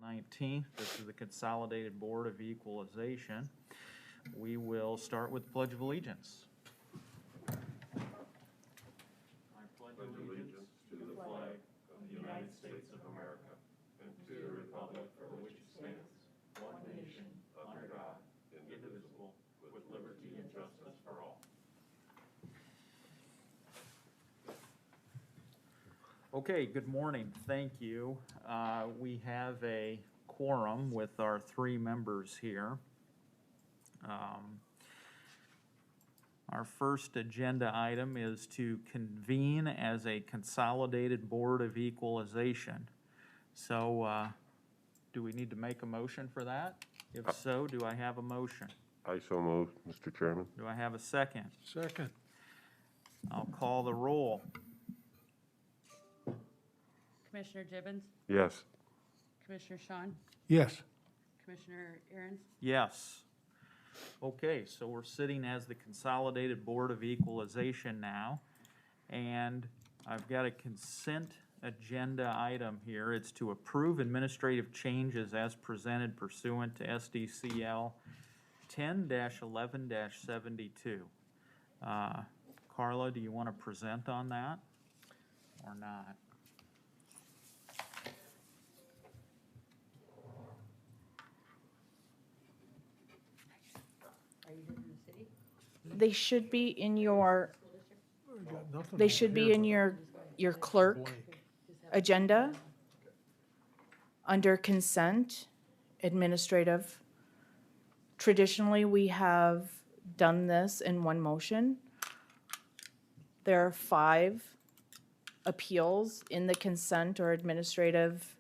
19th. This is the Consolidated Board of Equalization. We will start with the Pledge of Allegiance. I pledge allegiance to the flag of the United States of America and to the republic for which it stands, one nation, under God, indivisible, with liberty and justice for all. Okay, good morning. Thank you. We have a quorum with our 3 members here. Our first agenda item is to convene as a Consolidated Board of Equalization. So, do we need to make a motion for that? If so, do I have a motion? I so move, Mr. Chairman. Do I have a second? Second. I'll call the roll. Commissioner Gibbons, Yes. Commissioner Sean, Yes. Commissioner Aaron's, Yes. Okay, so we're sitting as the Consolidated Board of Equalization now, and I've got a consent agenda item here. It's to approve administrative changes as presented pursuant to SDCL 10-11-72. Carla, do you want to present on that or not? are you here in the city? They should be in your, your clerk agenda, under consent, administrative. Traditionally, we have done this in one motion. There are 5 appeals in the consent or administrative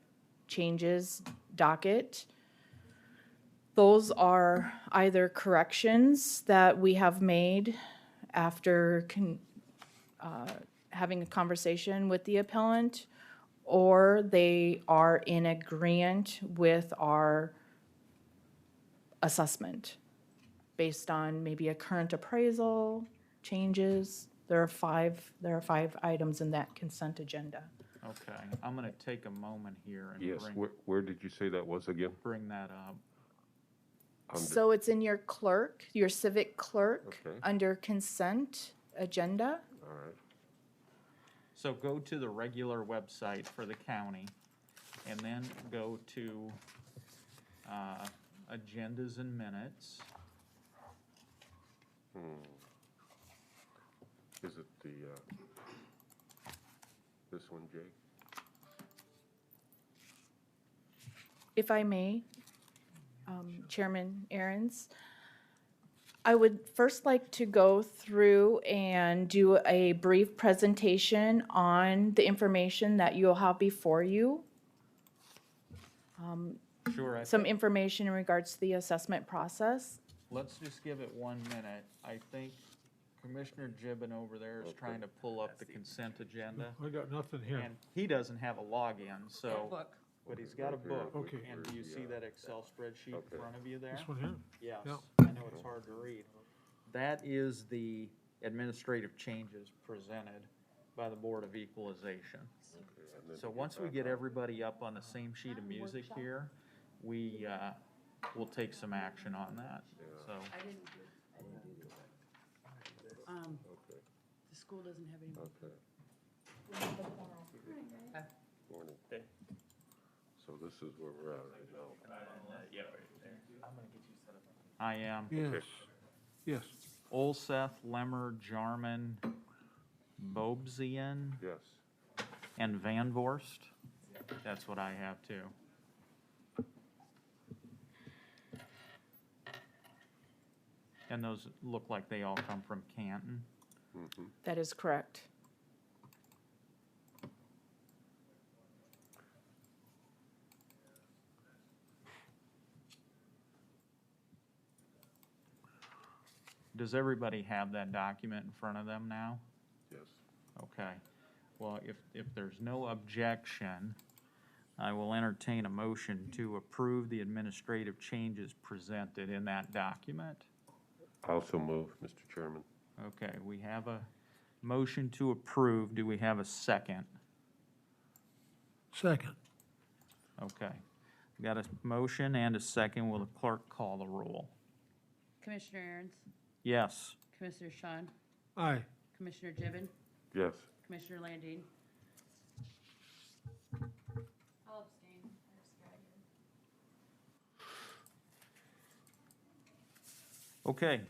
changes docket. Those are either corrections that we have made after having a conversation with the appellant, or they are in agreement with our assessment based on maybe a current appraisal, changes. There are 5 items in that consent agenda. Okay, I'm going to take a moment here and Yes. Where did you say that was again? bring that up. So it's in your clerk, your civic clerk, Okay. under consent agenda. All right. So go to the regular website for the county, and then go to agendas and minutes. Is it the, this one, Jay? If I may, Chairman Aaron's, I would first like to go through and do a brief presentation on the information that you'll have before you. Sure, Some information in regards to the assessment process. let's just give it 1 minute. I think Commissioner Gibbon over there is trying to pull up the consent agenda, I got nothing here. and he doesn't have a login, so, Book. but he's got a book. Okay. And do you see that Excel spreadsheet in Okay. front of you there? This one here? Yes, Yeah. I know it's hard to read. That is the administrative changes presented by the Board of Equalization. And then So to get once we back get on- everybody up on the same sheet of music here, we, will take some action on that, so. I didn't do that. Okay, The school doesn't have any. okay. Morning. So this is where we're at right now. I am. Yes. Yes. Olseth, Lemmer, Jarman, Bobzian, Yes. and Van Vorst. That's what I have too. And those look like they all come from Canton. That is correct. Does everybody have that document in front of them now? Yes. Okay. Well, if there's no objection, I will entertain a motion to approve the administrative changes presented in that document. I also move, Mr. Chairman. Okay, we have a motion to approve. Do we have a second? Second. Okay. Got a motion and a second. Will the clerk call the roll? Commissioner Aaron's, Yes. Commissioner Sean, Aye. Commissioner Gibbon, Yes. Commissioner Landine. I'll abstain. Okay,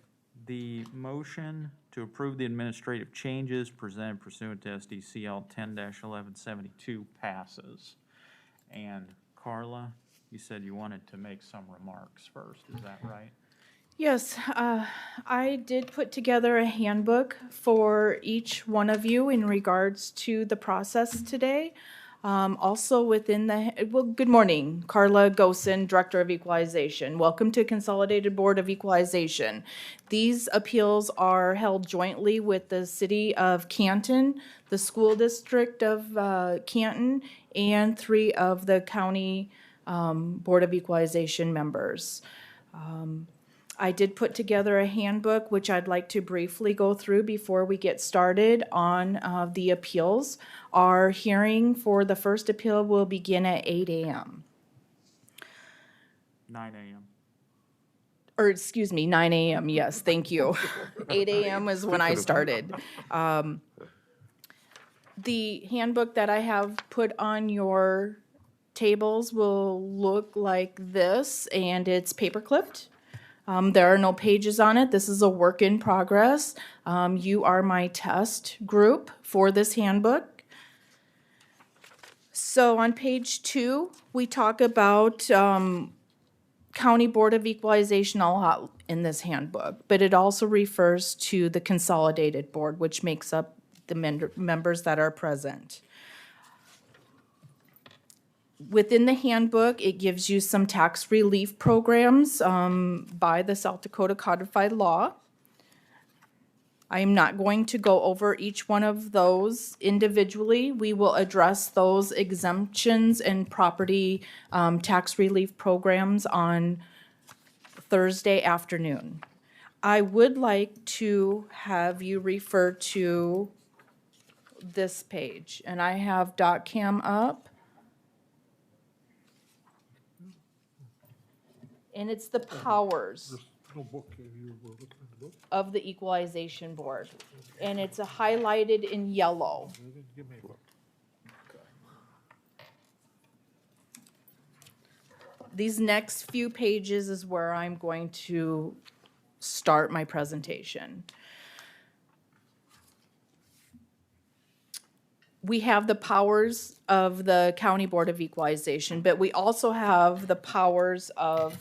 the motion to approve the administrative changes presented pursuant to SDCL 10-1172 passes. And Carla, you said you wanted to make some remarks first, is that right? Yes, I did put together a handbook for each one of you in regards to the process today. Also within the, well, good morning, Carla Gosen, Director of Equalization. Welcome to Consolidated Board of Equalization. These appeals are held jointly with the City of Canton, the School District of Canton, and 3 of the County Board of Equalization members. I did put together a handbook, which I'd like to briefly go through before we get started on the appeals. Our hearing for the first appeal will begin at 8 a.m. 9 a.m. Or, excuse me, 9 a.m., yes, thank you. 8 a.m. is when I started. The handbook that I have put on your tables will look like this, and it's paper clipped. There are no pages on it. This is a work in progress. You are my test group for this handbook. So on page 2, we talk about County Board of Equalization all out in this handbook, but it also refers to the Consolidated Board, which makes up the members that are present. Within the handbook, it gives you some tax relief programs by the South Dakota Codified Law. I am not going to go over each one of those individually. We will address those exemptions and property tax relief programs on Thursday afternoon. I would like to have you refer to this page, and I have .cam up. And it's the powers There's no book. You were looking at the book? of the Equalization Board. And it's highlighted in yellow. You didn't give me a book. These next few pages is where I'm going to start my presentation. We have the powers of the County Board of Equalization, but we also have the powers of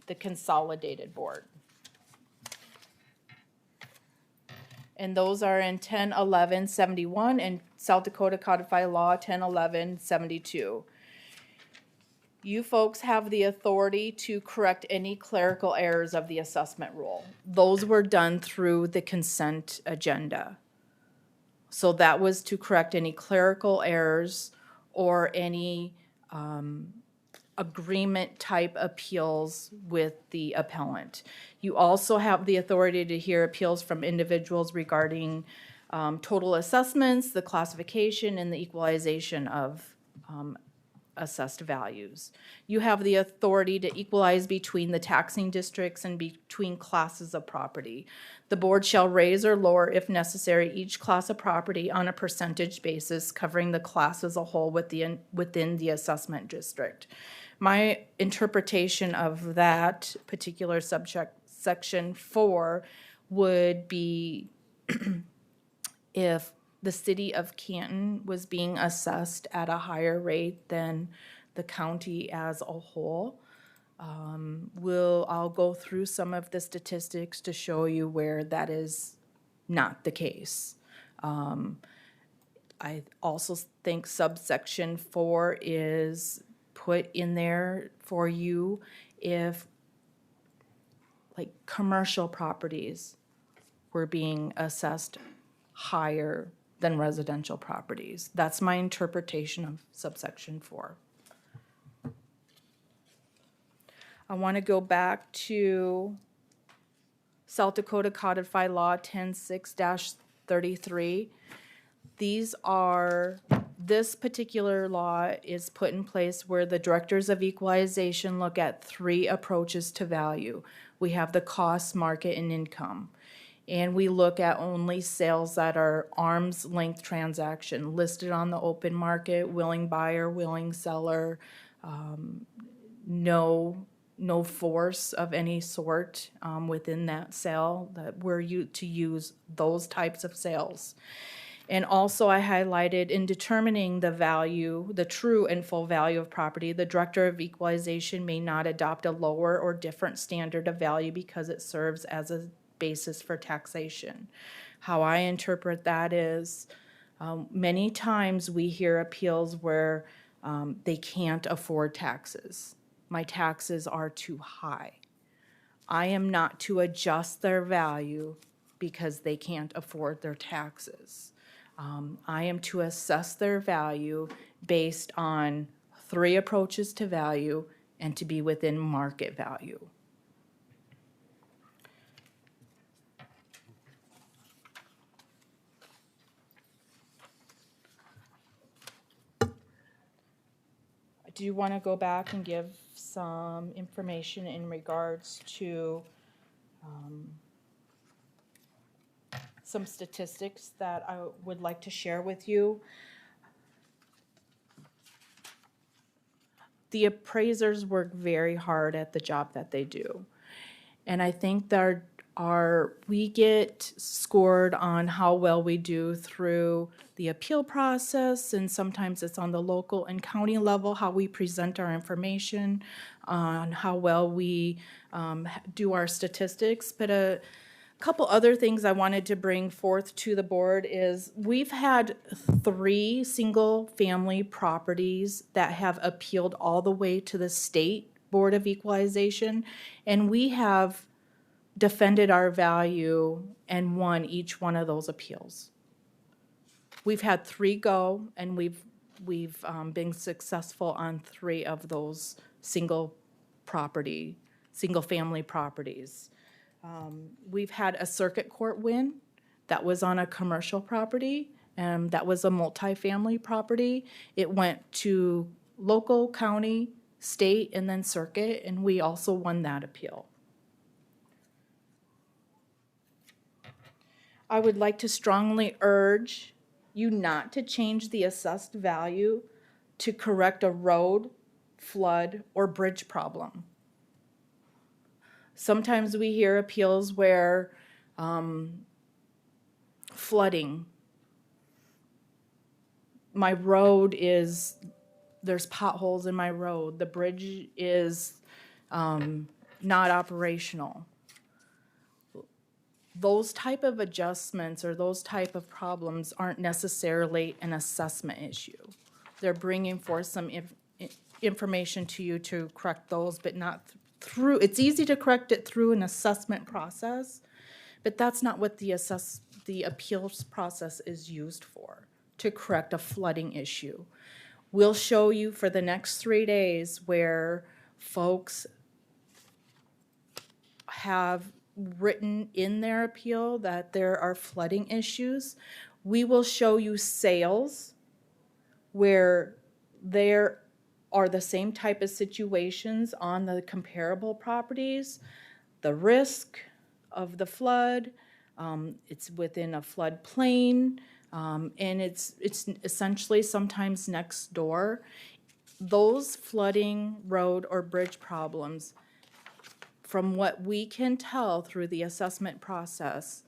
the Consolidated Board. And those are in 10-1171 and South Dakota Codified Law 10-1172. You folks have the authority to correct any clerical errors of the assessment rule. Those were done through the consent agenda. So that was to correct any clerical errors or any agreement type appeals with the appellant. You also have the authority to hear appeals from individuals regarding total assessments, the classification, and the equalization of assessed values. You have the authority to equalize between the taxing districts and between classes of property. The board shall raise or lower, if necessary, each class of property on a percentage basis, covering the class as a whole within the assessment district. My interpretation of that particular subject, section 4, would be if the city of Canton was being assessed at a higher rate than the county as a whole. I'll go through some of the statistics to show you where that is not the case. I also think subsection 4 is put in there for you if like commercial properties were being assessed higher than residential properties. That's my interpretation of subsection 4. I want to go back to South Dakota Codified Law 10-6-33. These are This particular law is put in place where the directors of equalization look at three approaches to value. We have the cost, market, and income. And we look at only sales that are arm's length transaction, listed on the open market, willing buyer, willing seller, no force of any sort within that sale, that we're to use those types of sales. And also I highlighted in determining the value, the true and full value of property, the director of equalization may not adopt a lower or different standard of value because it serves as a basis for taxation. How I interpret that is many times we hear appeals where they can't afford taxes. My taxes are too high. I am not to adjust their value because they can't afford their taxes. I am to assess their value based on three approaches to value and to be within market value. Do you want to go back and give some information in regards to some statistics that I would like to share with you? The appraisers work very hard at the job that they do. And I think that we get scored on how well we do through the appeal process, and sometimes it's on the local and county level, how we present our information, on how well we do our statistics. But a couple other things I wanted to bring forth to the board is we've had 3 single-family properties that have appealed all the way to the State Board of Equalization, and we have defended our value and won each one of those appeals. We've had 3 go, and we've been successful on 3 of those single-family properties. We've had a circuit court win that was on a commercial property, and that was a multifamily property. It went to local, county, state, and then circuit, and we also won that appeal. I would like to strongly urge you not to change the assessed value to correct a road, flood, or bridge problem. Sometimes we hear appeals where flooding, my road is, there's potholes in my road, the bridge is not operational. Those type of adjustments or those type of problems aren't necessarily an assessment issue. They're bringing forth some information to you to correct those, but not through, it's easy to correct it through an assessment process, but that's not what the appeals process is used for, to correct a flooding issue. We'll show you for the next 3 days where folks have written in their appeal that there are flooding issues. We will show you sales where there are the same type of situations on the comparable properties, the risk of the flood, it's within a flood plain, and it's essentially sometimes next door. Those flooding, road, or bridge problems, from what we can tell through the assessment process,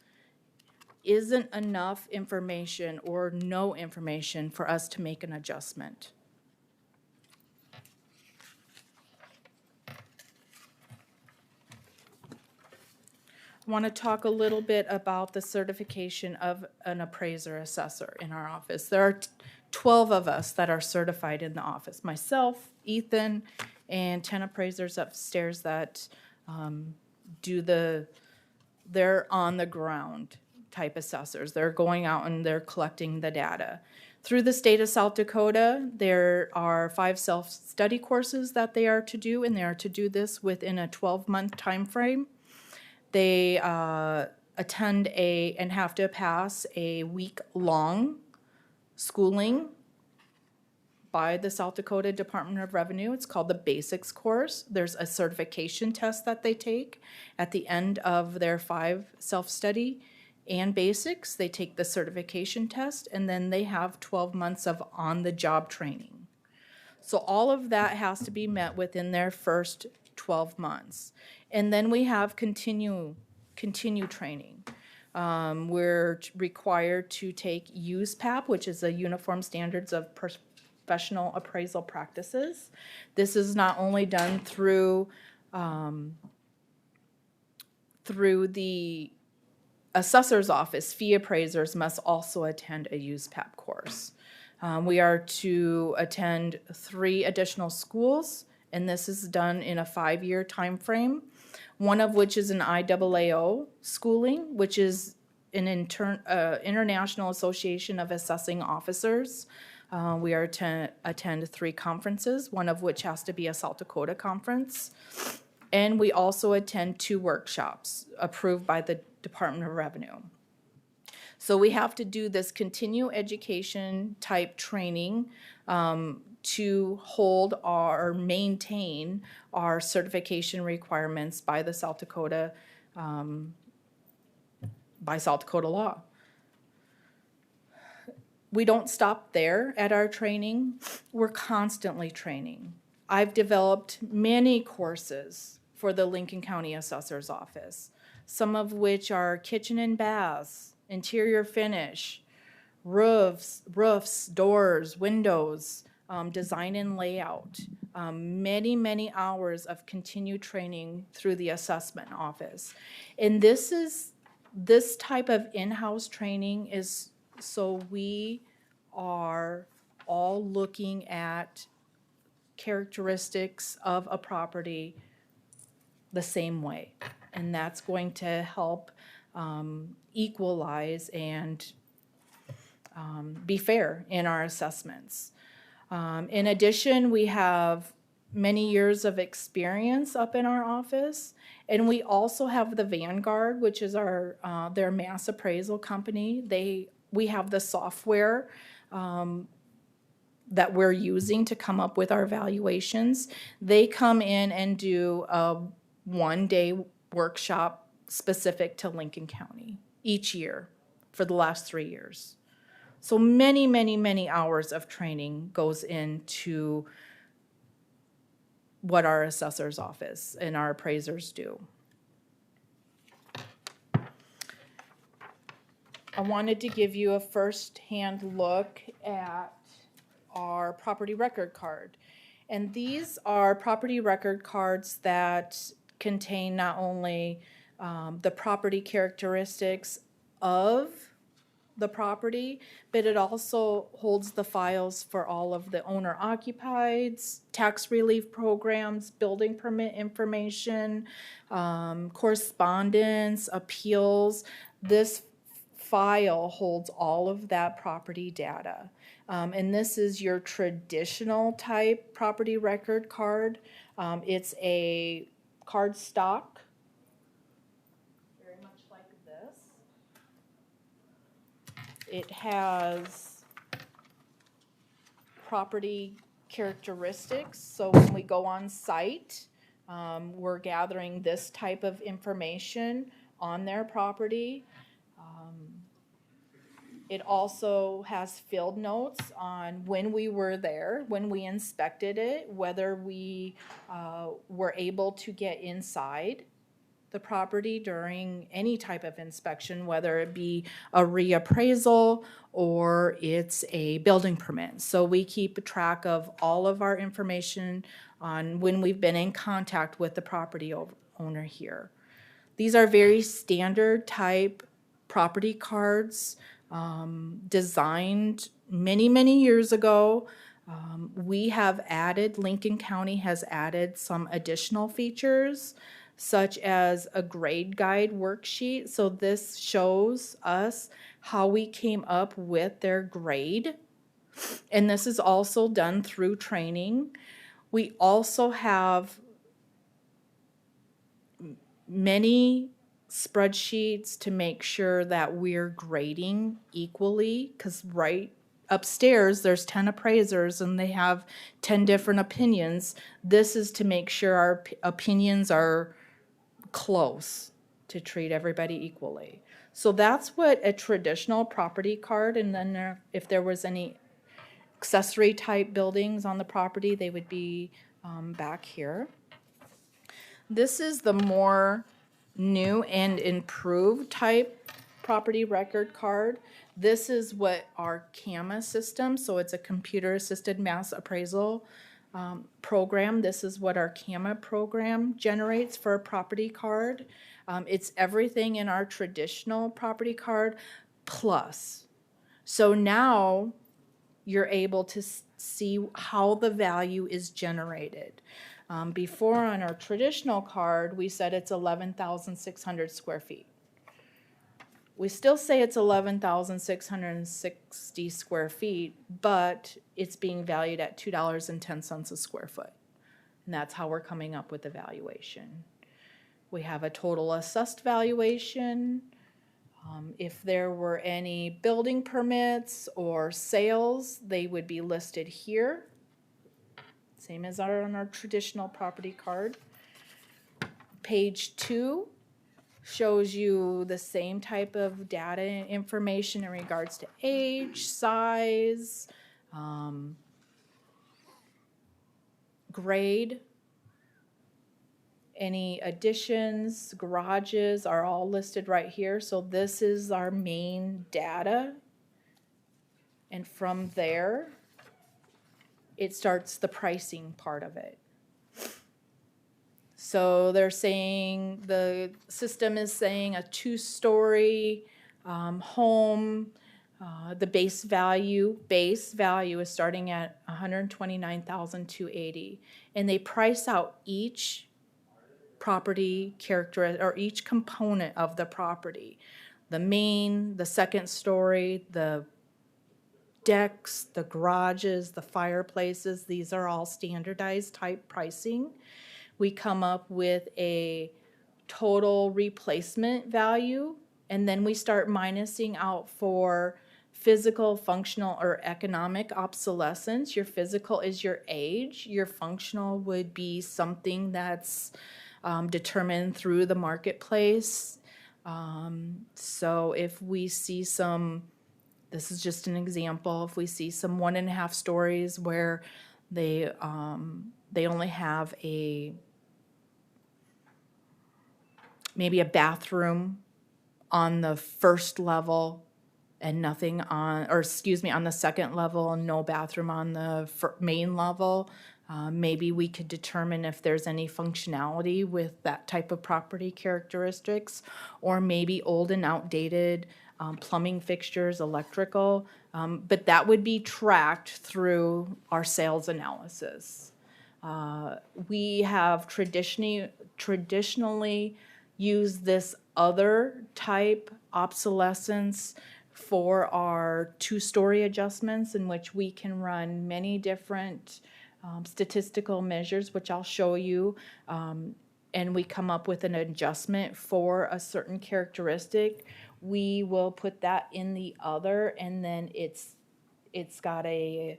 isn't enough information or no information for us to make an adjustment. I want to talk a little bit about the certification of an appraiser assessor in our office. There are 12 of us that are certified in the office. Myself, Ethan, and 10 appraisers upstairs that they're on the ground type assessors. They're going out and they're collecting the data. Through the state of South Dakota, there are 5 self-study courses that they are to do, and they are to do this within a 12-month time frame. They attend and have to pass a week-long schooling by the South Dakota Department of Revenue. It's called the Basics course. There's a certification test that they take at the end of their 5 self-study and basics. They take the certification test, and then they have 12 months of on-the-job training. So all of that has to be met within their first 12 months. And then we have continue training. We're required to take USPAP, which is a Uniform Standards of Professional Appraisal Practices. This is not only done through the assessor's office. Fee appraisers must also attend a USPAP course. We are to attend 3 additional schools, and this is done in a 5-year time frame. One of which is an IAAO schooling, which is an International Association of Assessing Officers. We are to attend 3 conferences, one of which has to be a South Dakota conference. And we also attend 2 workshops approved by the Department of Revenue. So we have to do this continue education type training to hold or maintain our certification requirements by the South Dakota law. We don't stop there at our training. We're constantly training. I've developed many courses for the Lincoln County Assessor's Office, some of which are kitchen and baths, interior finish, roofs, doors, windows, design and layout, many hours of continued training through the assessment office. And this type of in-house training is so we are all looking at characteristics of a property the same way. And that's going to help equalize and be fair in our assessments. In addition, we have many years of experience up in our office, and we also have the Vanguard, which is our their mass appraisal company. We have the software that we're using to come up with our valuations. They come in and do a 1-day workshop specific to Lincoln County each year for the last 3 years. So many hours of training goes into what our assessor's office and our appraisers do. I wanted to give you a first-hand look at our property record card. And these are property record cards that contain not only the property characteristics of the property, but it also holds the files for all of the owner-occupieds, tax relief programs, building permit information, correspondence, appeals. This file holds all of that property data. And this is your traditional type property record card. It's a card stock, very much like this. It has property characteristics, so when we go on site, we're gathering this type of information on their property. It also has field notes on when we were there, when we inspected it, whether we were able to get inside the property during any type of inspection, whether it be a reappraisal or it's a building permit. So we keep track of all of our information on when we've been in contact with the property owner here. These are very standard type property cards. Designed many years ago. We have added, Lincoln County has added some additional features, such as a grade guide worksheet. So this shows us how we came up with their grade. And this is also done through training. We also have many spreadsheets to make sure that we're grading equally, because right upstairs, there's 10 appraisers and they have 10 different opinions. This is to make sure our opinions are close, to treat everybody equally. So that's what a traditional property card, and then if there was any accessory type buildings on the property, they would be back here. This is the more new and improved type property record card. This is what our CAMA system, so it's a computer assisted mass appraisal program. This is what our CAMA program generates for a property card. It's everything in our traditional property card plus. So now you're able to see how the value is generated. Before on our traditional card, we said it's 11,600 square feet. We still say it's 11,660 square feet, but it's being valued at $2.10 a square foot. And that's how we're coming up with the valuation. We have a total assessed valuation. If there were any building permits or sales, they would be listed here. Same as on our traditional property card. Page 2 shows you the same type of data information in regards to age, size, grade. Any additions, garages are all listed right here. So this is our main data. And from there, it starts the pricing part of it. So they're saying, the system is saying a 2-story home, the base value is starting at $129,280, and they price out each property characteristic or each component of the property. The main, the second story, the decks, the garages, the fireplaces, these are all standardized type pricing. We come up with a total replacement value, and then we start minusing out for physical, functional, or economic obsolescence. Your physical is your age. Your functional would be something that's determined through the marketplace. So if we see some, this is just an example, if we see some 1.5 stories where they only have maybe a bathroom on the first level and nothing on, or excuse me, on the second level and no bathroom on the main level. Maybe we could determine if there's any functionality with that type of property characteristics, or maybe old and outdated plumbing fixtures, electrical, but that would be tracked through our sales analysis. We have traditionally used this other type obsolescence for our 2-story adjustments, in which we can run many different statistical measures, which I'll show you, and we come up with an adjustment for a certain characteristic. We will put that in the other, and then it's got a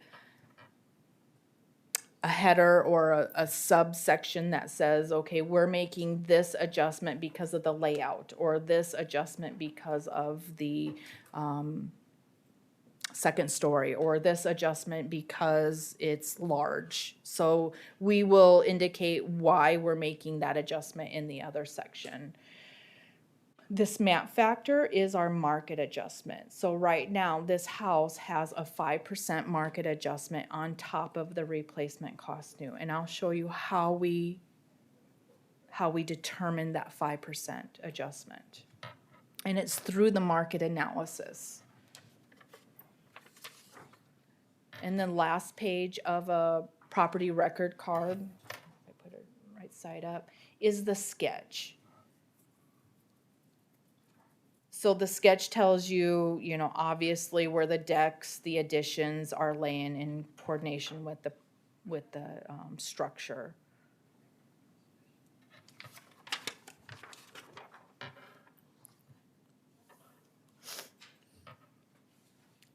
header or a subsection that says, okay, we're making this adjustment because of the layout, or this adjustment because of the second story, or this adjustment because it's large. So we will indicate why we're making that adjustment in the other section. This map factor is our market adjustment. So right now, this house has a 5% market adjustment on top of the replacement cost new. And I'll show you how we determine that 5% adjustment. And it's through the market analysis. And then last page of a property record card, I put it right side up, is the sketch. So the sketch tells you, obviously where the decks, the additions are laying in coordination with the structure.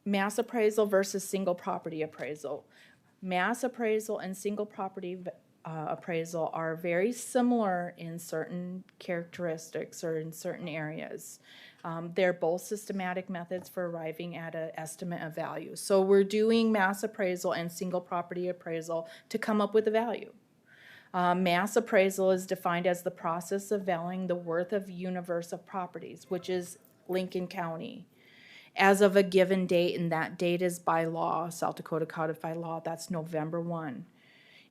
mass appraisal versus single property appraisal. Mass appraisal and single property appraisal are very similar in certain characteristics or in certain areas. They're both systematic methods for arriving at an estimate of value. So we're doing mass appraisal and single property appraisal to come up with a value. Mass appraisal is defined as the process of valuing the worth of universe of properties, which is Lincoln County, as of a given date, and that date is by law, South Dakota Codified Law, that's November 1.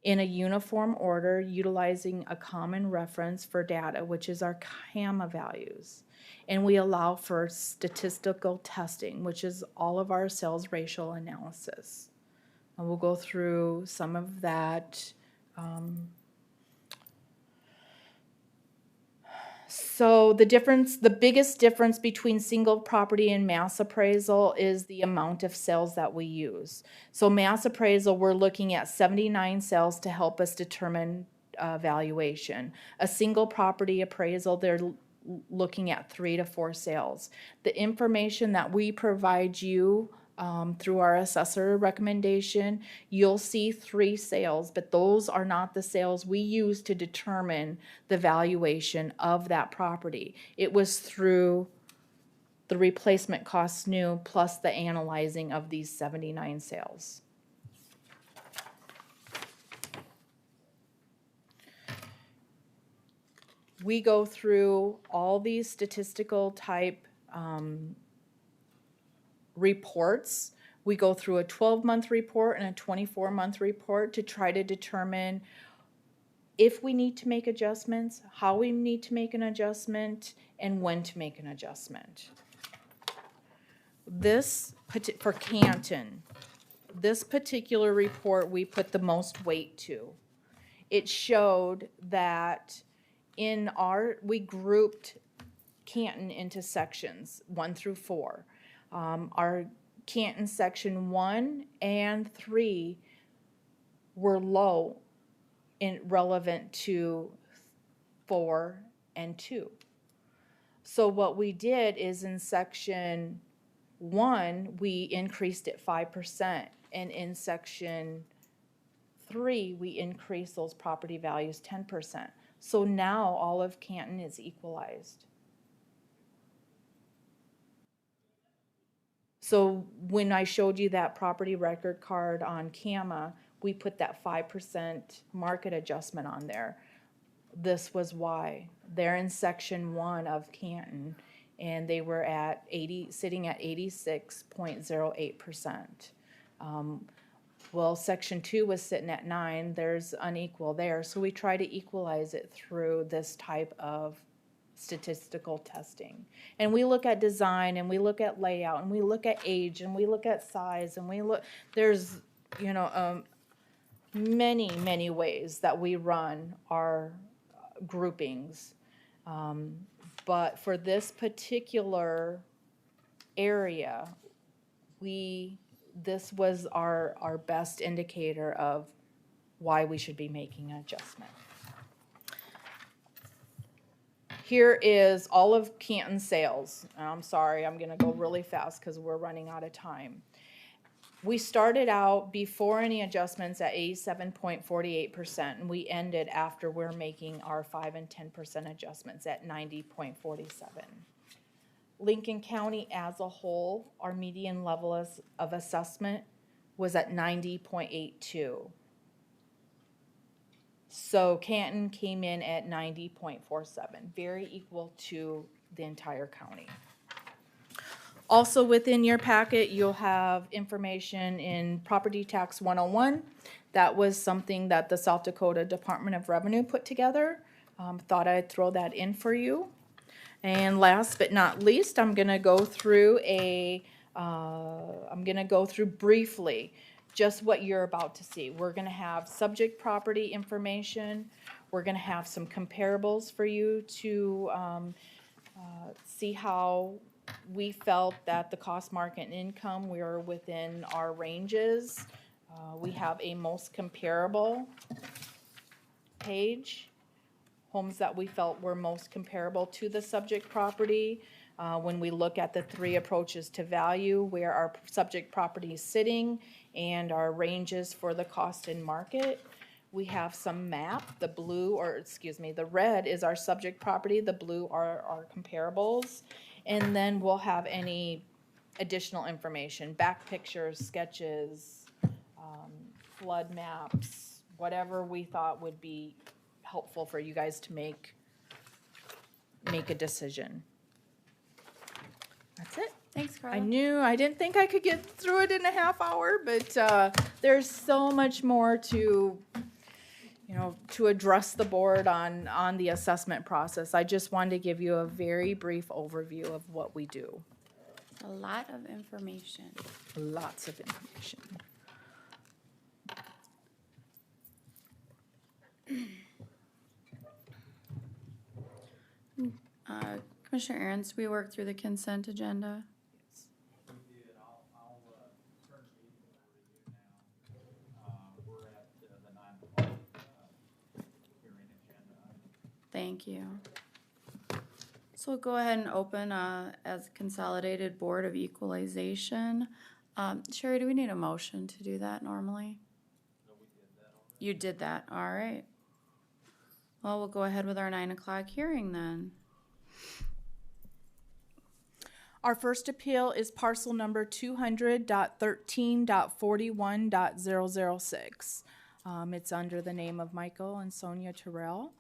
In a uniform order, utilizing a common reference for data, which is our CAMA values. And we allow for statistical testing, which is all of our sales ratio analysis. And we'll go through some of that. So the biggest difference between single property and mass appraisal is the amount of sales that we use. So mass appraisal, we're looking at 79 sales to help us determine valuation. A single property appraisal, they're looking at 3 to 4 sales. The information that we provide you through our assessor recommendation, you'll see 3 sales, but those are not the sales we use to determine the valuation of that property. It was through the replacement costs new plus the analyzing of these 79 sales. We go through all these statistical type reports. We go through a 12-month report and a 24-month report to try to determine if we need to make adjustments, how we need to make an adjustment, and when to make an adjustment. This, for Canton, this particular report we put the most weight to. It showed that we grouped Canton into sections 1 through 4. Our Canton section 1 and 3 were low in relevant to 4 and 2. So what we did is in section 1, we increased it 5%, and in section 3, we increased those property values 10%. So now all of Canton is equalized. So when I showed you that property record card on CAMA, we put that 5% market adjustment on there. This was why. They're in section 1 of Canton, and they were at sitting at 86.08%. Well, section 2 was sitting at 9. There's unequal there. So we try to equalize it through this type of statistical testing. And we look at design, and we look at layout, and we look at age, and we look at size, and we look, there's, many, many ways that we run our groupings. But for this particular area, this was our best indicator of why we should be making an adjustment. Here is all of Canton sales. I'm sorry, I'm going to go really fast because we're running out of time. We started out before any adjustments at 87.48%, and we ended after we're making our 5 and 10% adjustments at 90.47. Lincoln County as a whole, our median level of assessment was at 90.82. So Canton came in at 90.47, very equal to the entire county. Also within your packet, you'll have information in Property Tax 101. That was something that the South Dakota Department of Revenue put together. Thought I'd throw that in for you. And last but not least, I'm gonna go through briefly just what you're about to see. We're gonna have subject property information. We're gonna have some comparables for you to see how we felt that the cost, market, and income, we are within our ranges. We have a most comparable page, homes that we felt were most comparable to the subject property. when we look at the three approaches to value, where our subject property is sitting and our ranges for the cost and market. We have some map, the red is our subject property, the blue are our comparables. And then we'll have any additional information, back pictures, sketches, flood maps, whatever we thought would be helpful for you guys to make a decision. That's it. Thanks, Carla. I didn't think I could get through it in a half hour, but there's so much more to, to address the board on the assessment process. I just wanted to give you a very brief overview of what we do. A lot of information. Lots of information. Commissioner Aaron's, we worked through the consent agenda. We did. I'll turn the meeting over to you now. We're at the 9 o'clock hearing agenda. Thank you. So we'll go ahead and open as Consolidated Board of Equalization. Sherry, do we need a motion to do that normally? No, we did that already. You did that, all right. Well, we'll go ahead with our 9 o'clock hearing then. Our first appeal is parcel number 200.13.41.006. It's under the name of Michael and Sonia Terrell.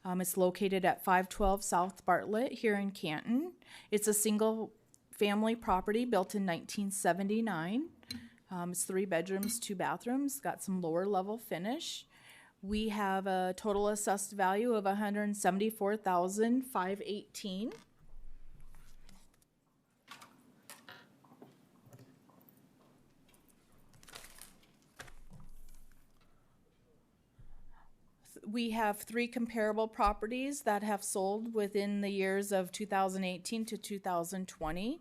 It's located at 512 South Bartlett here in Canton. It's a single-family property built in 1979. It's 3 bedrooms, 2 bathrooms, got some lower-level finish. We have a total assessed value of $174,518. We have 3 comparable properties that have sold within the years of 2018 to 2020.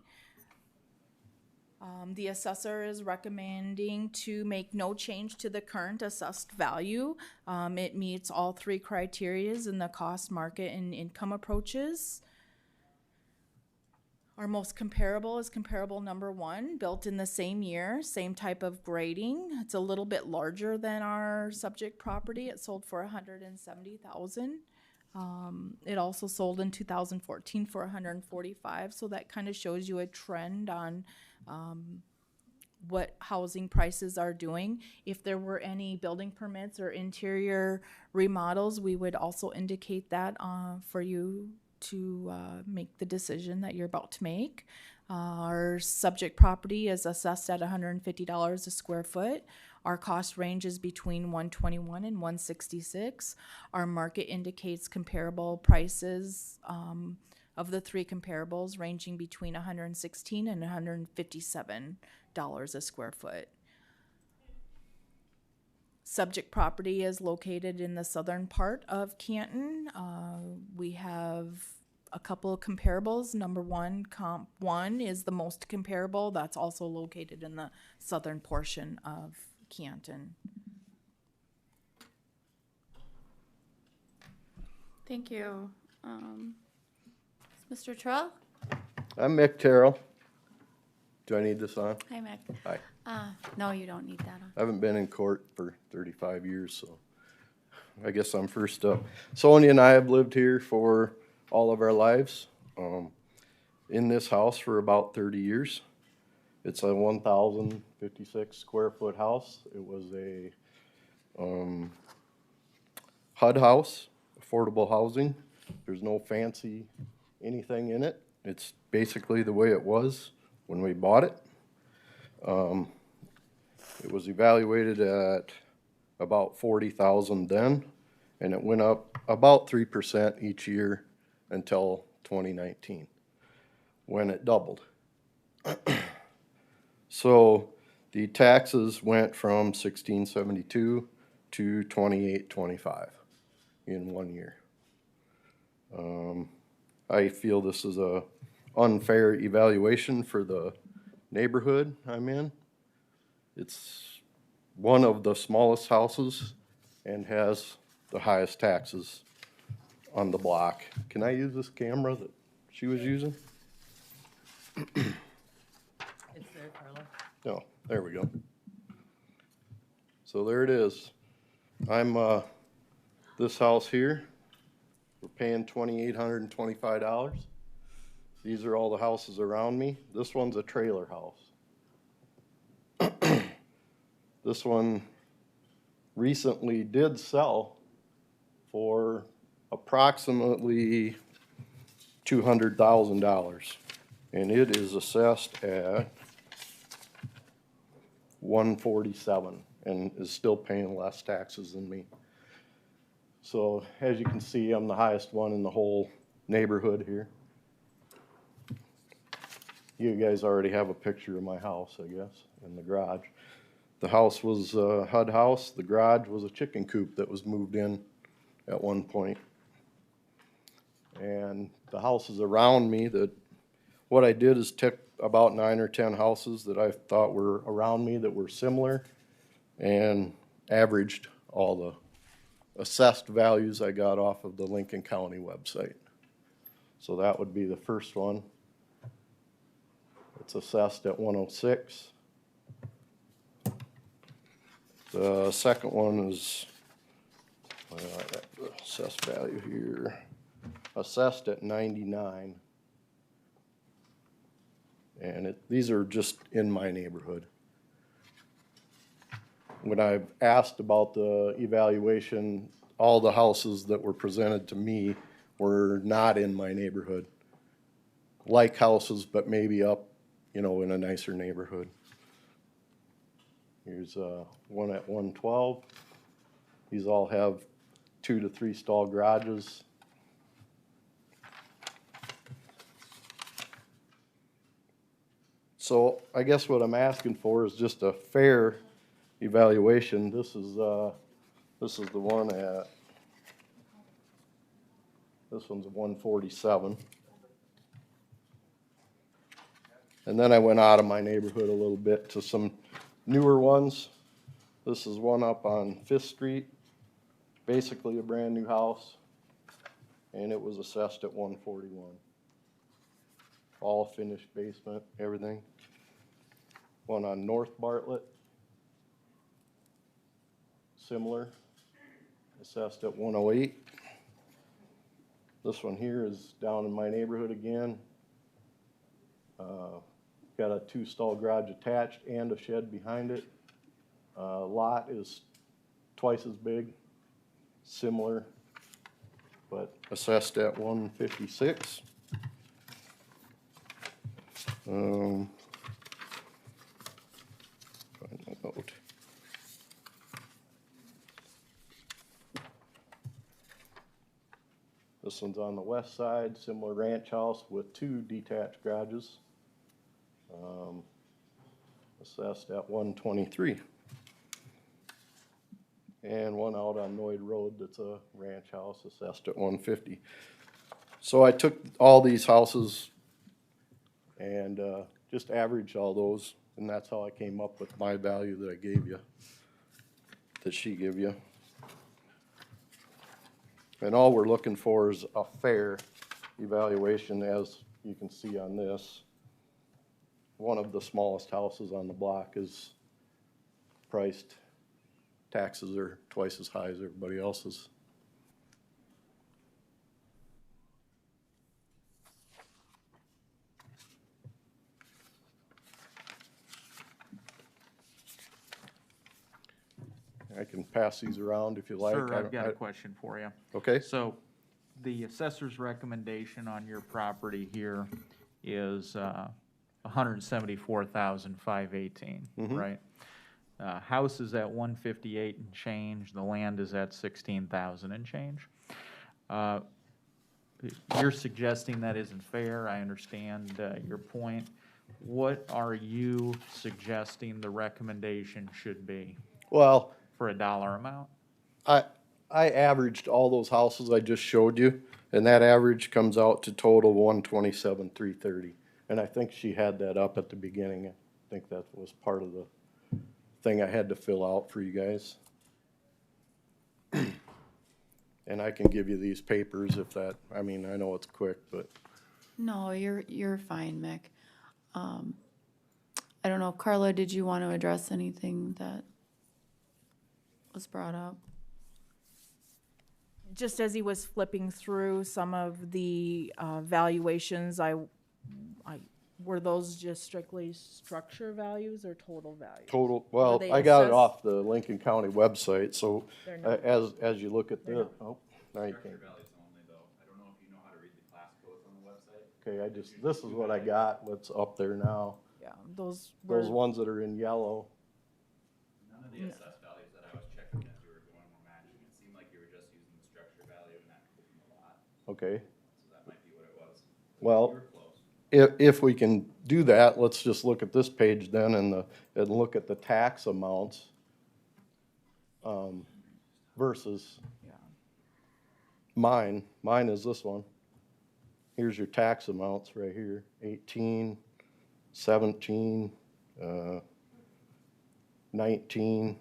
The assessor is recommending to make no change to the current assessed value. It meets all 3 criterias in the cost, market, and income approaches. Our most comparable is comparable number 1, built in the same year, same type of grading. It's a little bit larger than our subject property. It sold for $170,000. It also sold in 2014 for $145,000. So that kind of shows you a trend on what housing prices are doing. If there were any building permits or interior remodels, we would also indicate that for you to make the decision that you're about to make. Our subject property is assessed at $150 a square foot. Our cost range is between $121 and $166. Our market indicates comparable prices of the 3 comparables ranging between $116 and $157 a square foot. Subject property is located in the southern part of Canton. We have a couple of comparables. Number 1, comp 1 is the most comparable. That's also located in the southern portion of Canton. Thank you. Mr. Terrell? I'm Mick Terrell. Do I need this on? Hi, Mick. Hi. No, you don't need that on. I haven't been in court for 35 years, so I guess I'm first up. Sonia and I have lived here for all of our lives, in this house for about 30 years. It's a 1,056 square foot house. It was a HUD house, affordable housing. There's no fancy anything in it. It's basically the way it was when we bought it. It was evaluated at about $40,000 then, and it went up about 3% each year until 2019, when it doubled. So the taxes went from $1,672 to $2,825 in 1 year. I feel this is a unfair evaluation for the neighborhood I'm in. It's one of the smallest houses and has the highest taxes on the block. Can I use this camera that she was using? It's there, Carla. No, there we go. So there it is. I'm, this house here, we're paying $2,825. These are all the houses around me. This one's a trailer house. This one recently did sell for approximately $200,000. And it is assessed at $147 and is still paying less taxes than me. So as you can see, I'm the highest one in the whole neighborhood here. You guys already have a picture of my house, I guess, in the garage. The house was a HUD house. The garage was a chicken coop that was moved in at one point. And the houses around me, what I did is took about 9 or 10 houses that I thought were around me that were similar and averaged all the assessed values I got off of the Lincoln County website. So that would be the first one. It's assessed at 106. The second one is, I got the assessed value here, assessed at 99. And these are just in my neighborhood. When I've asked about the evaluation, all the houses that were presented to me were not in my neighborhood. Like houses, but maybe up, in a nicer neighborhood. Here's one at 112. These all have 2 to 3 stall garages. So I guess what I'm asking for is just a fair evaluation. This is the one at, this one's 147. And then I went out of my neighborhood a little bit to some newer ones. This is one up on 5th Street, basically a brand new house, and it was assessed at 141. All finished basement, everything. One on North Bartlett, similar, assessed at 108. This one here is down in my neighborhood again. Got a 2-stall garage attached and a shed behind it. Lot is twice as big, similar, but assessed at 156. Find my note. This one's on the west side, similar ranch house with 2 detached garages. Assessed at 123. And one out on Noyd Road that's a ranch house assessed at 150. So I took all these houses and just averaged all those, and that's how I came up with my value that I gave you, that she gave you. And all we're looking for is a fair evaluation, as you can see on this. One of the smallest houses on the block is priced, taxes are twice as high as everybody else's. I can pass these around if you like. Sir, I've got a question for you. Okay. So the assessor's recommendation on your property here is $174,518, right? House is at 158 and change. The land is at 16,000 and change. You're suggesting that isn't fair. I understand your point. What are you suggesting the recommendation should be Well, for a dollar amount? I averaged all those houses I just showed you, and that average comes out to total 127,330. And I think she had that up at the beginning. I think that was part of the thing I had to fill out for you guys. And I can give you these papers if that, I mean, I know it's quick, but. No, you're fine, Mick. I don't know, Carla, did you want to address anything that was brought up? Just as he was flipping through some of the valuations, were those just strictly structure values or total values? Total, well, they I got it assessed? off the Lincoln County website, so They're not. as you look at They're the, not. oh, now you can't. Values only though. I don't know if you know how to read the class codes on the website. Okay, this is what I got, what's up there now. Yeah, those were. Those ones that are in yellow, None of the assessed values that I was checking as you were going were matching. It seemed like you were just using the structure value and that told me a lot. okay. So that might be what it was. Well, You were close. if we can do that, let's just look at this page then and look at the tax amounts, versus mine is this one. Here's your tax amounts right here, 18, 17, 19.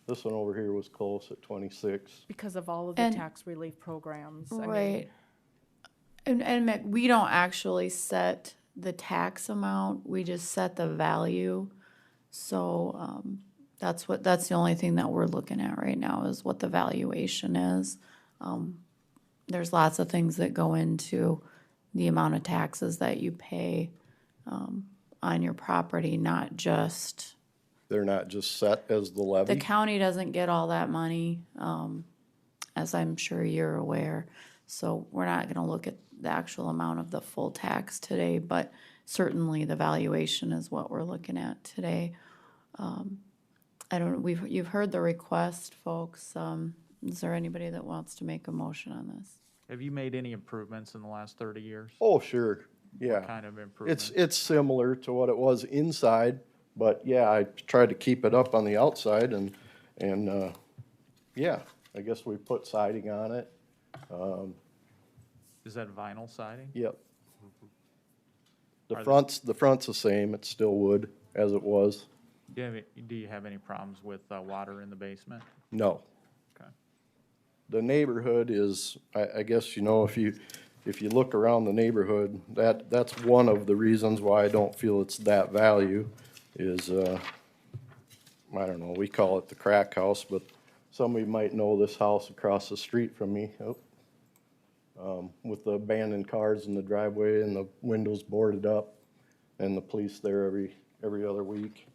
This one over here was close at 26. Because of all of the And- tax relief programs. I mean, Right. And Mick, we don't actually set the tax amount, we just set the value. So, that's the only thing that we're looking at right now is what the valuation is. There's lots of things that go into the amount of taxes that you pay, on your property, not just, They're not just set as the the levy. county doesn't get all that money, as I'm sure you're aware. So we're not gonna look at the actual amount of the full tax today, but certainly the valuation is what we're looking at today. I don't, you've heard the request, folks. Is there anybody that wants to make a motion on this? Have you made any improvements in the last 30 years? Oh, sure, yeah. Kind of improvements? It's similar to what it was inside, but yeah, I tried to keep it up on the outside and, yeah, I guess we put siding on it. Is that vinyl siding? Yep. Are they- The front's the same, it's still wood as it was. Do you have any problems with water in the basement? No. Okay. The neighborhood is, I guess, you know, if you look around the neighborhood, that's one of the reasons why I don't feel it's that value is, I don't know, we call it the crack house, but somebody might know this house across the street from me, with the abandoned cars in the driveway and the windows boarded up and the police there every other week.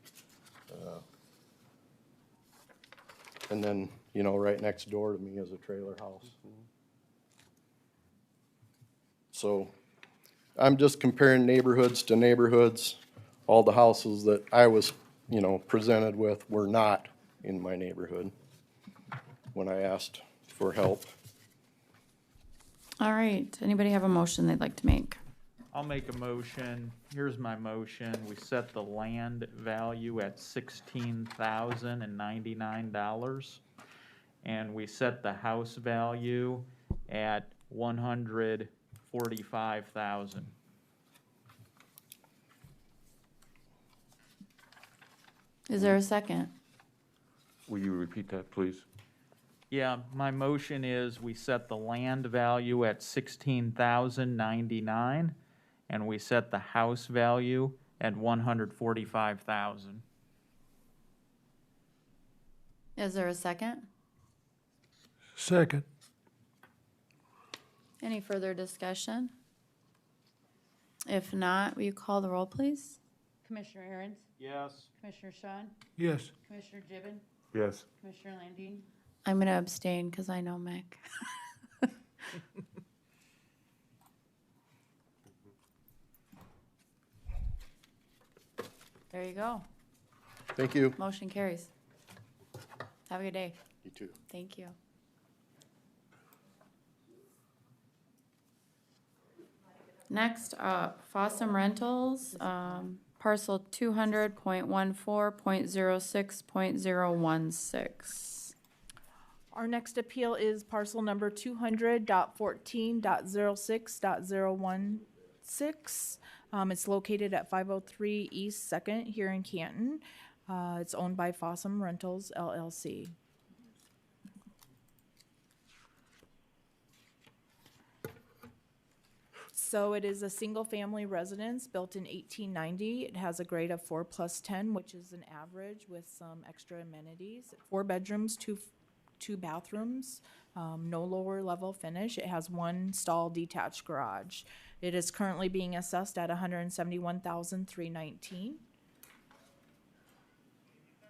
And then, you know, right next door to me is a trailer house. So I'm just comparing neighborhoods to neighborhoods. All the houses that I was, you know, presented with were not in my neighborhood when I asked for help. All right, anybody have a motion they'd like to make? I'll make a motion. Here's my motion. We set the land value at $16,099. And we set the house value at $145,000. Is there a second? Will you repeat that, please? Yeah, my motion is we set the land value at $16,099, and we set the house value at $145,000. Is there a second? Second. Any further discussion? If not, will you call the roll, please? Commissioner Aaron's, Yes. Commissioner Sean, Yes. Commissioner Gibbon, Yes. Commissioner Landine. I'm gonna abstain because I know Mick. There you go. Thank you. Motion carries. Have a good day. You too. Thank you. Next up, Fossum Rentals, parcel 200.14.06.016. Our next appeal is parcel number 200.14.06.016. It's located at 503 East Second here in Canton. It's owned by Fossum Rentals LLC. So it is a single-family residence built in 1890. It has a grade of 4+10, which is an average with some extra amenities. 4 bedrooms, two bathrooms, no lower level finish. It has 1 stall detached garage. It is currently being assessed at $171,319,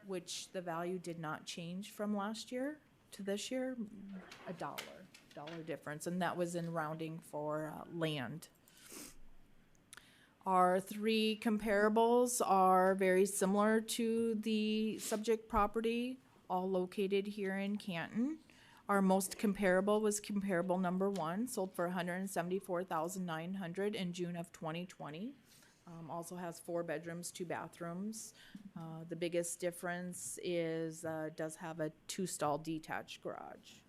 which the value did not change from last year to this year, a dollar difference, and that was in rounding for land. Our 3 comparables are very similar to the subject property, all located here in Canton. Our most comparable was comparable number 1, sold for $174,900 in June of 2020. Also has 4 bedrooms, 2 bathrooms. The biggest difference is does have a 2-stall detached garage.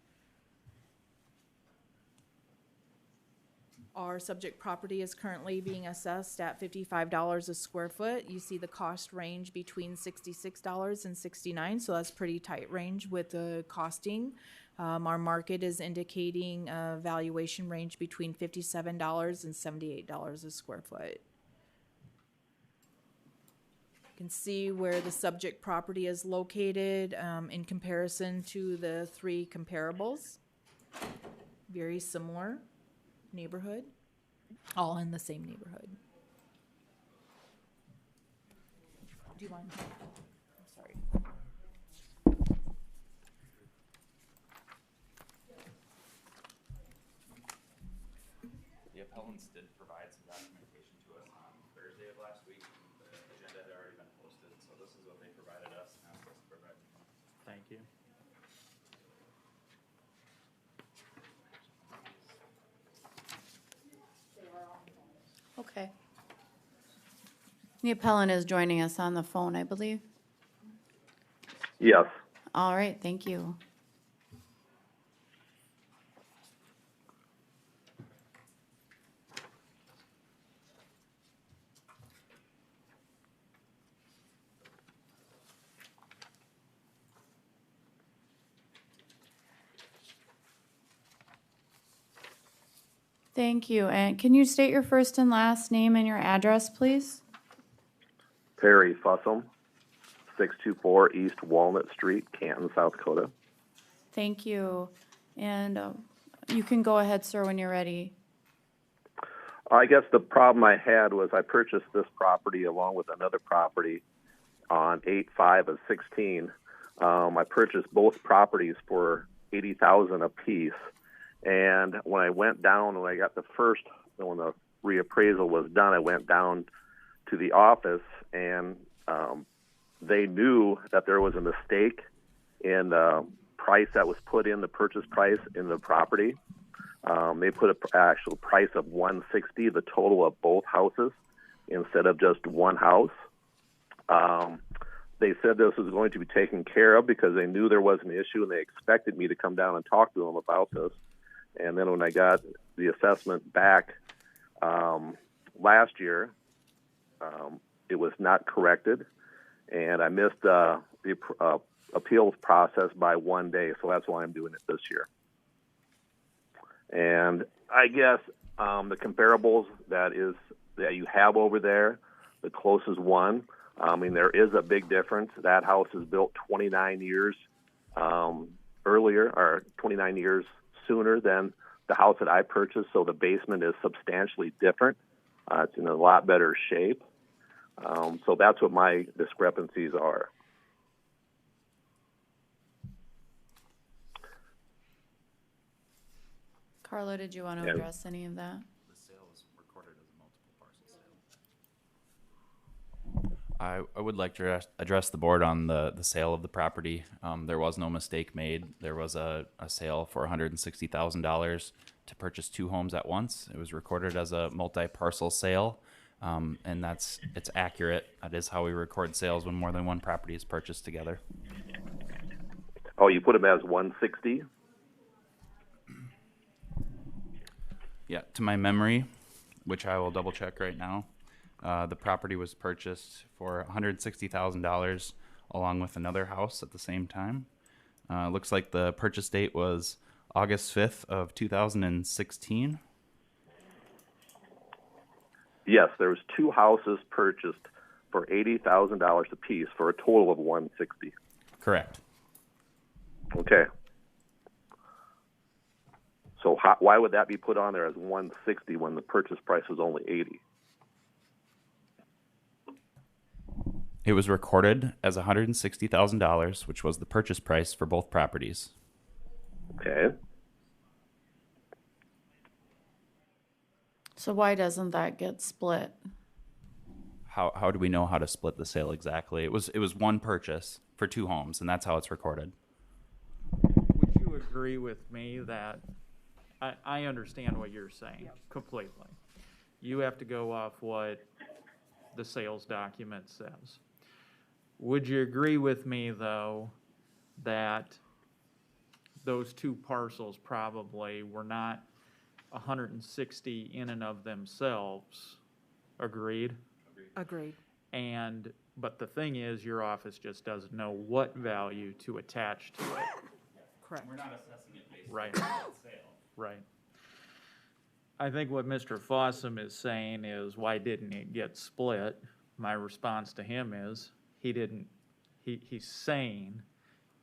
Our subject property is currently being assessed at $55 a square foot. You see the cost range between $66 and $69, so that's pretty tight range with the costing. Our market is indicating a valuation range between $57 and $78 a square foot. You can see where the subject property is located in comparison to the 3 comparables. Very similar neighborhood, all in the same neighborhood. Do you want? I'm sorry. The appellants did provide some documentation to us on Thursday of last week. The agenda had already been posted, so this is what they provided us and asked us to provide. Thank you. Okay. The appellant is joining us on the phone, I believe. Yes. All right, thank you. Thank you. And can you state your first and last name and your address, please? Perry Fussum, 624 East Walnut Street, Canton, South Dakota. Thank you. And you can go ahead, sir, when you're ready. I guess the problem I had was I purchased this property along with another property on 8/5 of 16. I purchased both properties for $80,000 apiece. And when I went down, when I got when the reappraisal was done, I went down to the office, and they knew that there was a mistake in the price that was put in, the purchase price in the property. They put an actual price of $160, the total of both houses, instead of just one house. They said this was going to be taken care of because they knew there was an issue, and they expected me to come down and talk to them about this. And then when I got the assessment back last year, it was not corrected, and I missed the appeals process by 1 day, so that's why I'm doing it this year. And I guess the comparables that you have over there, the closest one, I mean, there is a big difference. That house is built 29 years earlier, or 29 years sooner than the house that I purchased, so the basement is substantially different. It's in a lot better shape. So that's what my discrepancies are. Carlo, did you want to address any of that? The sale is recorded as a multiple parcel sale. I would like to address the board on the sale of the property. There was no mistake made. There was a sale for $160,000 to purchase 2 homes at once. It was recorded as a multi-parcel sale, and it's accurate. That is how we record sales when more than one property is purchased together. Oh, you put them as 160? Yeah, to my memory, which I will double check right now. The property was purchased for $160,000 along with another house at the same time. Looks like the purchase date was August 5th of 2016. Yes, there was 2 houses purchased for $80,000 apiece for a total of $160,000. Correct. Okay. So why would that be put on there as $160,000 when the purchase price was only $80,000? It was recorded as $160,000, which was the purchase price for both properties. Okay. So why doesn't that get split? How do we know how to split the sale exactly? It was one purchase for 2 homes, and that's how it's recorded. Would you agree with me that, I understand what you're saying completely. You have to go off what the sales document says. Would you agree with me, though, that those 2 parcels probably were not 160 in and of themselves? Agreed? Agreed. But the thing is, your office just doesn't know what value to attach to it. Correct. We're not assessing it based Right. on that sale. Right. I think what Mr. Fossum is saying is, why didn't it get split? My response to him is, he's saying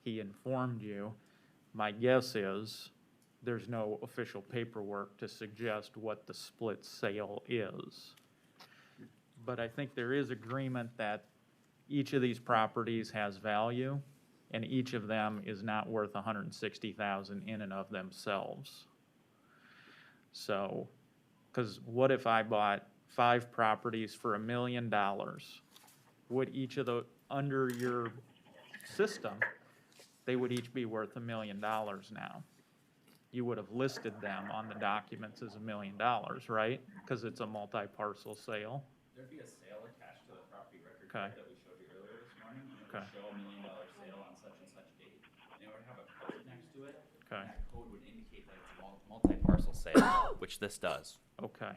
he informed you. My guess is, there's no official paperwork to suggest what the split sale is. But I think there is agreement that each of these properties has value, and each of them is not worth $160,000 in and of themselves. So, because what if I bought 5 properties for $1 million? Would each of the, under your system, they would each be worth $1 million now? You would have listed them on the documents as $1 million, right? Because it's a multi-parcel sale. There'd be a sale attached to the property record Okay. that we showed you earlier this morning, and it Okay. would show $1 million sale on such and such date. And it would have a code next to it. Okay. And that code would indicate that it's a Multi-parcel sale, which this does. Okay.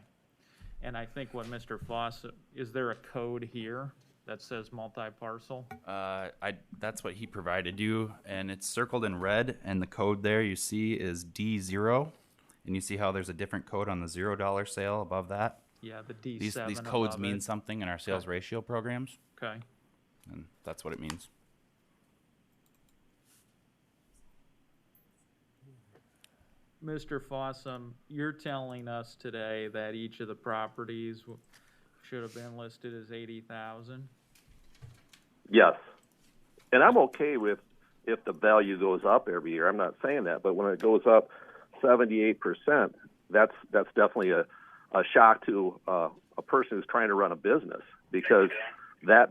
And I think what Mr. Foss, is there a code here that says multi-parcel? That's what he provided you, and it's circled in red, and the code there you see is D0, and you see how there's a different code on the $0 sale above that? Yeah, the D7 These codes above mean it. something in our sales ratio programs, Okay. and that's what it means. Mr. Fossum, you're telling us today that each of the properties should have been listed as 80,000? Yes. And I'm okay with if the value goes up every year. I'm not saying that, but when it goes up 78%, that's definitely a shock to a person who's trying to run a business, because that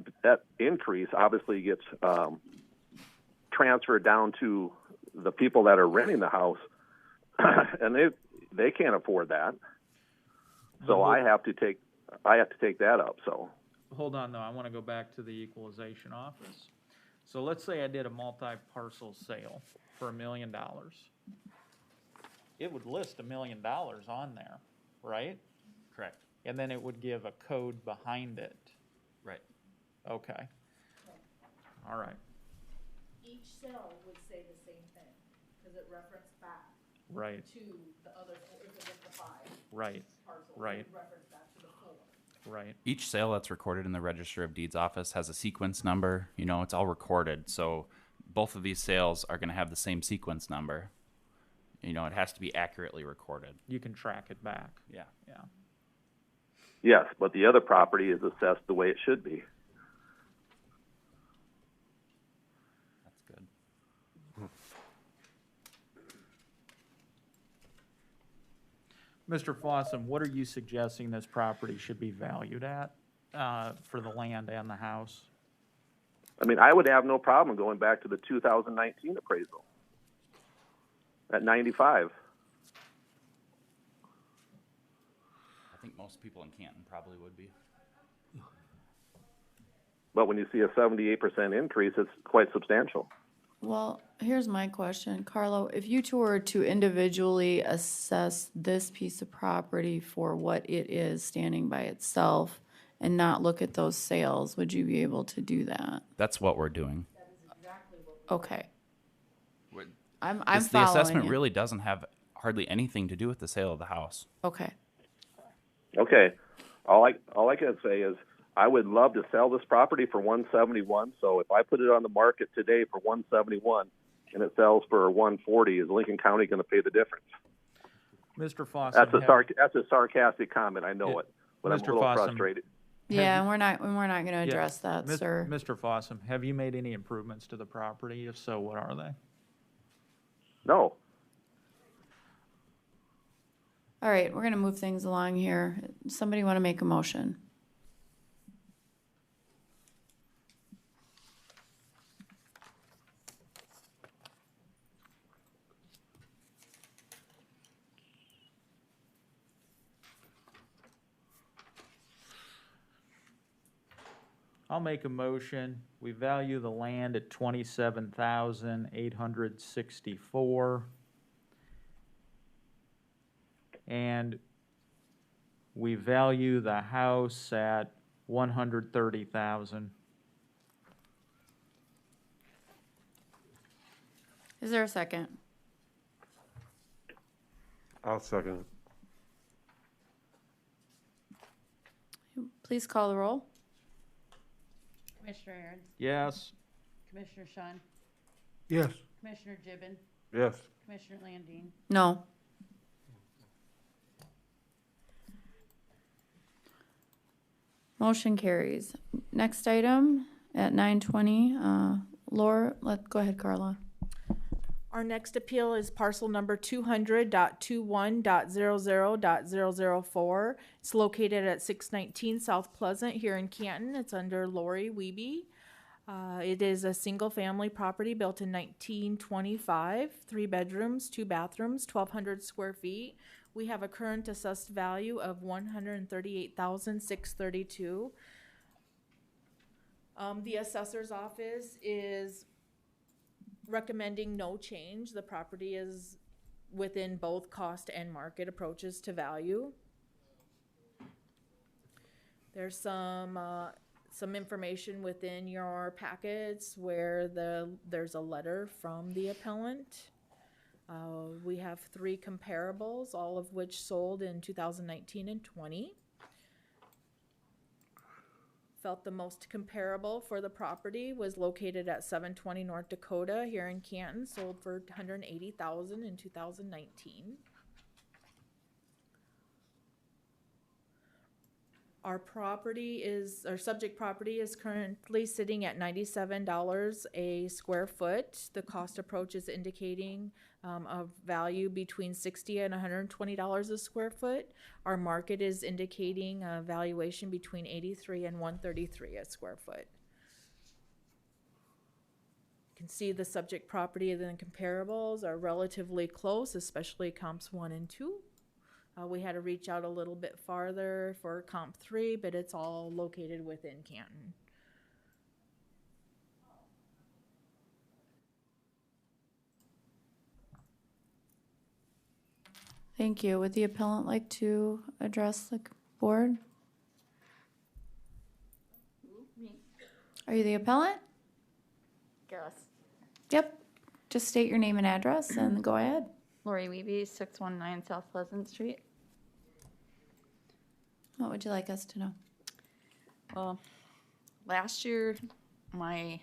increase obviously gets transferred down to the people that are renting the house, and they can't afford that. So I have to take that up. So Hold on, though. I want to go back to the equalization office. So let's say I did a multi-parcel sale for $1 million. It would list $1 million on there, right? Correct. And then it would give a code behind it. Right. Okay. All right. Each cell would say the same thing, because it referenced back Right. to the other, if it was the 5 Right. parcels, Right. it referenced back to the 4. Right. Each sale that's recorded in the Register of Deeds office has a sequence number. You know, it's all recorded. So both of these sales are going to have the same sequence number. You know, it has to be accurately recorded. You can track it back. Yeah. Yeah. yes, but the other property is assessed the way it should be. That's good. Mr. Fossum, what are you suggesting this property should be valued at for the land and the house? I mean, I would have no problem going back to the 2019 appraisal at 95. I think most people in Canton probably would be. But when you see a 78% increase, it's quite substantial. Well, here's my question. Carlo, if you two were to individually assess this piece of property for what it is standing by itself and not look at those sales, would you be able to do that? That's what we're doing. Okay. We're- I'm the following assessment you. really doesn't have hardly anything to do with the sale of the house. Okay. Okay. all I can say is I would love to sell this property for 171. So if I put it on the market today for 171 and it sells for 140, is Lincoln County going to pay the difference? Mr. Fossum. That's a sarcastic comment. I know it, but I'm a Mr. little Fossum, frustrated. Yeah, and we're not going to address that, sir. Mr. Fossum, have you made any improvements to the property? If so, what are they? No. All right, we're going to move things along here. Somebody want to make a motion? I'll make a motion. We value the land at $27,864. And we value the house at $130,000. Is there a second? I'll second it. Please call the roll. Commissioner Aaron's, Yes. Commissioner Shun, Yes. Commissioner Gibbon, Yes. Commissioner Landine. No. Motion carries. Next item at 9:20, Laura, go ahead, Carla. Our next appeal is parcel number 200.21.00.004. It's located at 619 South Pleasant here in Canton. It's under Lori Wiebe. It is a single-family property built in 1925, 3 bedrooms, 2 bathrooms, 1,200 square feet. We have a current assessed value of $138,632. The assessor's office is recommending no change. The property is within both cost and market approaches to value. There's some information within your packets where there's a letter from the appellant. We have 3 comparables, all of which sold in 2019 and 20. Felt the most comparable for the property was located at 720 North Dakota here in Canton, sold for $180,000 in 2019. Our subject property is currently sitting at $97 a square foot. The cost approach is indicating a value between $60 and $120 a square foot. Our market is indicating a valuation between $83 and $133 a square foot. You can see the subject property and the comparables are relatively close, especially comps 1 and 2. We had to reach out a little bit farther for comp 3, but it's all located within Canton. Thank you. Would the appellant like to address the board? Me. Are you the appellant? Yes. Yep. Just state your name and address and go ahead. Lori Wiebe, 619 South Pleasant Street. What would you like us to know? Well, last year my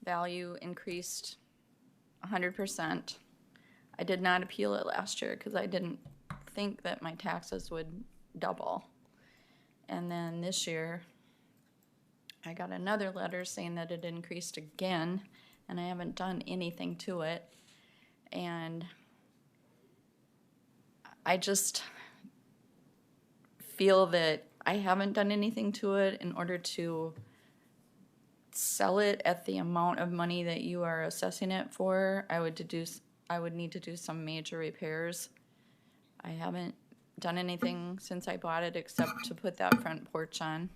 value increased 100%. I did not appeal it last year because I didn't think that my taxes would double. And then this year I got another letter saying that it increased again, and I haven't done anything to it. And I just feel that I haven't done anything to it in order to sell it at the amount of money that you are assessing it for. I would need to do some major repairs. I haven't done anything since I bought it except to put that front porch on.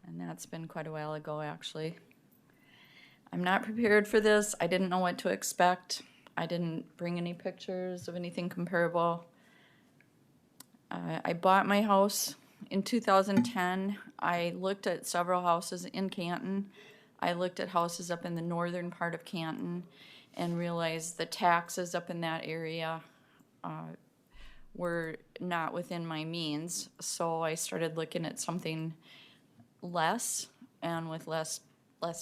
And that's been quite a while ago, actually. I'm not prepared for this. I didn't know what to expect. I didn't bring any pictures of anything comparable. I bought my house in 2010. I looked at several houses in Canton. I looked at houses up in the northern part of Canton and realized the taxes up in that area were not within my means. So I started looking at something less and with less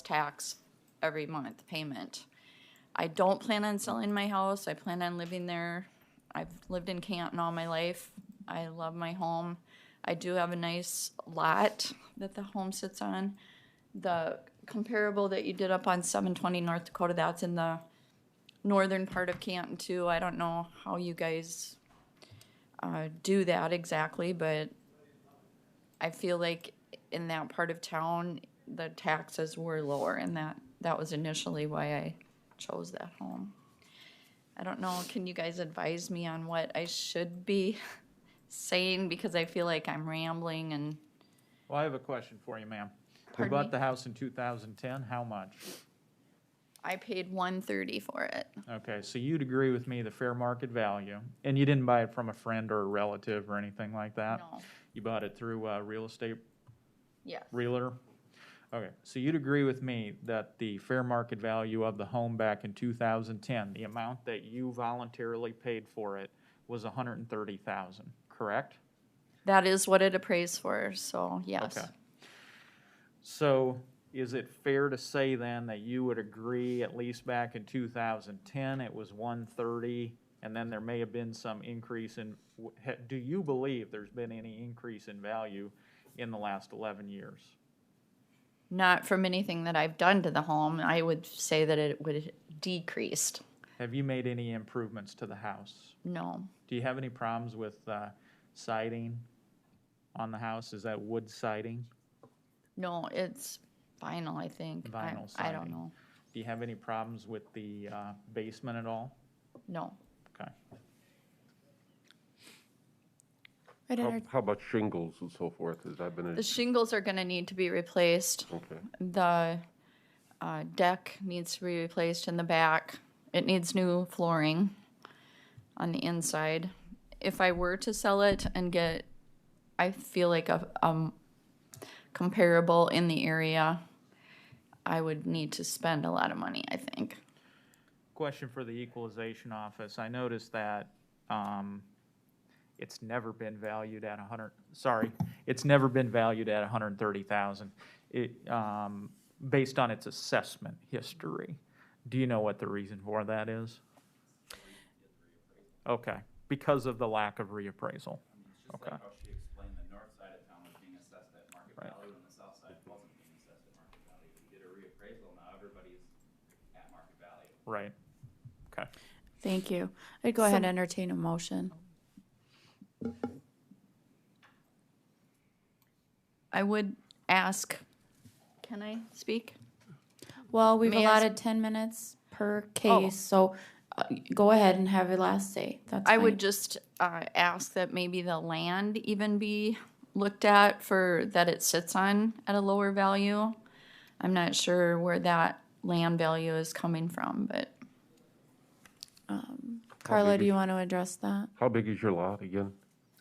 tax every month payment. I don't plan on selling my house. I plan on living there. I've lived in Canton all my life. I love my home. I do have a nice lot that the home sits on. The comparable that you did up on 720 North Dakota, that's in the northern part of Canton too. I don't know how you guys do that exactly, but I feel like in that part of town, the taxes were lower, and that was initially why I chose that home. I don't know, can you guys advise me on what I should be saying, because I feel like I'm rambling and. Well, I have a question for you, ma'am. You Pardon bought me? the house in 2010, how much? I paid $130 for it. Okay, so you'd agree with me the fair market value, and you didn't buy it from a friend or a relative or anything like that? No. You bought it through a real estate Yes. realtor? Okay, so you'd agree with me that the fair market value of the home back in 2010, the amount that you voluntarily paid for it, was $130,000, correct? That is what it appraised for, so yes. Okay. So is it fair to say then that you would agree, at least back in 2010, it was 130, and then there may have been some increase in, do you believe there's been any increase in value in the last 11 years? Not from anything that I've done to the home. I would say that it would decreased. Have you made any improvements to the house? No. Do you have any problems with siding on the house? Is that wood siding? No, it's vinyl, I think. Vinyl I don't siding. know. Do you have any problems with the basement at all? No. Okay. How about shingles and so forth? Has that been a? The shingles are gonna need to be replaced. Okay. The deck needs to be replaced in the back. It needs new flooring on the inside. If I were to sell it and get, I feel like a comparable in the area, I would need to spend a lot of money, I think. Question for the equalization office. I noticed that it's never been valued at it's never been valued at 130,000. Based on its assessment history. Do you know what the reason for that is? Okay, because of the lack of reappraisal. Okay. Like how she explained, the north side of town was being assessed at market value and the south side wasn't being assessed at market value. We did a reappraisal, now everybody's at market value. Right. Okay. Thank you. I'd go ahead and entertain a motion. I would ask, can I speak? Well, we've May I allotted 10 minutes per case, so go ahead and have your last say. That's I fine. would just ask that maybe the land even be looked at for that it sits on at a lower value. I'm not sure where that land value is coming from, but Carla, do you want to address that? How big is your lot again,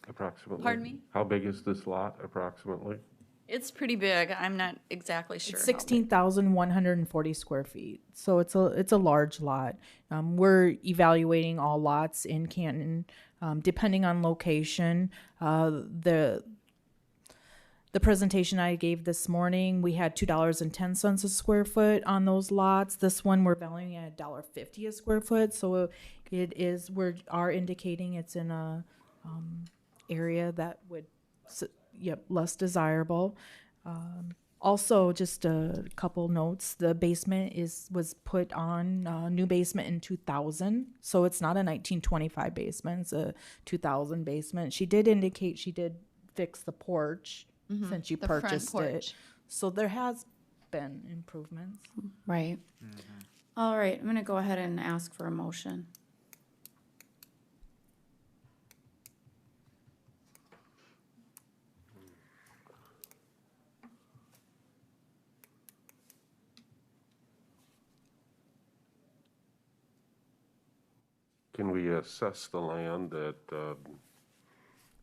approximately? Pardon me? How big is this lot approximately? it's pretty big. I'm not exactly sure. It's how big. 16,140 square feet, so it's a large lot. We're evaluating all lots in Canton, depending on location. The presentation I gave this morning, we had $2.10 a square foot on those lots. This one we're valuing at $1.50 a square foot, so it is we are indicating it's in a area that would. Less desirable. Also, just a couple notes. The basement was put on new basement in 2000, so it's not a 1925 basement. It's a 2000 basement. She did indicate she did fix the porch since you The front purchased porch. it. So there has been improvements. Right. All right, I'm gonna go ahead and ask for a motion. Can we assess the land at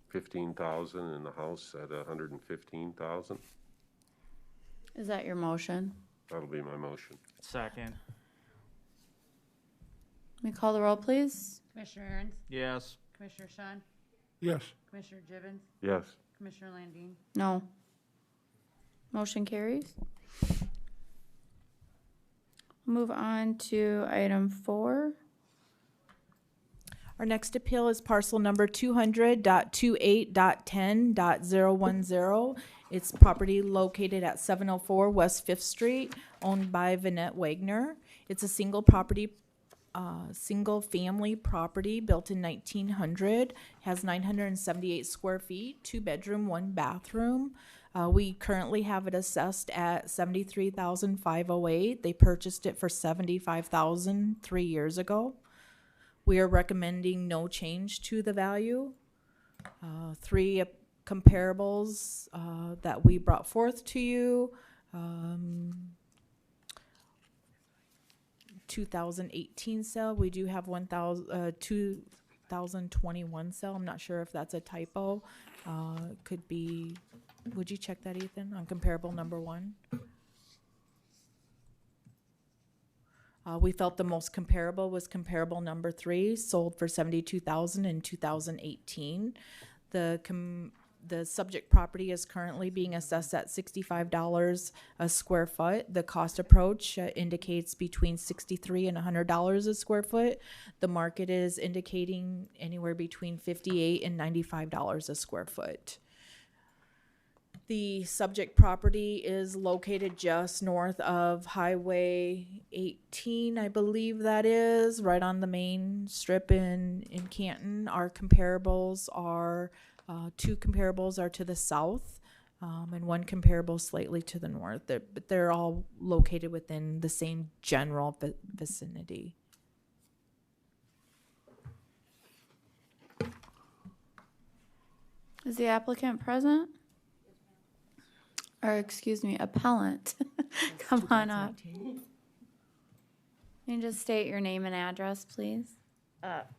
15,000 and the house at 115,000? Is that your motion? That'll be my motion. Second. Let me call the roll, please. Commissioner Aaron's, Yes. Commissioner Sean, Yes. Commissioner Gibbon, Yes. Commissioner Landine. No. Motion carries. Move on to item 4. Our next appeal is parcel number 200.28.10.010. It's property located at 704 West Fifth Street, owned by Vanette Wagner. It's a single family property built in 1900, has 978 square feet, 2-bedroom, 1 bathroom. We currently have it assessed at $73,508. They purchased it for $75,000 3 years ago. We are recommending no change to the value. 3 comparables that we brought forth to you. 2018 sale. We do have 2021 sale. I'm not sure if that's a typo. Could be. Would you check that, Ethan, on comparable number 1? We felt the most comparable was comparable number 3, sold for $72,000 in 2018. The subject property is currently being assessed at $65 a square foot. The cost approach indicates between $63 and $100 a square foot. The market is indicating anywhere between $58 and $95 a square foot. The subject property is located just north of Highway 18, I believe that is, right on the main strip in Canton. Our comparables are, 2 comparables are to the south, and 1 comparable slightly to the north. But they're all located within the same general vicinity. Is the applicant present? Or, excuse me, appellant. Come on up. You can just state your name and address, please.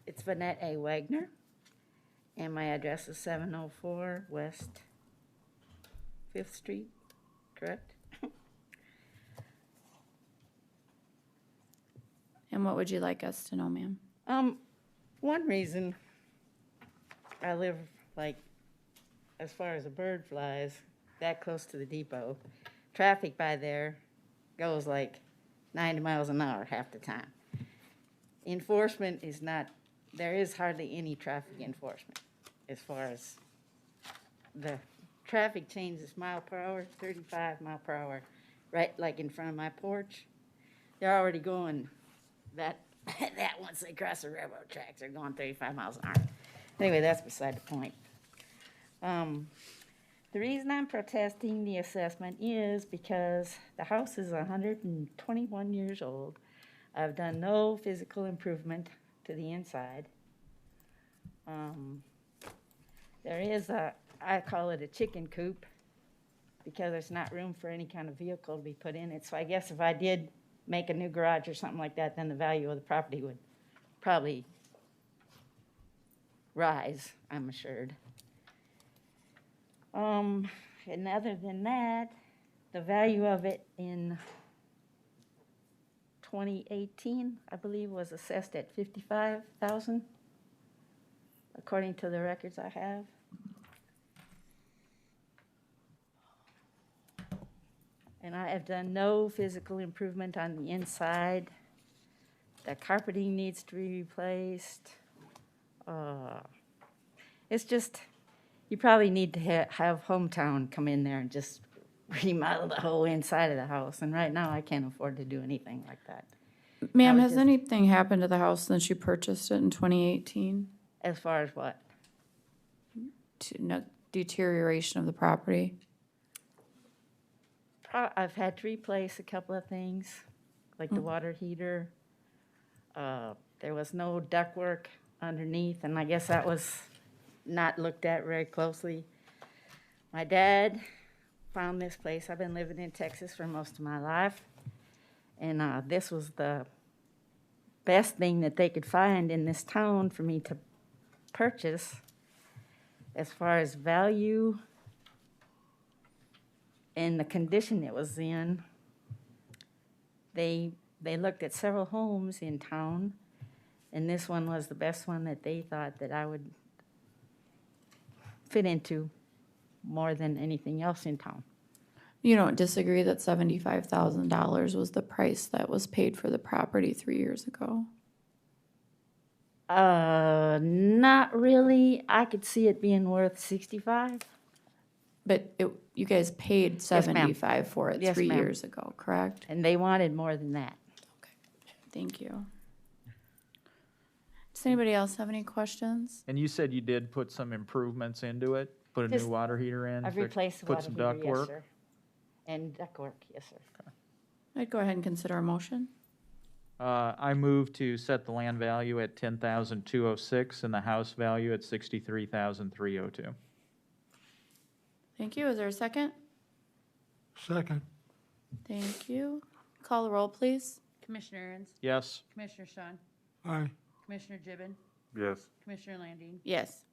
It's Vanette A. Wagner, and my address is 704 West 5th Street, correct? And what would you like us to know, ma'am? One reason I live, like, as far as a bird flies, that close to the depot, traffic by there goes like 90 miles an hour half the time. Enforcement is not, there is hardly any traffic enforcement as far as the traffic changes mile per hour, 35 mile per hour, right like in front of my porch. They're already going that once they cross the railroad tracks, they're going 35 miles an hour. Anyway, that's beside the point. The reason I'm protesting the assessment is because the house is 121 years old. I've done no physical improvement to the inside. There is I call it a chicken coop because there's not room for any kind of vehicle to be put in it. So I guess if I did make a new garage or something like that, then the value of the property would probably rise, I'm assured. And other than that, the value of it in 2018, I believe, was assessed at $55,000, according to the records I have. And I have done no physical improvement on the inside. The carpeting needs to be replaced. It's just, you probably need to have Hometown come in there and just remodel the whole inside of the house. And right now, I can't afford to do anything like that. Ma'am, has anything happened to the house since you purchased it in 2018? As far as what? Deterioration of the property? I've had to replace a couple of things, like the water heater. There was no ductwork underneath, and I guess that was not looked at very closely. My dad found this place. I've been living in Texas for most of my life, and this was the best thing that they could find in this town for me to purchase. As far as value and the condition it was in, they looked at several homes in town, and this one was the best one that they thought that I would fit into more than anything else in town. You don't disagree that $75,000 was the price that was paid for the property 3 years ago? Not really. I could see it being worth 65. But you guys paid Yes, ma'am. 75 for it Yes, 3 ma'am. years ago, correct? And they wanted more than that. Thank you. Does anybody else have any questions? And you said you did put some improvements into it? Put a new Just- water heater in? I've to replaced the Put water some heater, duct yes, work? sir. And ductwork, yes, sir. I'd go ahead and consider a motion. I move to set the land value at 10,206 and the house value at 63,302. Thank you. Is there a second? Second. Thank you. Call the roll, please. Commissioner Aaron's, Yes. Commissioner Sean, Aye. Commissioner Gibbon, Yes. Commissioner Landine. Yes.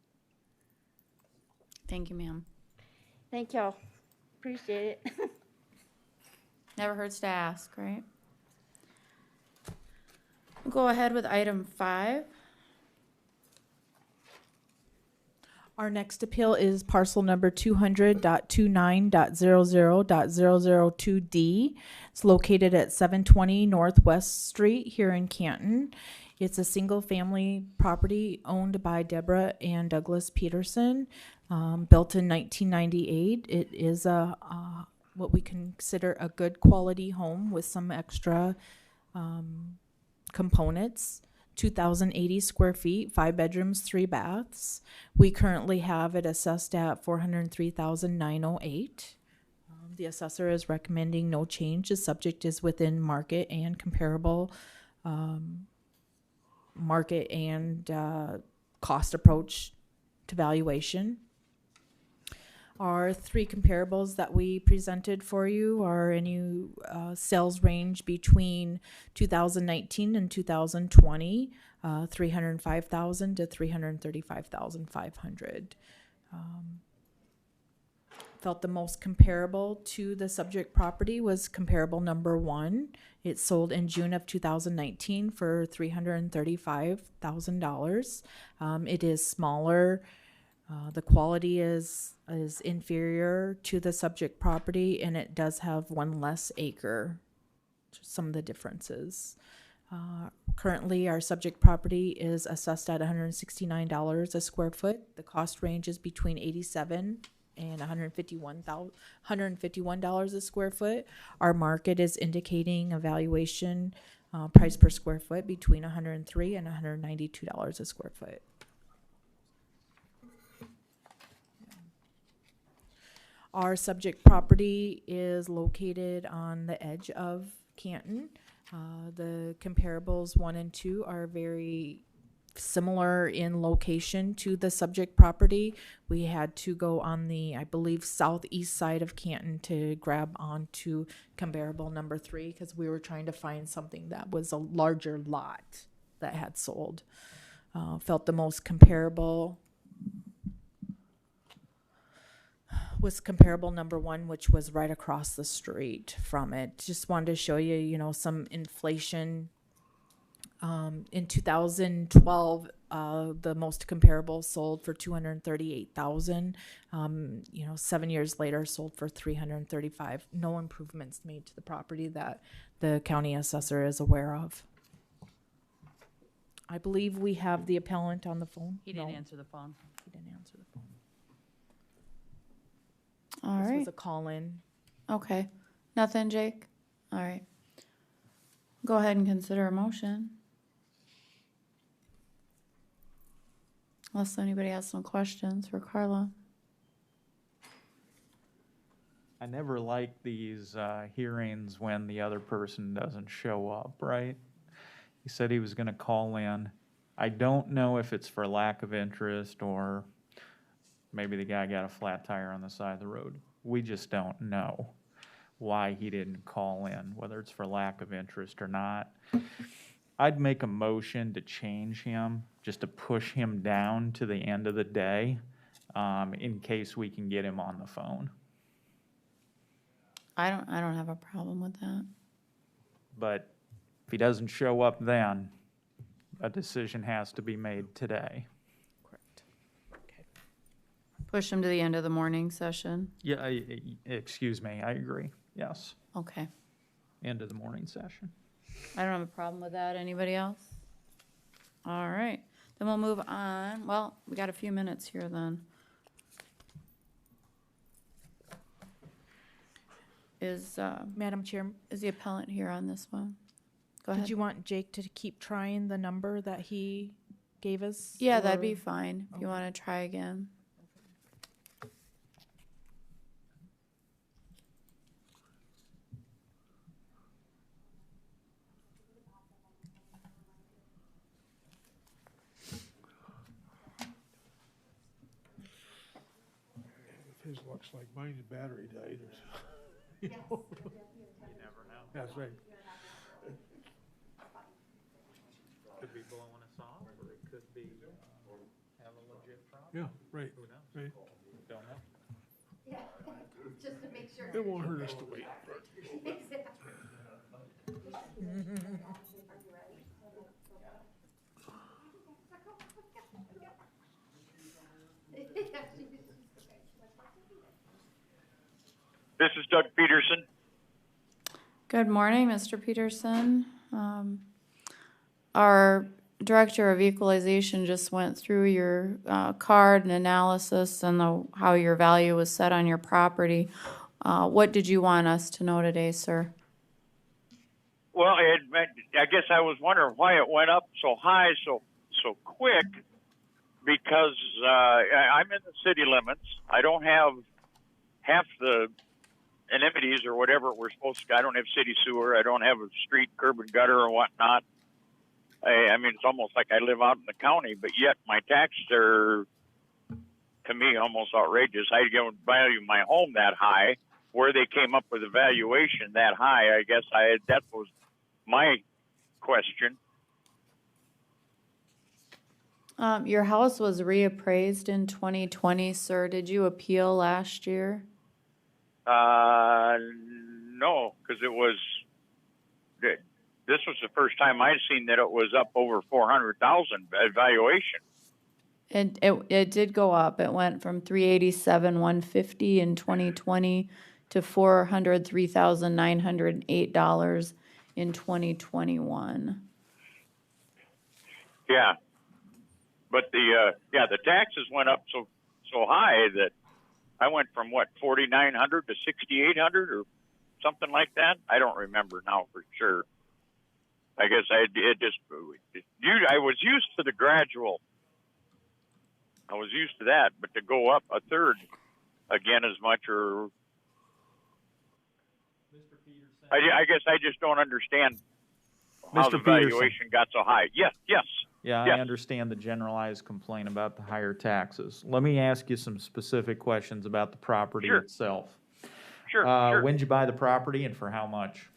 Thank you, ma'am. Thank y'all. Appreciate it. Never hurts to ask, right? We'll go ahead with item 5. Our next appeal is parcel number 200.29.00.002D. It's located at 720 Northwest Street here in Canton. It's a single-family property owned by Deborah and Douglas Peterson, built in 1998. It is what we consider a good quality home with some extra components. 2,080 square feet, 5 bedrooms, 3 baths. We currently have it assessed at $403,908. The assessor is recommending no change. The subject is within market and comparable market and cost approach to valuation. Our 3 comparables that we presented for you are any sales range between 2019 and 2020, 305,000 to 335,500. Felt the most comparable to the subject property was comparable number 1. It sold in June of 2019 for $335,000. It is smaller. The quality is inferior to the subject property, and it does have 1 less acre. Just some of the differences. Currently, our subject property is assessed at $169 a square foot. The cost range is between $87 and $151 a square foot. Our market is indicating a valuation price per square foot between $103 and $192 a square foot. Our subject property is located on the edge of Canton. The comparables 1 and 2 are very similar in location to the subject property. We had to go on the, I believe, southeast side of Canton to grab onto comparable number 3 because we were trying to find something that was a larger lot that had sold. Felt the most comparable was comparable number 1, which was right across the street from it. Just wanted to show you, some inflation. In 2012, the most comparable sold for $238,000. 7 years later, sold for $335,000. No improvements made to the property that the county assessor is aware of. I believe we have the appellant on the phone. He didn't answer the phone. He didn't answer the phone. All This right. was a call-in. Okay. Nothing, Jake? All right. Go ahead and consider a motion. Unless anybody has some questions for Carla. I never like these hearings when the other person doesn't show up, right? He said he was gonna call in. I don't know if it's for lack of interest or maybe the guy got a flat tire on the side of the road. We just don't know why he didn't call in, whether it's for lack of interest or not. I'd make a motion to change him, just to push him down to the end of the day, in case we can get him on the phone. I don't have a problem with that. But if he doesn't show up then, a decision has to be made today. Correct. Okay. Push them to the end of the morning session. Yeah, excuse me, I agree. Yes, Okay. end of the morning session. I don't have a problem with that. Anybody else? All right. Then we'll move on. Well, we got a few minutes here then. Is Madam Chair, the appellant here on this one? Go ahead. did you want Jake to keep trying the number that he gave us? Yeah, that'd be or- fine if you want to try again. If his looks like mine, the battery died or something. You never know. That's right. Could be blowing us off, or it could be have a legit problem. Yeah, right, Who knows? right. Don't know. It won't hurt us to wait. This is Doug Peterson. Good morning, Mr. Peterson. Our Director of Equalization just went through your card and analysis and how your value was set on your property. What did you want us to know today, sir? Well, I guess I was wondering why it went up so high so quick, because I'm in the city limits. I don't have half the amenities or whatever we're supposed to. I don't have city sewer. I don't have a street, curb and gutter or whatnot. I mean, it's almost like I live out in the county, but yet my taxes are, to me, almost outrageous. I don't value my home that high. Where they came up with a valuation that high, I guess that was my question. Your house was reappraised in 2020, sir. Did you appeal last year? No, because this was the first time I'd seen that it was up over 400,000 valuation. It did go up. It went from 387,150 in 2020 to $403,908 in 2021. Yeah, but the taxes went up so high that I went from what, 4,900 to 6,800 or something like that. I don't remember now for sure. I guess I was used to the gradual. I was used to that, but to go up a third again as much, or I guess I just don't understand how the valuation got so high. Yes. Yeah, yes. I understand the generalized complaint about the higher taxes. Let me ask you some specific questions about the property itself. Sure. When did you buy the property and for how much?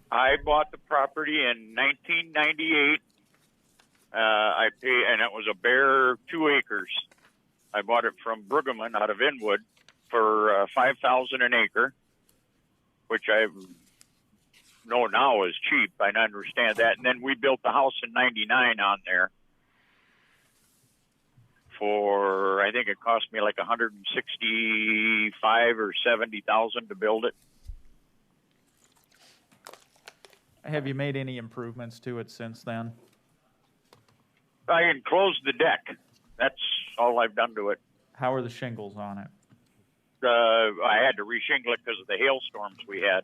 I bought the property in 1998. I paid, and it was a bare 2 acres. I bought it from Brueggemann out of Inwood for $5,000 an acre, which I know now is cheap. I understand that. And then we built the house in '99 on there for, I think it cost me like $165,000 or $70,000 to build it. Have you made any improvements to it since then? I enclosed the deck. That's all I've done to it. How are the shingles on it? I had to reshingle it because of the hailstorms we had.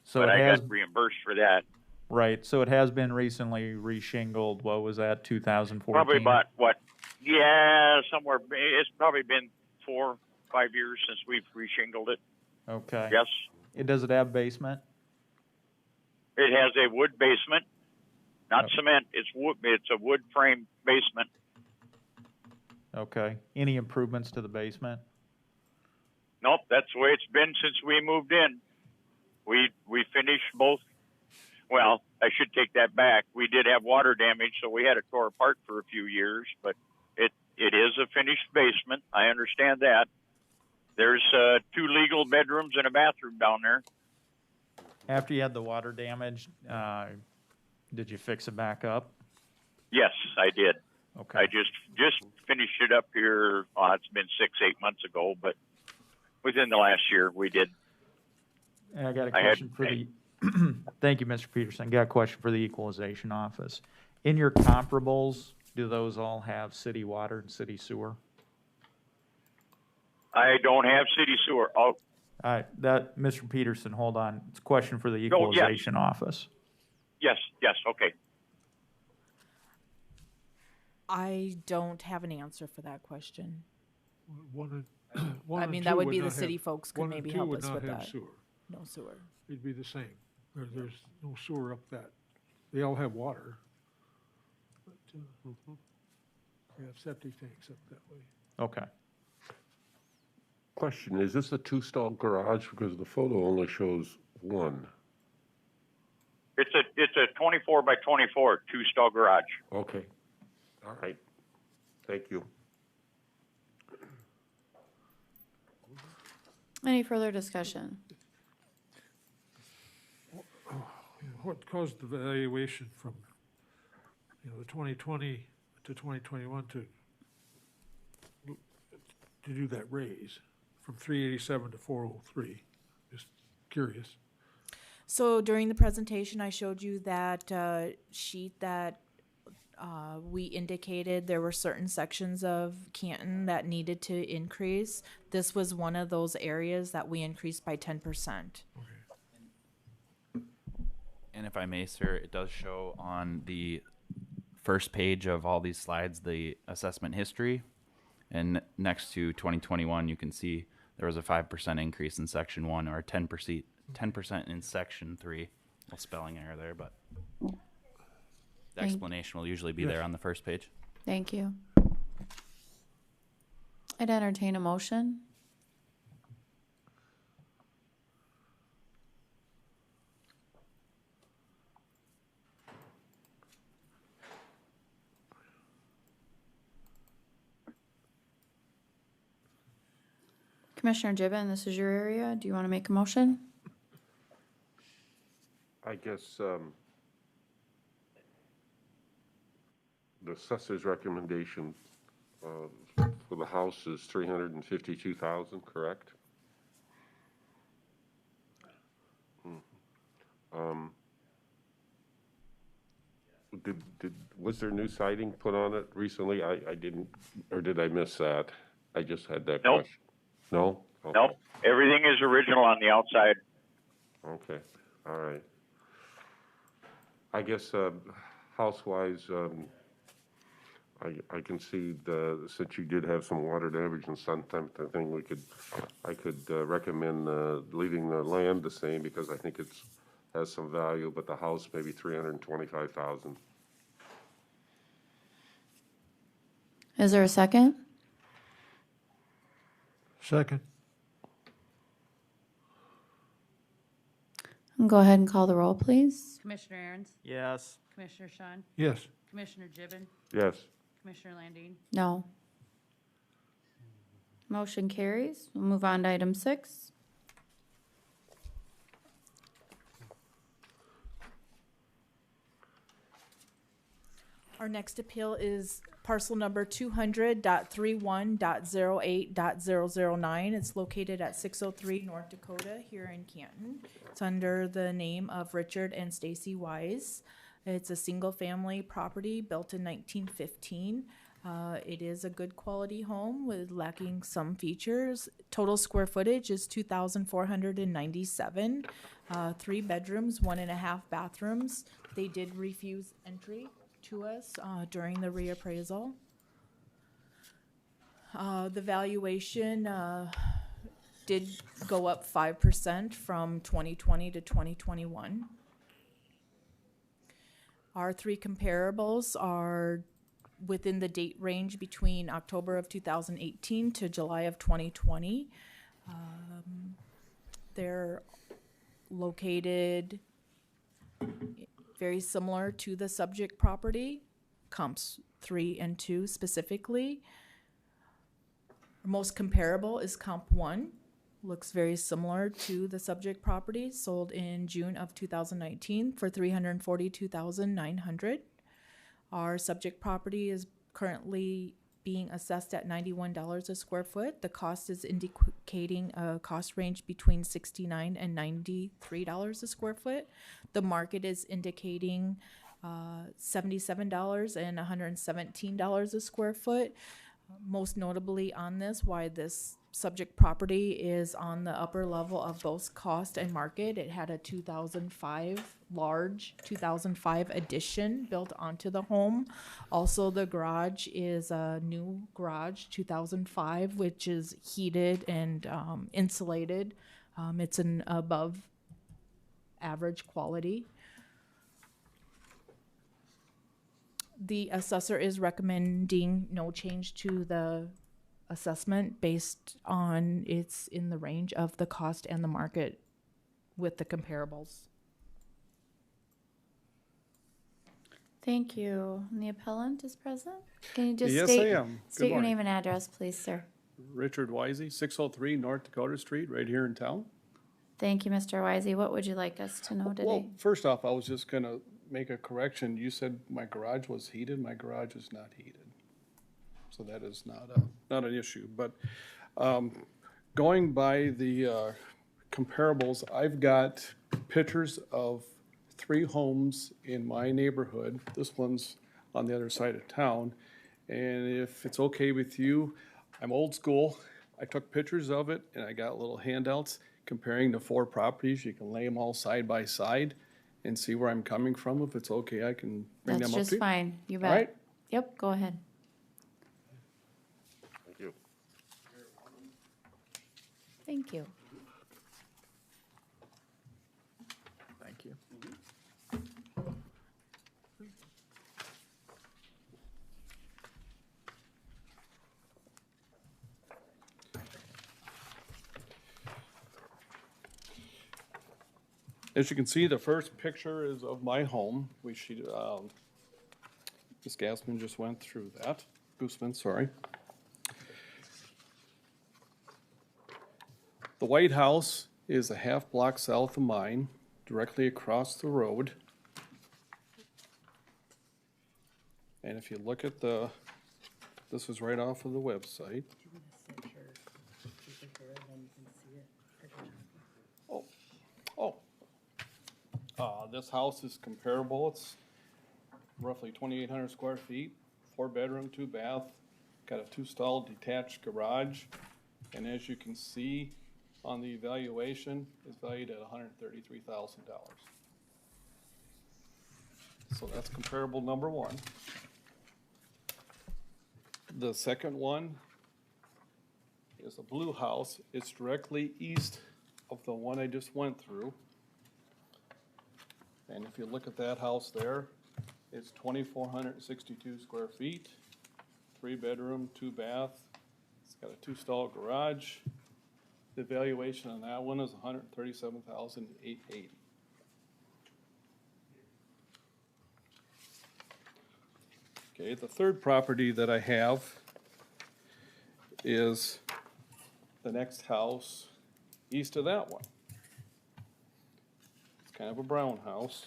So but it I has, got reimbursed for that. Right. So it has been recently reshingled. What was that, 2014? Probably about what? Yeah, somewhere. It's probably been 4 or 5 years since we've reshingled it. Okay. Yes. Does it have basement? It has a wood basement, not cement. It's wood. It's a wood frame basement. Okay. Any improvements to the basement? Nope, that's the way it's been since we moved in. We finished both. Well, I should take that back. We did have water damage, so we had it tore apart for a few years. But it is a finished basement. I understand that. There's 2 legal bedrooms and a bathroom down there. After you had the water damage, did you fix it back up? Yes, I did. Okay. I just finished it up here. It's been 6-8 months ago, but within the last year we did. And I got a question for the. Thank you, Mr. Peterson. Got a question for the Equalization Office. In your comparables, do those all have city water and city sewer? I don't have city sewer. Oh, All right, that Mr. Peterson, hold on. It's a question for the Equalization Office. yes, okay. I don't have an answer for that question. One I and mean, two that would be the not city have- folks could one and maybe two help would us not with have that. sewer. No sewer. It'd be the same. There's no sewer up that. They all have water. But, they have septic tanks up that way. Okay. Question, is this a two-stall garage? Because the photo only shows one. It's a 24 by 24 2-stall garage. Okay. All right. Thank you. Any further discussion? What caused the valuation from, the 2020 to 2021 to do that raise from 387 to 403? Just curious. So during the presentation, I showed you that sheet that we indicated there were certain sections of Canton that needed to increase. This was one of those areas that we increased by 10%. And if I may, sir, it does show on the first page of all these slides the assessment history. And next to 2021, you can see there was a 5% increase in section 1 or 10% in section 3. A little spelling error there, but the explanation will usually be there on the first page. Thank you. I'd entertain a motion. Commissioner Gibbon, this is your area. Do you want to make a motion? I guess the assessor's recommendation for the house is $352,000, correct? Was there new siding put on it recently? I didn't, or did I miss that? I just had that Nope. question. No? Okay. Nope. Everything is original on the outside. Okay, all right. I guess house-wise, I can see since you did have some water damage and sometimes I think I could recommend leaving the land the same because I think has some value, but the house maybe $325,000. Is there a second? Second. Go ahead and call the roll, please. Commissioner Aaron's, Yes. Commissioner Sean, Yes. Commissioner Gibbon, Yes. Commissioner Landine. No. Motion carries. We'll move on to item 6. Our next appeal is parcel number 200.31.08.009. It's located at 603 North Dakota here in Canton. It's under the name of Richard and Stacy Wise. It's a single-family property built in 1915. It is a good quality home with lacking some features. Total square footage is 2,497. 3 bedrooms, 1.5 bathrooms. They did refuse entry to us during the reappraisal. The valuation did go up 5% from 2020 to 2021. Our 3 comparables are within the date range between October of 2018 to July of 2020. They're located very similar to the subject property, comps 3 and 2 specifically. Most comparable is comp 1. Looks very similar to the subject property, sold in June of 2019 for $342,900. Our subject property is currently being assessed at $91 a square foot. The cost is indicating a cost range between $69 and $93 a square foot. The market is indicating $77 and $117 a square foot. Most notably on this, why this subject property is on the upper level of both cost and market. It had a 2005 addition built onto the home. Also, the garage is a new garage, 2005, which is heated and insulated. It's an above average quality. The assessor is recommending no change to the assessment based on it's in the range of the cost and the market with the comparables. Thank you. And the appellant is present? Can you just Yes, state, I am. Good state your morning. name and address, please, sir? Richard Wisey, 603 North Dakota Street, right here in town. Thank you, Mr. Wisey. What would you like us to know Well, today? first off, I was just gonna make a correction. You said my garage was heated. My garage is not heated. So that is not an issue. But going by the comparables, I've got pictures of 3 homes in my neighborhood. This one's on the other side of town. And if it's okay with you, I'm old school. I took pictures of it and I got little handouts comparing the 4 properties. You can lay them all side by side and see where I'm coming from. If it's okay, I can bring That's them up just to you. fine. You bet. All right? Yep, go ahead. Thank you. Thank you. Thank you. As you can see, the first picture is of my home. Ms. Gassman just went through that. Gooseman, sorry. The White House is a half block south of mine, directly across the road. And if you look at this is right off of the website. This house is comparable. It's roughly 2,800 square feet, 4 bedroom, 2 bath, got a 2-stall detached garage. And as you can see on the evaluation, it's valued at $133,000. So that's comparable number 1. The second one is a blue house. It's directly east of the one I just went through. And if you look at that house there, it's 2,462 square feet, 3 bedroom, 2 bath. It's got a 2-stall garage. The valuation on that one is $137,880. Okay, the third property that I have is the next house east of that one. Kind of a brown house.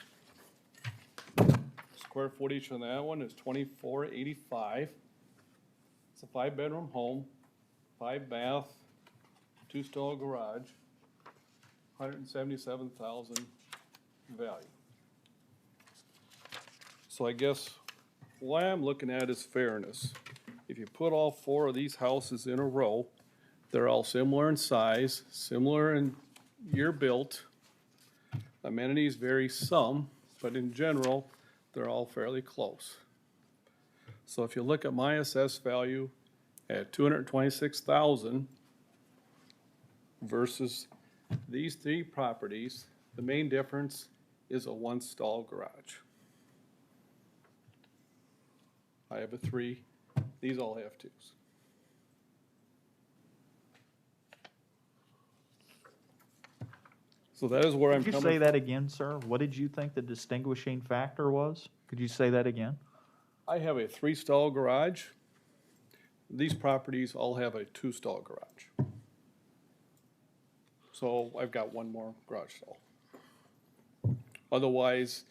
Square footage on that one is 2,485. It's a 5-bedroom home, 5 bath, 2-stall garage, $177,000 value. So I guess what I'm looking at is fairness. If you put all 4 of these houses in a row, they're all similar in size, similar in year built. Amenities vary some, but in general, they're all fairly close. So if you look at my assessed value at $226,000 versus these 3 properties, the main difference is a 1-stall garage. I have a 3, these all have 2s. So that is where I'm Could you coming say that again, sir? What did you think the distinguishing factor was? Could you say that again? I have a 3-stall garage. These properties all have a 2-stall garage. So I've got 1 more garage stall. Otherwise,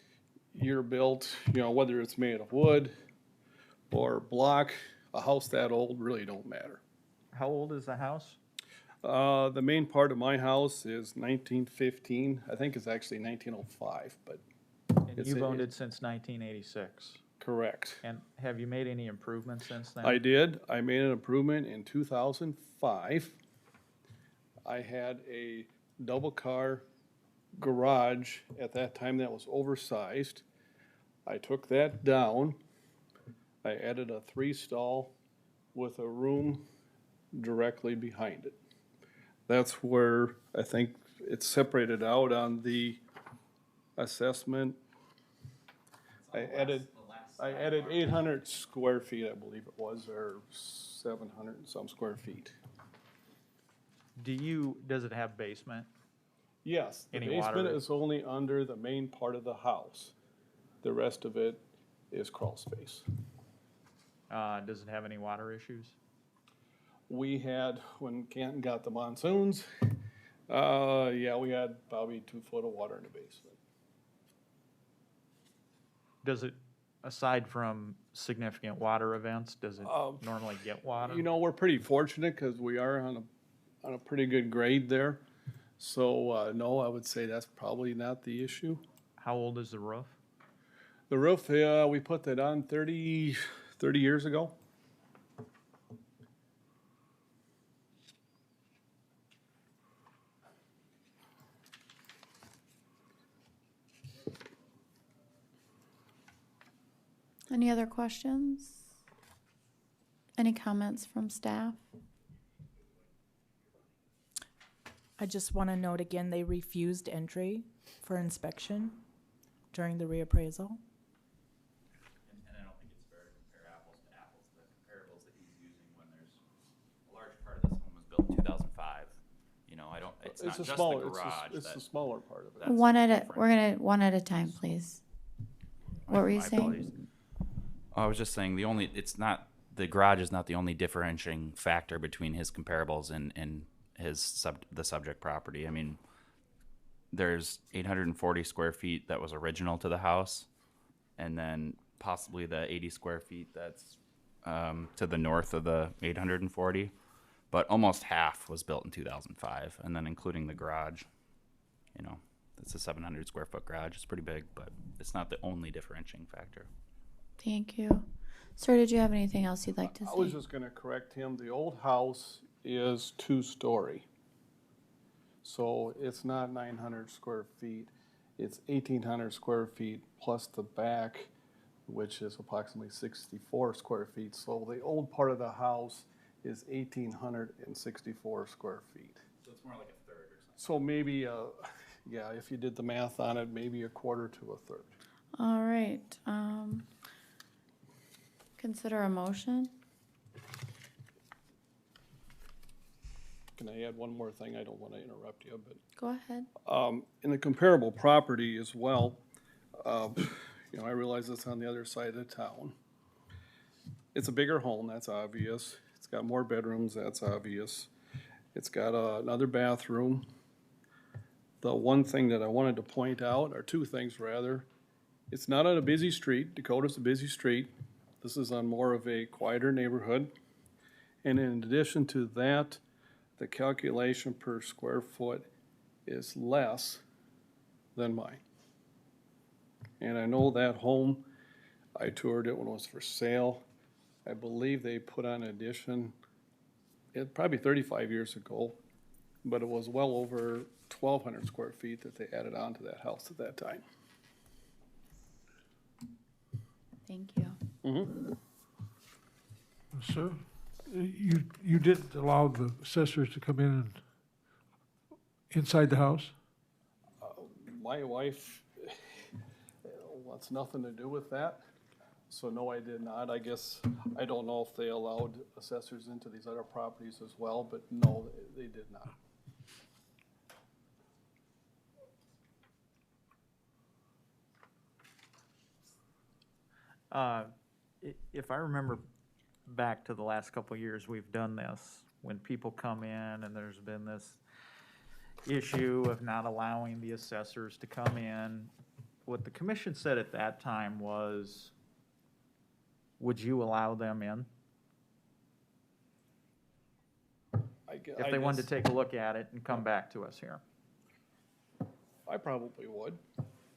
you're built, whether it's made of wood, or block, a house that old really don't matter. How old is the house? The main part of my house is 1915. I think it's actually 1905, but And It's you've a- owned it since 1986. correct. And have you made any improvements since then? I did. I made an improvement in 2005. I had a double car garage at that time that was oversized. I took that down. I added a 3-stall with a room directly behind it. That's where I think it's separated out on the assessment. I added 800 square feet, I believe it was, or 700 and some square feet. Does it have basement? Yes, the Any water? basement is only under the main part of the house. The rest of it is crawl space. Does it have any water issues? We had, when Canton got the monsoons, yeah, we had probably 2 foot of water in the basement. Does it, aside from significant water events, does it normally get water? You know, we're pretty fortunate because we are on a pretty good grade there. So, no, I would say that's probably not the issue. How old is the roof? The roof, we put that on 30 years ago. Any other questions? Any comments from staff? I just want to note again, they refused entry for inspection during the reappraisal. And I don't think it's fair to compare apples to apples. The comparables that he's using when there's a large part of this home was built in 2005. You know, it's not a just smaller, the garage. it's the smaller part of it. That's We're gonna one at a time, please. What were you My saying? apologies. I was just saying the garage is not the only differentiating factor between his comparables and the subject property. I mean, there's 840 square feet that was original to the house, and then possibly the 80 square feet that's to the north of the 840, but almost half was built in 2005, and then including the garage, you know, it's a 700 square foot garage. It's pretty big, but it's not the only differentiating factor. Thank you. Sir, did you have anything else you'd like to say? I was just gonna correct him. The old house is 2-story. So it's not 900 square feet. It's 1,800 square feet plus the back, which is approximately 64 square feet. So the old part of the house is 1,864 square feet. So it's more like a third or something. So maybe, yeah, if you did the math on it, maybe a quarter to a third. All right. Consider a motion. Can I add one more thing? I don't want to interrupt you, but Go ahead. in the comparable property as well, you know, I realize it's on the other side of the town. It's a bigger home, that's obvious. It's got more bedrooms, that's obvious. It's got another bathroom. The one thing that I wanted to point out, or two things rather, it's not on a busy street. Dakota's a busy street. This is on more of a quieter neighborhood. And in addition to that, the calculation per square foot is less than mine. And I know that home, I toured it when it was for sale. I believe they put on addition, probably 35 years ago, but it was well over 1,200 square feet that they added on to that house at that time. Thank you. Mm-hmm. Sir, you didn't allow the assessors to come in and inside the house? My wife wants nothing to do with that, so no, I did not. I guess, I don't know if they allowed assessors into these other properties as well, but no, they did not. If I remember back to the last couple of years, we've done this, when people come in and there's been this issue of not allowing the assessors to come in. What the commission said at that time was, would you allow them in? If they wanted to take a look at it and come back to us here. I probably would.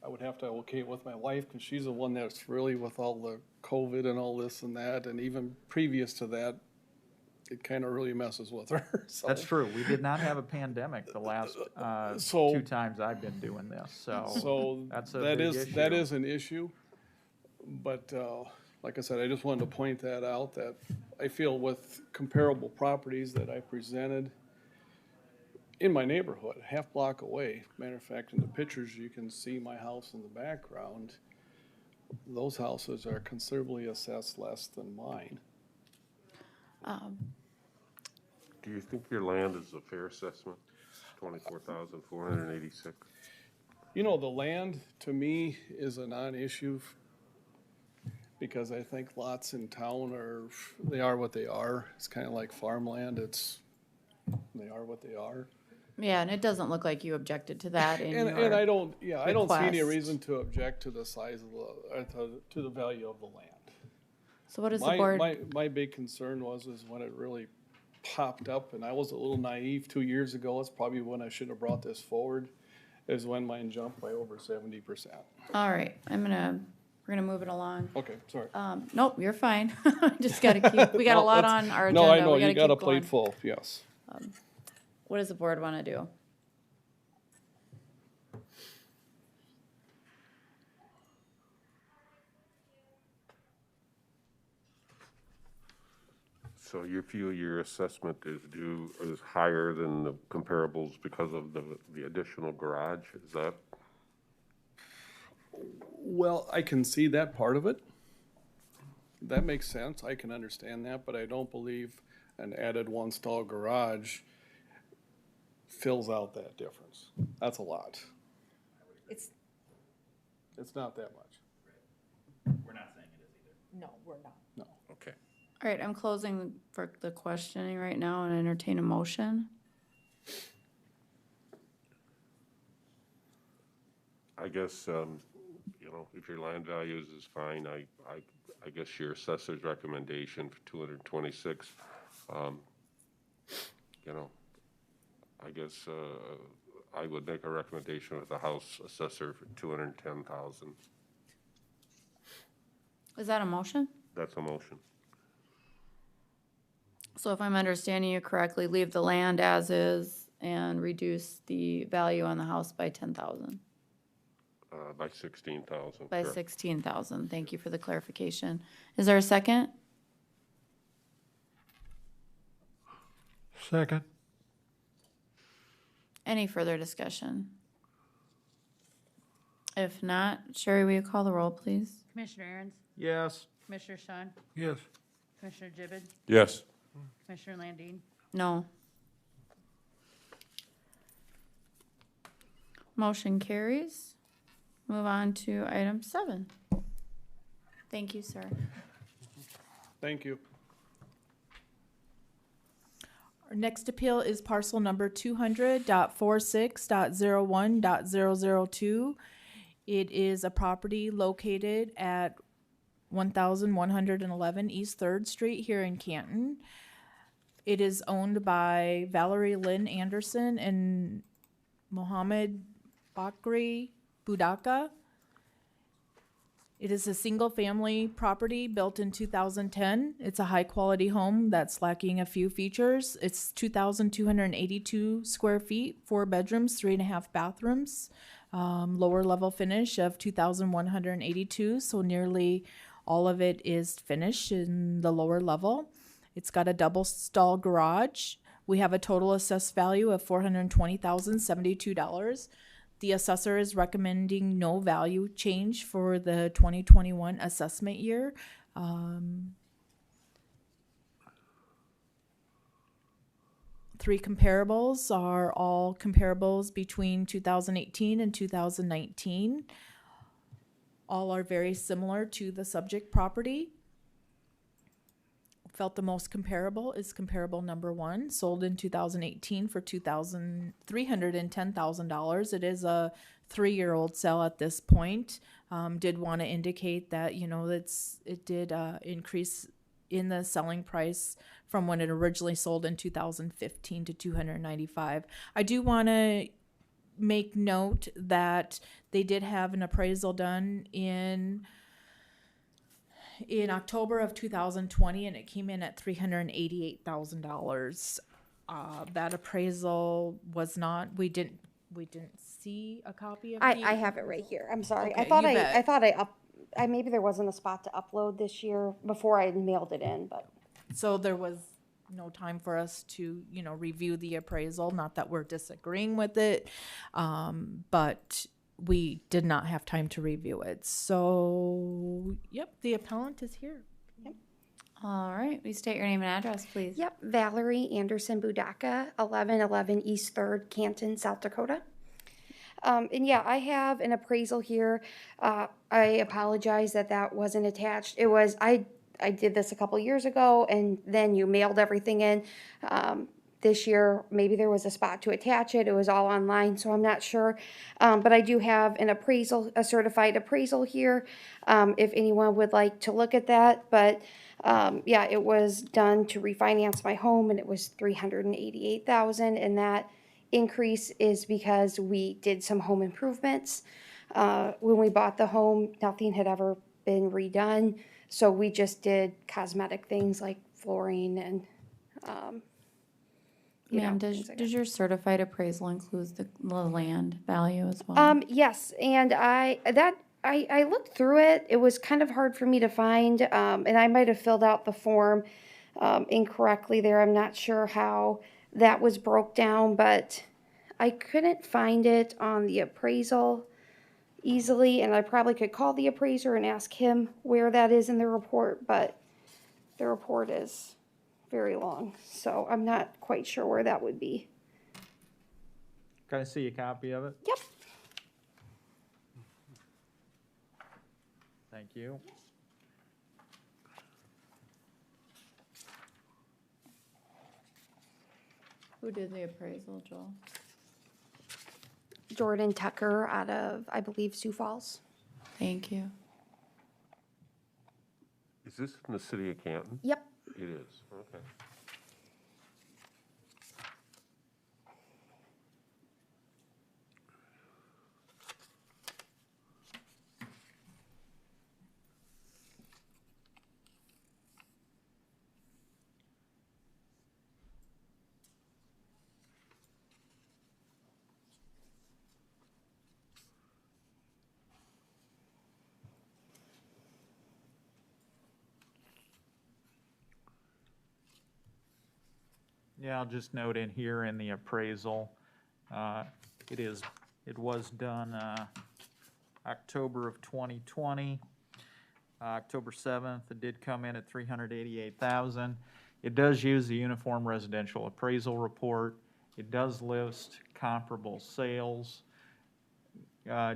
I would have to okay it with my wife, because she's the one that's really with all the COVID and all this and that, and even previous to that, it kind of really messes with her. So. That's true. We did not have a pandemic the last So- 2 times I've been doing this, so So that's a that big is issue. that is an issue, but like I said, I just wanted to point that out, that I feel with comparable properties that I presented in my neighborhood, half block away. Matter of fact, in the pictures you can see my house in the background. Those houses are considerably assessed less than mine. Do you think your land is a fair assessment? 24,486. You know, the land, to me, is a non-issue because I think lots in town they are what they are. It's kind of like farmland. They are what they are. Yeah, and it doesn't look like you objected to that in And your I don't see any request. reason to object to the size of to the value of the land. So what is the board? My big concern is when it really popped up, and I was a little naive 2 years ago. It's probably when I should have brought this forward, is when mine jumped by over 70%. All right, we're gonna move it along. Okay, sorry. Nope, you're fine. Just gotta keep, we got a No, lot that's- on our agenda. No, I know, We gotta you got a keep plate going. full, yes. What does the board wanna do? So you feel your assessment is higher than the comparables because of the additional garage, is that? Well, I can see that part of it. That makes sense. I can understand that, but I don't believe an added one-stall garage fills out that difference. That's a lot. It's, It's not that much. We're not saying it is either. no, we're not. No. Okay. All right, I'm closing for the questioning right now and entertain a motion. I guess, if your land values is fine, I guess your assessor's recommendation for 226, I guess, I would make a recommendation with the house assessor for 210,000. Is that a motion? That's a motion. So if I'm understanding you correctly, leave the land as is and reduce the value on the house by 10,000. By 16,000. By correct. 16,000. Thank you for the clarification. Is there a second? Second. Any further discussion? If not, Sherry, will you call the roll, please? Commissioner Aaron's, Yes. Commissioner Sean, Yes. Commissioner Gibbon, Yes. Commissioner Landine. No. Motion carries. Move on to item 7. Thank you, sir. Thank you. Our next appeal is parcel number 200.46.01.002. It is a property located at 1111 East 3rd Street here in Canton. It is owned by Valerie Lynn Anderson and Mohammed Bakri Budaka. It is a single-family property built in 2010. It's a high-quality home that's lacking a few features. It's 2,282 square feet, 4 bedrooms, 3.5 bathrooms, lower level finish of 2,182, so nearly all of it is finished in the lower level. It's got a double stall garage. We have a total assessed value of $420,072. The assessor is recommending no value change for the 2021 assessment year. Three comparables are all comparables between 2018 and 2019. All are very similar to the subject property. felt the most comparable is comparable number 1, sold in 2018 for $310,000. It is a 3-year-old sale at this point. Did want to indicate that, you know, it did increase in the selling price from when it originally sold in 2015 to $295,000. I do want to make note that they did have an appraisal done in October of 2020, and it came in at $388,000. That appraisal was not. We didn't see a copy of. I have it right here. I'm sorry. Okay, I thought maybe there wasn't a spot to upload this year before I mailed it in, but. So there was no time for us to, you know, review the appraisal. Not that we're disagreeing with it, but we did not have time to review it. So, yep, the appellant is here. Yep. All right, please state your name and address, please. Yep, Valerie Anderson Budaka, 1111 East 3rd, Canton, South Dakota. And yeah, I have an appraisal here. I apologize that wasn't attached. It was, I did this a couple years ago, and then you mailed everything in. This year, maybe there was a spot to attach it. It was all online, so I'm not sure. But I do have an appraisal, a certified appraisal here, if anyone would like to look at that. But yeah, it was done to refinance my home, and it was $388,000, and that increase is because we did some home improvements. When we bought the home, nothing had ever been redone, so we just did cosmetic things like flooring and Ma'am, does your certified appraisal include the land value as well? Yes, and I looked through it. It was kind of hard for me to find, and I might have filled out the form incorrectly there. I'm not sure how that was broke down, but I couldn't find it on the appraisal easily, and I probably could call the appraiser and ask him where that is in the report, but the report is very long, so I'm not quite sure where that would be. Can I see a copy of it? Yep. Thank you. Who did the appraisal, Joel? Jordan Tucker out of, I believe, Sioux Falls. Thank you. Is this in the city of Canton? Yep. It is, okay. Yeah, I'll just note in here in the appraisal, it was done October of 2020. October 7th, it did come in at $388,000. It does use the Uniform Residential Appraisal Report. It does list comparable sales.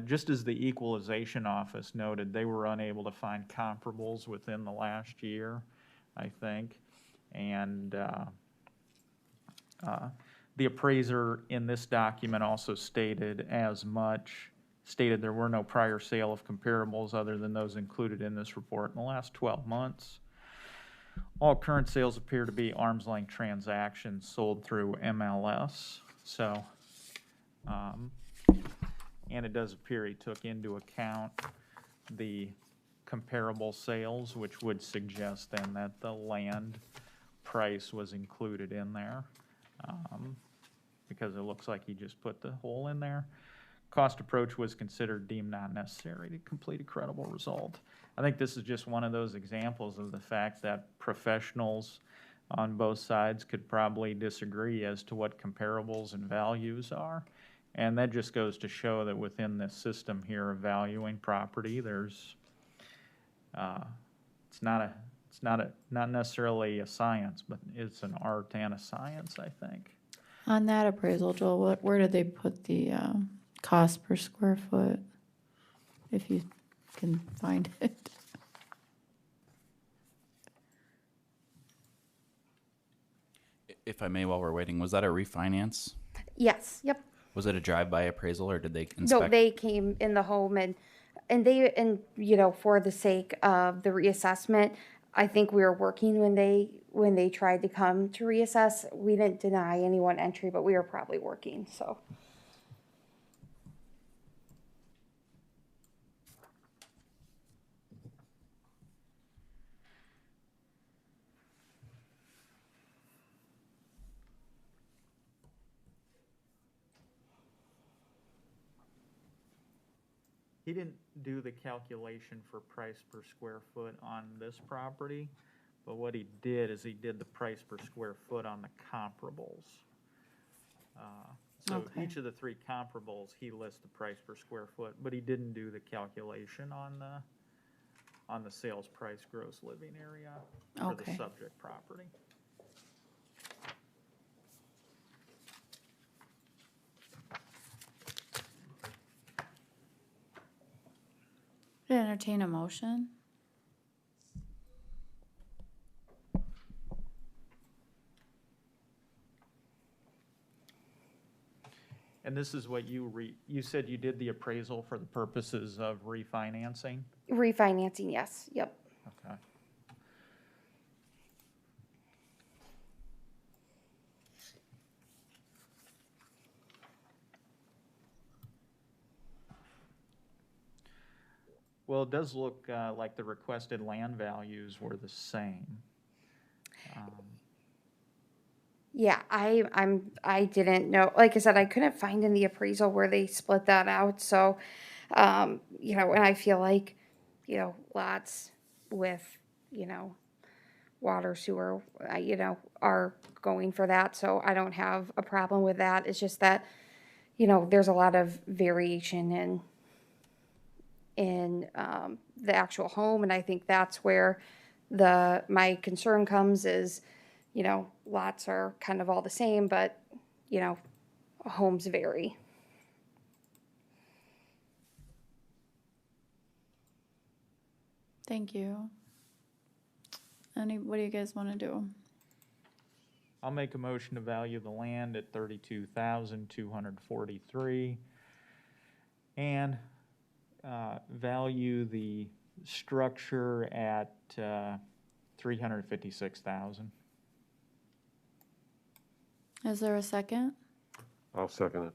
Just as the Equalization Office noted, they were unable to find comparables within the last year, I think. And the appraiser in this document also stated there were no prior sale of comparables other than those included in this report in the last 12 months. All current sales appear to be arm's length transactions sold through MLS. So, and it does appear he took into account the comparable sales, which would suggest then that the land price was included in there. Because it looks like he just put the whole in there. Cost approach was considered deemed not necessary to complete a credible result. I think this is just one of those examples of the fact that professionals on both sides could probably disagree as to what comparables and values are. And that just goes to show that within this system here of valuing property, there's, it's not necessarily a science, but it's an art and a science, I think. On that appraisal, Joel, where did they put the cost per square foot, if you can find it? If I may, while we're waiting, was that a refinance? Yes, yep. Was it a drive-by appraisal, or did they No, inspect? they came in the home and you know, for the sake of the reassessment, I think we were working when they tried to come to reassess. We didn't deny anyone entry, but we were probably working, so. He didn't do the calculation for price per square foot on this property, but what he did is he did the price per square foot on the comparables. So Okay. each of the three comparables, he lists the price per square foot, but he didn't do the calculation on the sales price gross living area for the Okay. subject property. Entertain a motion? And this is what you said you did the appraisal for the purposes of refinancing? Refinancing, yes, yep. Okay. Well, it does look like the requested land values were the same. Yeah, I didn't know, like I said, I couldn't find in the appraisal where they split that out, so, you know, and I feel like, you know, lots with, you know, water, sewer, you know, are going for that, so I don't have a problem with that. It's just that, you know, there's a lot of variation in the actual home, and I think that's where my concern comes is, you know, lots are kind of all the same, but, you know, homes vary. Thank you. What do you guys want to do? I'll make a motion to value the land at $32,243 and value the structure at $356,000. Is there a second? I'll second it.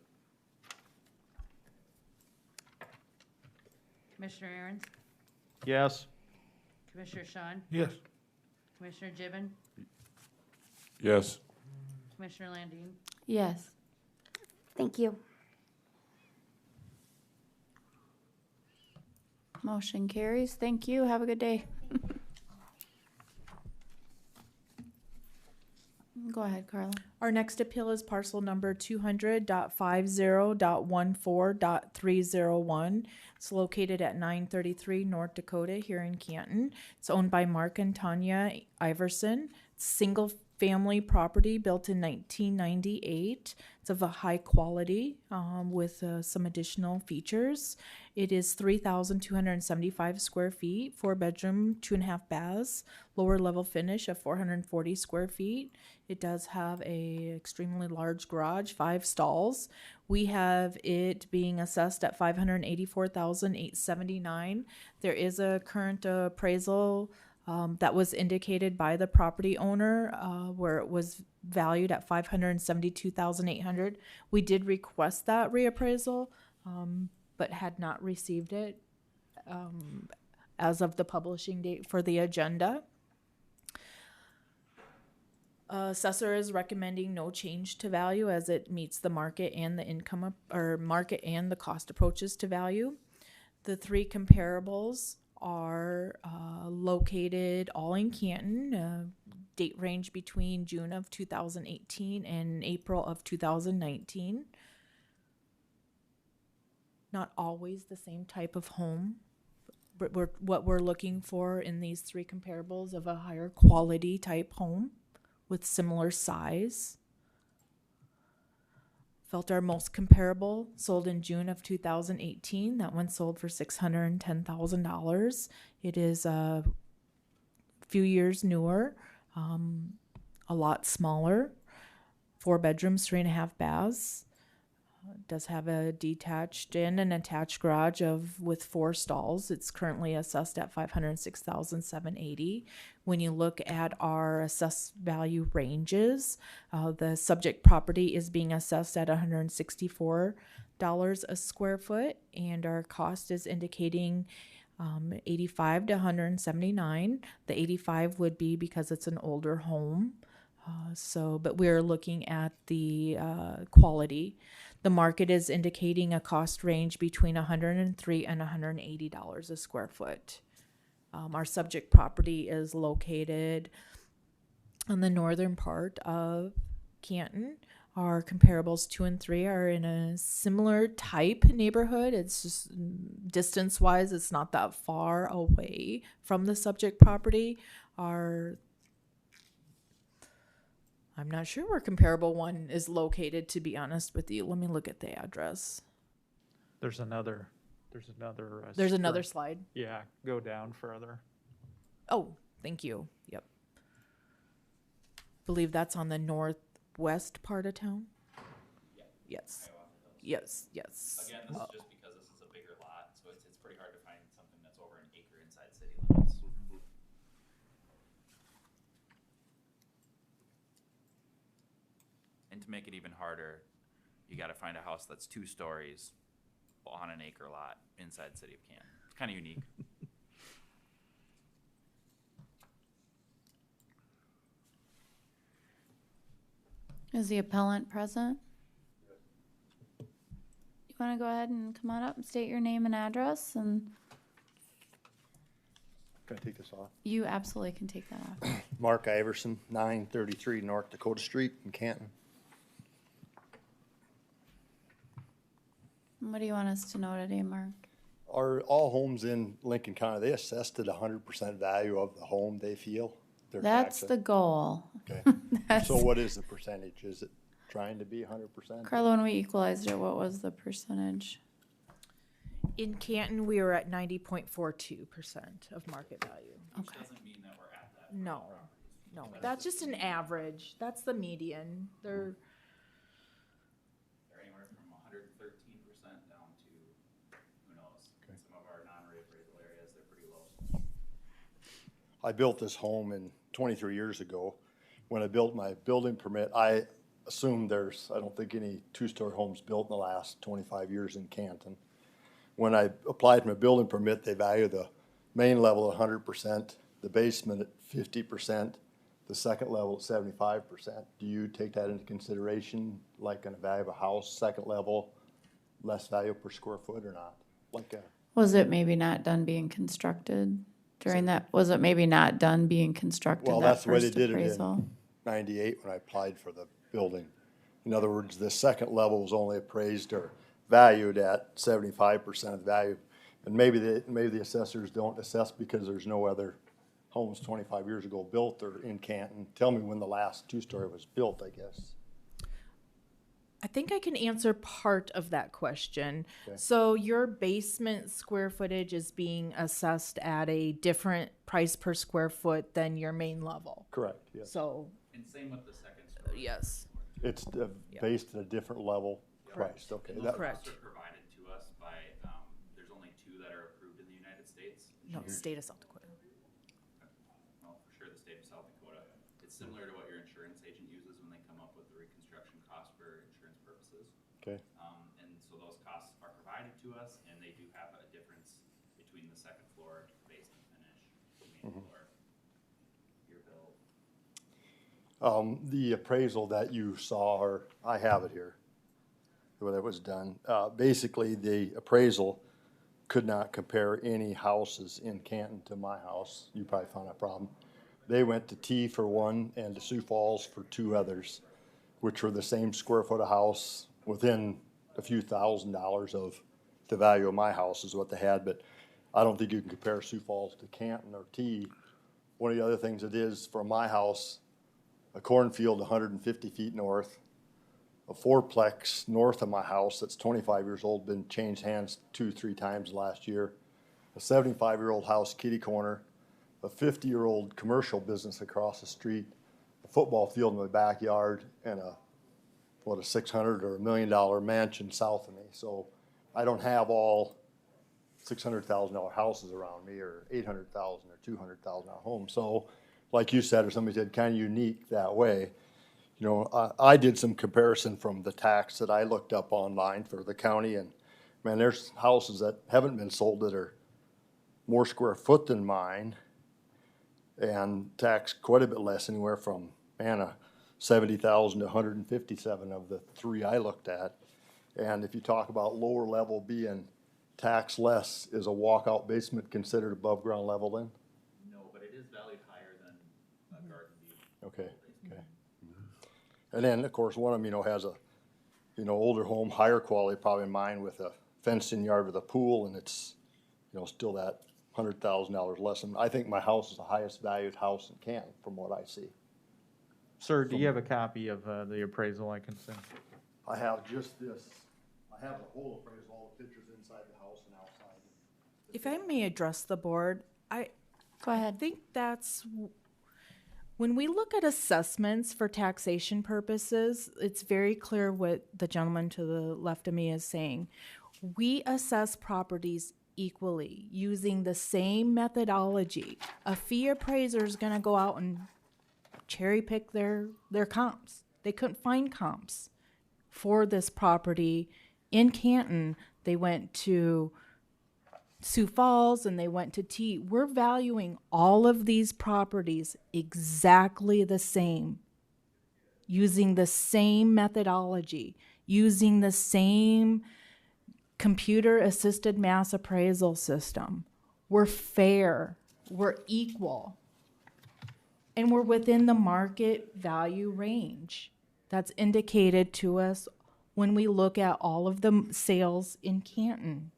Commissioner Aaron's, Yes. Commissioner Sean, Yes. Commissioner Gibbon, Yes. Commissioner Landine. Yes. Thank you. Motion carries. Thank you. Have a good day. Go ahead, Carla. Our next appeal is parcel number 200.50.14.301. It's located at 933 North Dakota here in Canton. It's owned by Mark and Tanya Iverson. It's single family property built in 1998. It's of a high quality with some additional features. It is 3,275 square feet, 4-bedroom, 2.5 baths, lower level finish of 440 square feet. It does have a extremely large garage, 5 stalls. We have it being assessed at $584,879. There is a current appraisal that was indicated by the property owner where it was valued at $572,800. We did request that reappraisal, but had not received it as of the publishing date for the agenda. Assessor is recommending no change to value as it meets the market and the income or market and the cost approaches to value. The 3 comparables are located all in Canton, date range between June of 2018 and April of 2019. Not always the same type of home, but what we're looking for in these 3 comparables of a higher quality type home with similar size. Felt our most comparable sold in June of 2018. That one sold for $610,000. It is a few years newer, a lot smaller. 4 bedrooms, 3.5 baths. It does have a detached and an attached garage with 4 stalls. It's currently assessed at $506,780. When you look at our assessed value ranges, the subject property is being assessed at $164 a square foot, and our cost is indicating 85 to 179. The 85 would be because it's an older home. But we're looking at the quality. The market is indicating a cost range between $103 and $180 a square foot. Our subject property is located on the northern part of Canton. Our comparables 2 and 3 are in a similar type neighborhood. It's just distance-wise, it's not that far away from the subject property. I'm not sure where comparable 1 is located, to be honest with you. Let me look at the address. There's another slide. Yeah, go down further. Oh, thank you. Yep. Believe that's on the northwest part of town? Yes. Yes. Again, this is just because this is a bigger lot, so it's pretty hard to find something that's over an acre inside city limits. And to make it even harder, you gotta find a house that's 2 stories on an acre lot inside city of Canton. It's kind of unique. Is the appellant present? You want to go ahead and come on up and state your name and address, and Can I take this off? you absolutely can take that off. Mark Iverson, 933 North Dakota Street in Canton. What do you want us to know today, Mark? Are all homes in Lincoln County, they assessed at 100% value of the home they feel? They're That's taxing? the goal. Okay. That's- So what is the percentage? Is it trying to be 100%? Carla, when we equalized it, what was the percentage? In Canton, we are at 90.42% of market value. Which doesn't mean that we're at that. No, that's just an average. That's the median. They're anywhere from 113% down to, who knows? In some of our non-reappraisal areas, they're pretty low. I built this home 23 years ago. When I built my building permit, I assumed I don't think any 2-story homes built in the last 25 years in Canton. When I applied for my building permit, they value the main level at 100%, the basement at 50%, the second level at 75%. Do you take that into consideration, like in the value of a house, second level, less value per square foot or not? Was it maybe not done being constructed during that? Was it maybe not done being constructed? Well, that that's the way they first did appraisal? it in 98 when I applied for the building. In other words, the second level was only appraised or valued at 75% of the value. And maybe the assessors don't assess because there's no other homes 25 years ago built or in Canton. Tell me when the last 2-story was built, I guess. I think I can answer part of that question. Okay. So your basement square footage is being assessed at a different price per square foot than your main level. Correct, yes. So, And same with the second story. yes. It's based at a different level priced, okay. And those Correct. costs are provided to us by, there's only 2 that are approved in the United States. No, state of South Dakota. Well, for sure, the state of South Dakota. It's similar to what your insurance agent uses when they come up with the reconstruction cost for insurance purposes. Okay. And so those costs are provided to us, and they do have a difference between the second floor, basement finish, the main floor, your bill. The appraisal that you saw, or I have it here, where that was done. Basically, the appraisal could not compare any houses in Canton to my house. You probably found that problem. They went to T for 1 and to Sioux Falls for 2 others, which were the same square foot of house within a few $1,000s of the value of my house is what they had. But I don't think you can compare Sioux Falls to Canton or T. One of the other things it is for my house, a cornfield 150 feet north, a fourplex north of my house that's 25 years old, been changed hands 2-3 times last year, a 75-year-old house kitty corner, a 50-year-old commercial business across the street, a football field in my backyard, and a what, a $600 or $1 million mansion south of me. So I don't have all $600,000 houses around me, or $800,000 or $200,000 homes. So, like you said, or somebody said, kind of unique that way. You know, I did some comparison from the tax that I looked up online for the county, and man, there's houses that haven't been sold that are more square foot than mine, and taxed quite a bit less, anywhere from, man, 70,000 to 157 of the three I looked at. And if you talk about lower level being tax less, is a walkout basement considered above ground level then? No, but it is valued higher than a garden view. Okay, okay. And then, of course, one of them, you know, has a, you know, older home, higher quality, probably mine, with a fenced-in yard with a pool, and it's, you know, still that $100,000 less. And I think my house is the highest valued house in Canton, from what I see. Sir, do you have a copy of the appraisal I can send? I have just this. I have the whole appraisal, all the pictures inside the house and outside. If I may address the board, Go ahead. I think that's, when we look at assessments for taxation purposes, it's very clear what the gentleman to the left of me is saying. We assess properties equally using the same methodology. A fee appraiser is going to go out and cherry pick their comps. They couldn't find comps for this property in Canton. They went to Sioux Falls and they went to T. We're valuing all of these properties exactly the same, using the same methodology, using the same computer-assisted mass appraisal system. We're fair, we're equal, and we're within the market value range that's indicated to us when we look at all of the sales in Canton.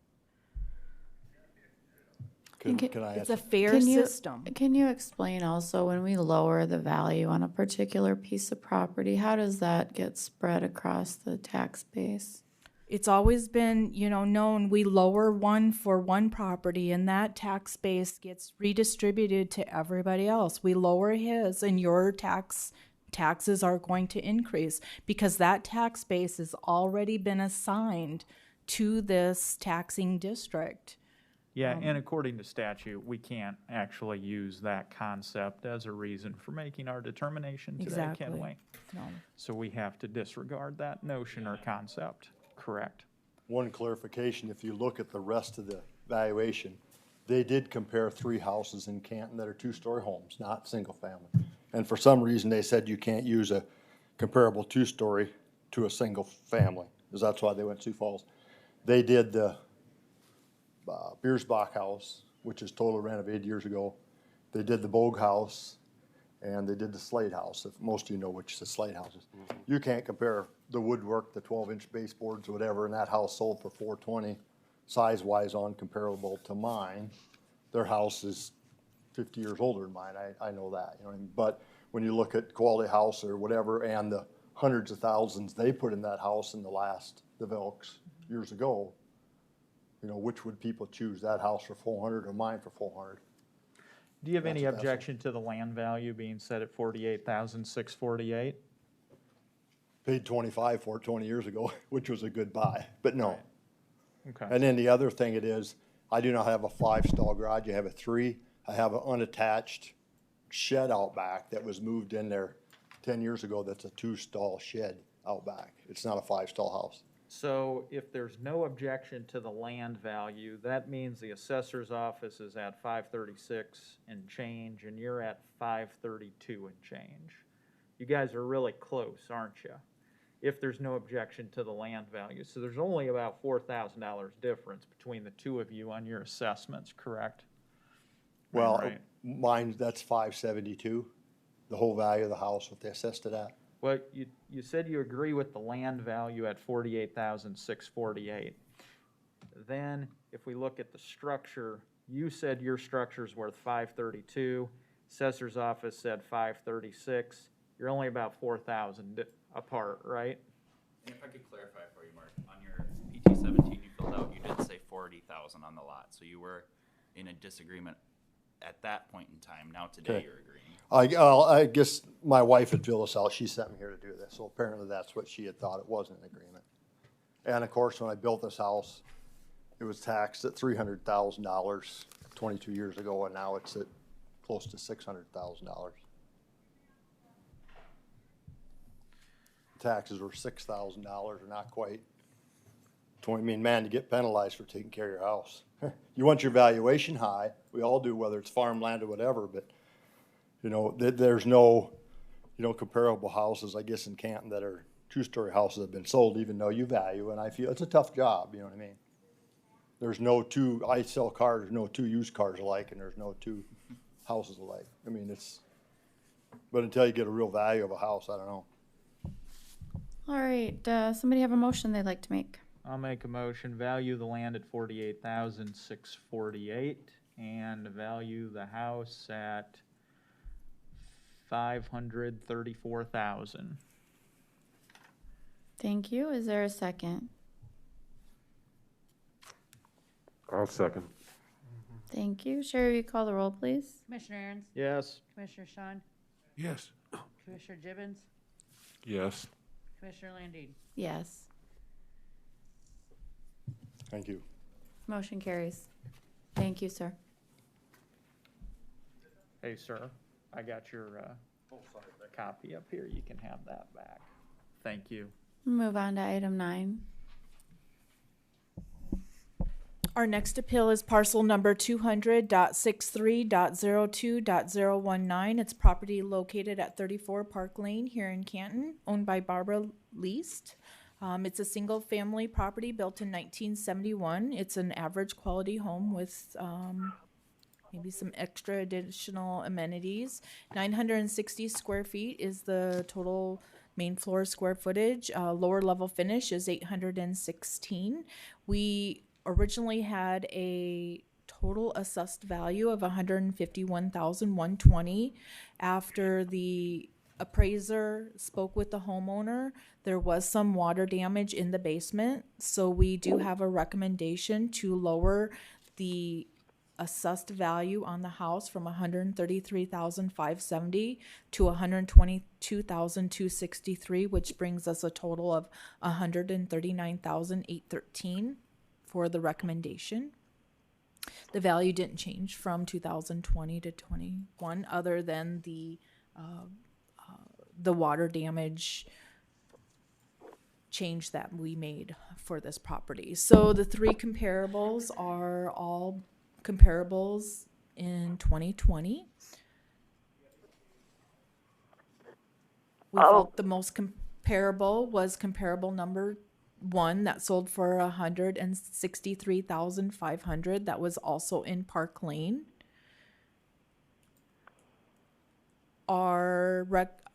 Can I It's ask? a fair system. Can you explain also, when we lower the value on a particular piece of property, how does that get spread across the tax base? It's always been, you know, known we lower one for one property and that tax base gets redistributed to everybody else. We lower his and your taxes are going to increase because that tax base has already been assigned to this taxing district. Yeah, and according to statute, we can't actually use that concept as a reason for making our determination today, can we? No. So we have to disregard that notion or concept. Correct. One clarification, if you look at the rest of the valuation, they did compare 3 houses in Canton that are 2-story homes, not single family. And for some reason, they said you can't use a comparable 2-story to a single family, because that's why they went Sioux Falls. They did the Biersbach house, which is totally renovated years ago. They did the Bogue house, and they did the Slade house, if most of you know which the Slade house is. You can't compare the woodwork, the 12-inch baseboards, whatever, and that house sold for $420, size-wise uncomparable to mine. Their house is 50 years older than mine, I know that. You know what I mean? But when you look at quality house or whatever, and the hundreds of thousands they put in that house in the Vilks years ago, you know, which would people choose, that house for $400 or mine for $400? Do you have any objection to the land value being set at $48,648? Paid $25 for it 20 years ago, which was a good buy, but no. Okay. And then the other thing it is, I do not have a 5-stall garage, I have a 3. I have an unattached shed out back that was moved in there 10 years ago. That's a 2-stall shed out back. It's not a 5-stall house. So if there's no objection to the land value, that means the assessor's office is at 536 and change, and you're at 532 and change. You guys are really close, aren't you? If there's no objection to the land value. So there's only about $4,000 difference between the two of you on your assessments, correct? Well, Right. mine, that's 572, the whole value of the house, what they assessed it at. Well, you said you agree with the land value at $48,648. Then, if we look at the structure, you said your structure's worth $532. Assessor's office said $536. You're only about $4,000 apart, right? And if I could clarify for you, Mark, on your PT-17 you filled out, you did say $40,000 on the lot, so you were in a disagreement at that point in time. Now today Okay. you're agreeing. I guess my wife had filled us out. She sent me here to do this, so apparently that's what she had thought. It wasn't an agreement. And of course, when I built this house, it was taxed at $300,000 22 years ago, and now it's at close to $600,000. Taxes were $6,000, or not quite. I mean, man, you get penalized for taking care of your house. You want your valuation high. We all do, whether it's farmland or whatever, but, you know, there's no, comparable houses, I guess, in Canton that are two-story houses that have been sold, even though you value, and I feel it's a tough job, you know what I mean? There's no two, I sell cars, there's no two used cars alike, and there's no two houses alike. I mean, but until you get a real value of a house, I don't know. All right, somebody have a motion they'd like to make? I'll make a motion, value the land at $48,648 and value the house at $534,000. Thank you. Is there a second? I'll second. Thank you. Sherry, will you call the roll, please? Commissioner Aaron's, Yes. Commissioner Sean, Yes. Commissioner Gibbons, Yes. Commissioner Landine. Yes. Thank you. Motion carries. Thank you, sir. Hey, sir, I got your copy up here. You can have that back. Thank you. Move on to item 9. Our next appeal is parcel number 200.63.02.019. It's property located at 34 Park Lane here in Canton, owned by Barbara Least. It's a single-family property built in 1971. It's an average quality home with maybe some extra additional amenities. 960 square feet is the total main floor square footage. Lower level finish is 816. We originally had a total assessed value of $151,120. After the appraiser spoke with the homeowner, there was some water damage in the basement, so we do have a recommendation to lower the assessed value on the house from $133,570 to $122,263, which brings us a total of $139,813 for the recommendation. The value didn't change from 2020 to 21, other than the water damage change that we made for this property. So the three comparables are all comparables in 2020. We felt the most comparable was comparable number 1 that sold for $163,500. That was also in Park Lane. Our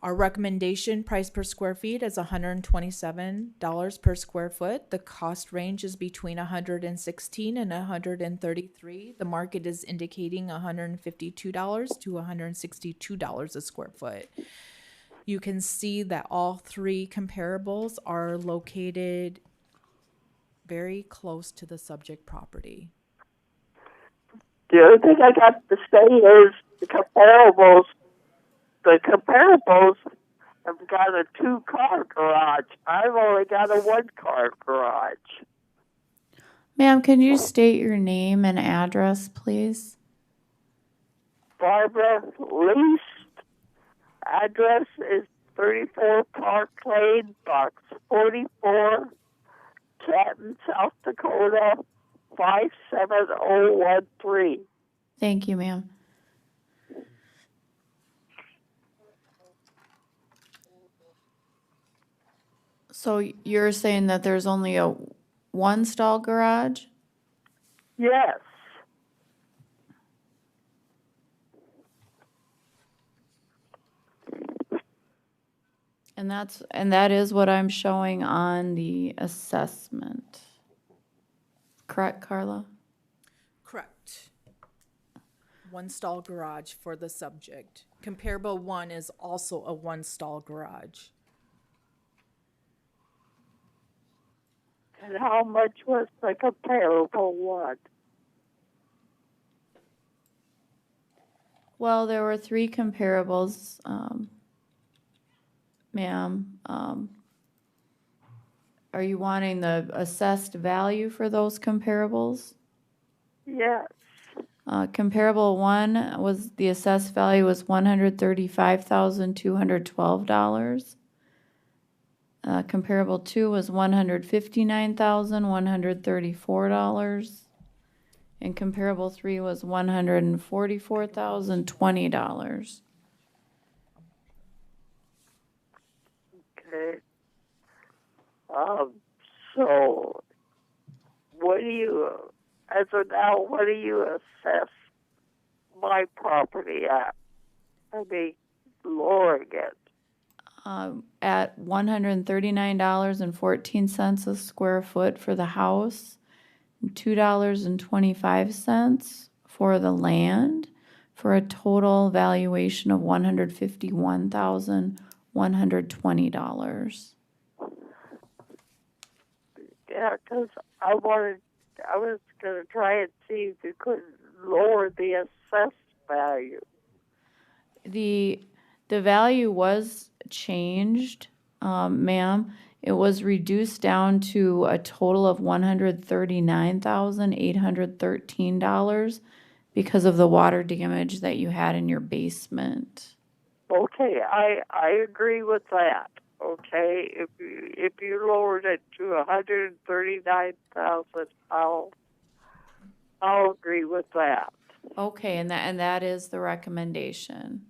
recommendation price per square feet is $127 per square foot. The cost range is between $116 and $133. The market is indicating $152 to $162 a square foot. You can see that all three comparables are located very close to the subject property. The other thing I got to say is the comparables have got a 2-car garage. I've only got a 1-car garage. Ma'am, can you state your name and address, please? Barbara Least. Address is 34 Park Lane, Box 44, Canton, South Dakota, 57013. Thank you, ma'am. So you're saying that there's only a 1-stall garage? Yes. And that is what I'm showing on the assessment. Correct, Carla? Correct. 1-stall garage for the subject. Comparable 1 is also a 1-stall garage. And how much was the comparable one? Well, there were 3 comparables, ma'am. Are you wanting the assessed value for those comparables? Yes. Comparable 1 was, the assessed value was $135,212. Comparable 2 was $159,134. And comparable 3 was $144,020. Okay. So, what do you, as of now, what do you assess my property at? I mean, lowering it. At $139.14 a square foot for the house, and $2.25 for the land, for a total valuation of $151,120. Yeah, because I was going to try and see if you could lower the assessed value. The value was changed, ma'am. It was reduced down to a total of $139,813 because of the water damage that you had in your basement. Okay, I agree with that. Okay, if you lowered it to 139,000, I'll agree with that. Okay, and that is the recommendation.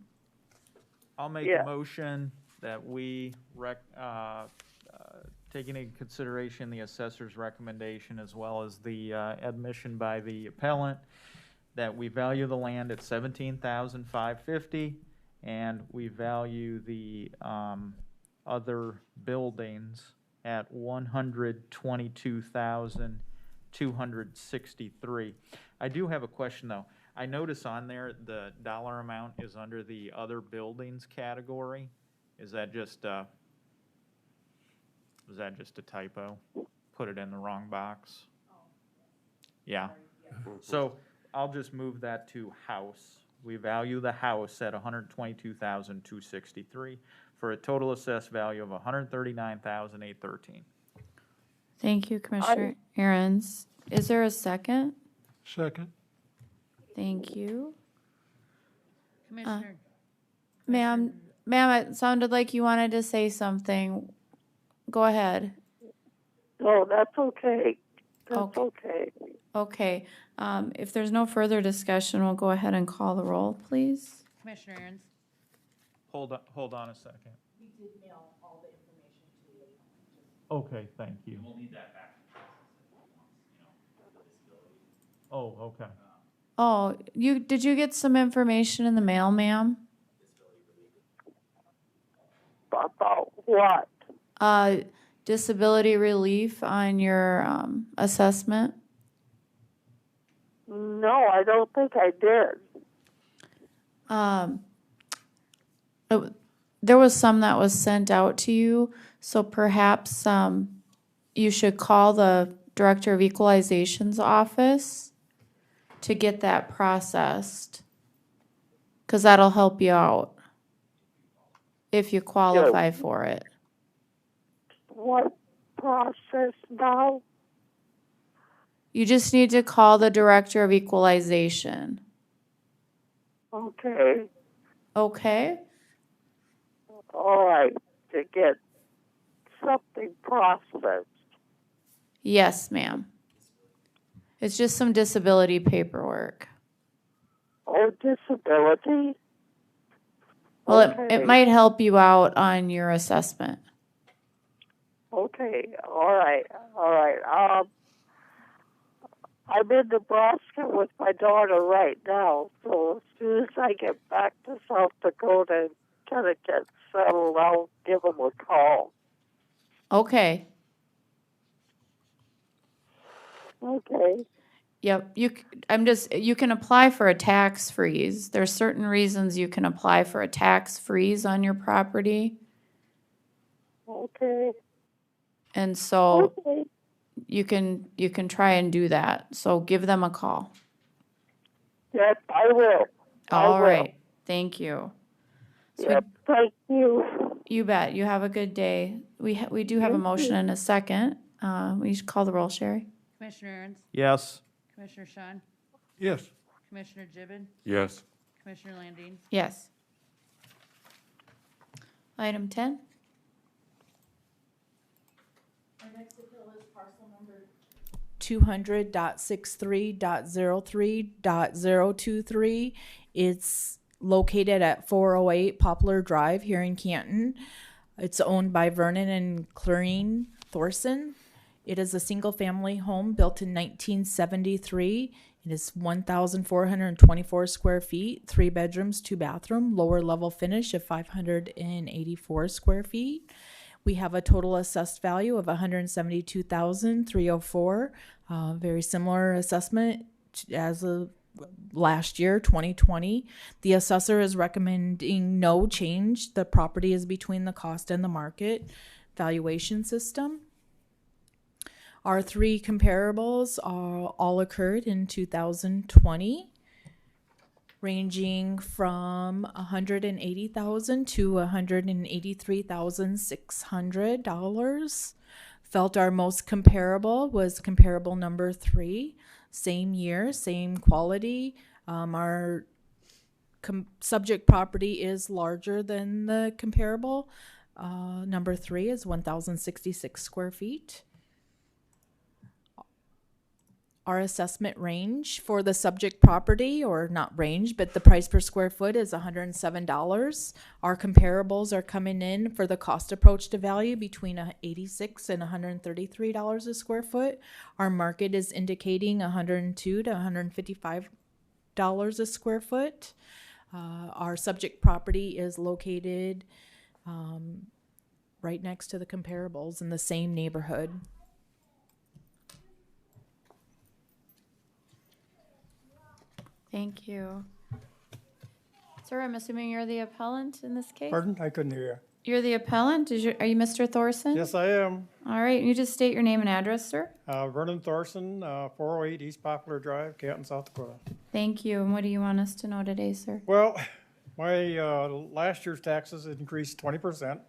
I'll make a motion that we taking into consideration the assessor's recommendation as well as the admission by the appellant, that we value the land at $17,550, and we value the other buildings at $122,263. I do have a question though. I notice on there the dollar amount is under the other buildings category. Is that just a typo? Put it in the wrong box? Yeah. So I'll just move that to house. We value the house at $122,263 for a total assessed value of $139,813. Thank you, Commissioner Aaron's. Is there a second? Second. Thank you. Commissioner. Ma'am, it sounded like you wanted to say something. Go ahead. No, that's okay. That's okay. Okay. If there's no further discussion, we'll go ahead and call the roll, please. Commissioner Aaron's. Hold on a second. We did mail all the information to the Okay, thank you. We'll need that back. Oh, okay. Oh, did you get some information in the mail, ma'am? About what? Disability relief on your assessment? No, I don't think I did. There was some that was sent out to you, so perhaps you should call the Director of Equalization's office to get that processed, because that'll help you out if you qualify for it. What process now? You just need to call the Director of Equalization. Okay. Okay? All right. To get something processed. Yes, ma'am. It's just some disability paperwork. Oh, disability? Well, Okay. it might help you out on your assessment. Okay. All right. I'm in Nebraska with my daughter right now, so as soon as I get back to South Dakota and kind of get settled, I'll give them a call. Okay. Okay. Yep. You can apply for a tax freeze. There's certain reasons you can apply for a tax freeze on your property. Okay. And so Okay. you can try and do that. So give them a call. Yes, I will. All right. Thank you. So Yep, thank you. you bet. You have a good day. We do have a motion and a second. We should call the roll, Sherry. Commissioner Aaron's, Yes. Commissioner Sean, Yes. Commissioner Gibbon, Yes. Commissioner Landine. Yes. Item 10. Our next appeal is parcel number 200.63.03.023. It's located at 408 Poplar Drive here in Canton. It's owned by Vernon and Clarine Thorson. It is a single-family home built in 1973. It is 1,424 square feet, 3 bedrooms, 2 bathroom, lower level finish of 584 square feet. We have a total assessed value of $172,304. Very similar assessment as of last year, 2020. The assessor is recommending no change. The property is between the cost and the market valuation system. Our 3 comparables all occurred in 2020, ranging from $180,000 to $183,600. Felt our most comparable was comparable number 3, same year, same quality. Our subject property is larger than the comparable. Number 3 is 1,066 square feet. Our assessment range for the subject property, or not range, but the price per square foot is $107. Our comparables are coming in for the cost approach to value between $86 and $133 a square foot. Our market is indicating $102 to $155 a square foot. Our subject property is located right next to the comparables in the same neighborhood. Thank you. Sir, I'm assuming you're the appellant in this case? Pardon? I couldn't hear You're the appellant? Are you Mr. Thorson? you. Yes, I am. All right, you just state your name and address, sir? Vernon Thorson, 408 East Poplar Drive, Canton, South Dakota. Thank you. And what do you want us to know today, sir? Well, my last year's taxes increased 20%.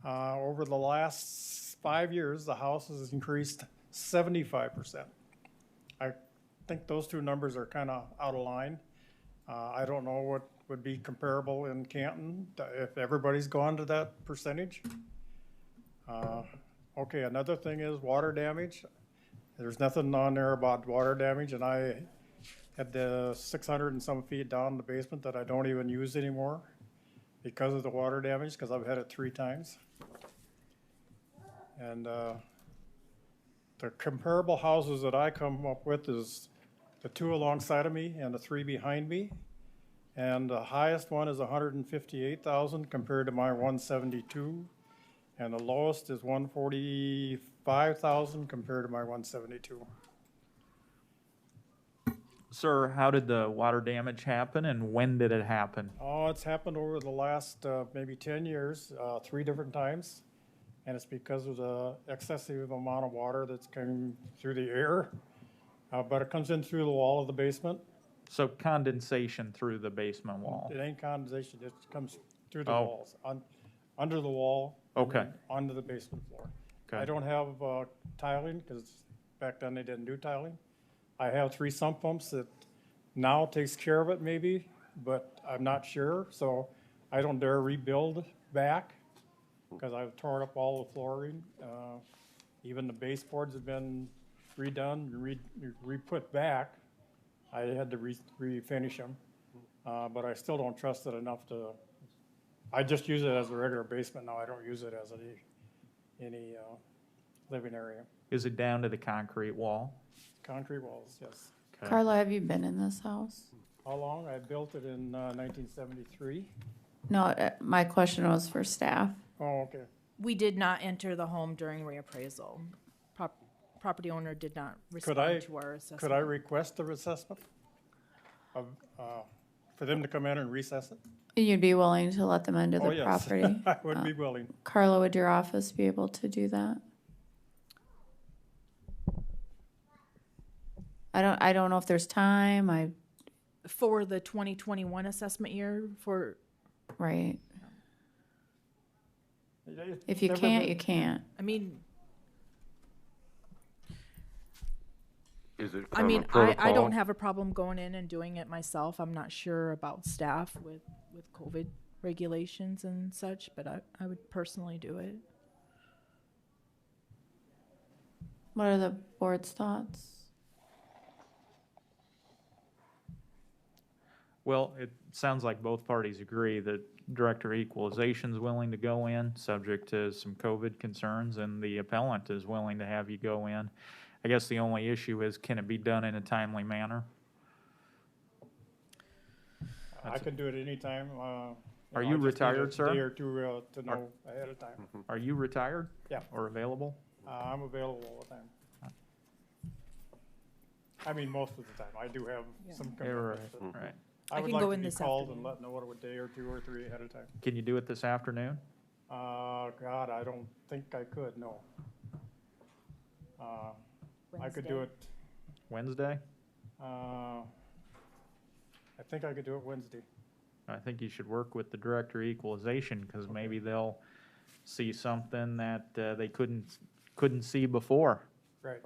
Over the last 5 years, the house has increased 75%. I think those two numbers are kind of out of line. I don't know what would be comparable in Canton if everybody's gone to that percentage. Okay, another thing is water damage. There's nothing on there about water damage, and I had the 600 and some feet down in the basement that I don't even use anymore because of the water damage, because I've had it 3 times. And the comparable houses that I come up with is the 2 alongside of me and the 3 behind me. And the highest one is 158,000 compared to my 172. And the lowest is 145,000 compared to my 172. Sir, how did the water damage happen and when did it happen? Oh, it's happened over the last maybe 10 years, 3 different times. And it's because of the excessive amount of water that's coming through the air. But it comes in through the wall of the basement. So condensation through the basement wall? It ain't condensation, it comes through the walls, under the wall. Okay. Onto the basement floor. Okay. I don't have tiling, because back then they didn't do tiling. I have 3 sump pumps that now takes care of it maybe, but I'm not sure, so I don't dare rebuild back, because I've torn up all the flooring. Even the baseboards have been redone, re-put back. I had to refinish them, but I still don't trust it enough to. I just use it as a regular basement now. I don't use it as any living area. Is it down to the concrete wall? Concrete walls, yes. Okay. Carla, have you been in this house? How long? I built it in 1973. No, my question was for staff. Oh, okay. We did not enter the home during reappraisal. Property owner did not respond to our assessment. Could I request a reassessment of, for them to come in and reassess it? You'd be willing to let them into the yes. property? I would be willing. Carla, would your office be able to do that? I don't know if there's time. For the 2021 assessment year for, Right. If you can't, you can't. I mean, Is it I kind mean, of a I protocol? don't have a problem going in and doing it myself. I'm not sure about staff with COVID regulations and such, but I would personally do it. What are the board's thoughts? Well, it sounds like both parties agree that Director of Equalization's willing to go in, subject to some COVID concerns, and the appellant is willing to have you go in. I guess the only issue is, can it be done in a timely manner? I can do it anytime. Are know, you I just need retired, a sir? Day or two to know ahead of time. Are you retired? Yeah. Or available? I'm available all the time. I mean, most of the time. I do have some commitments. Right, right. I would can like go to in be this called and afternoon. let know a day or two or three ahead of time. Can you do it this afternoon? God, I don't think I could, no. I could do it, Wednesday? I think I could do it Wednesday. I think you should work with the Director of Equalization, because maybe they'll see something that they couldn't see before. Right.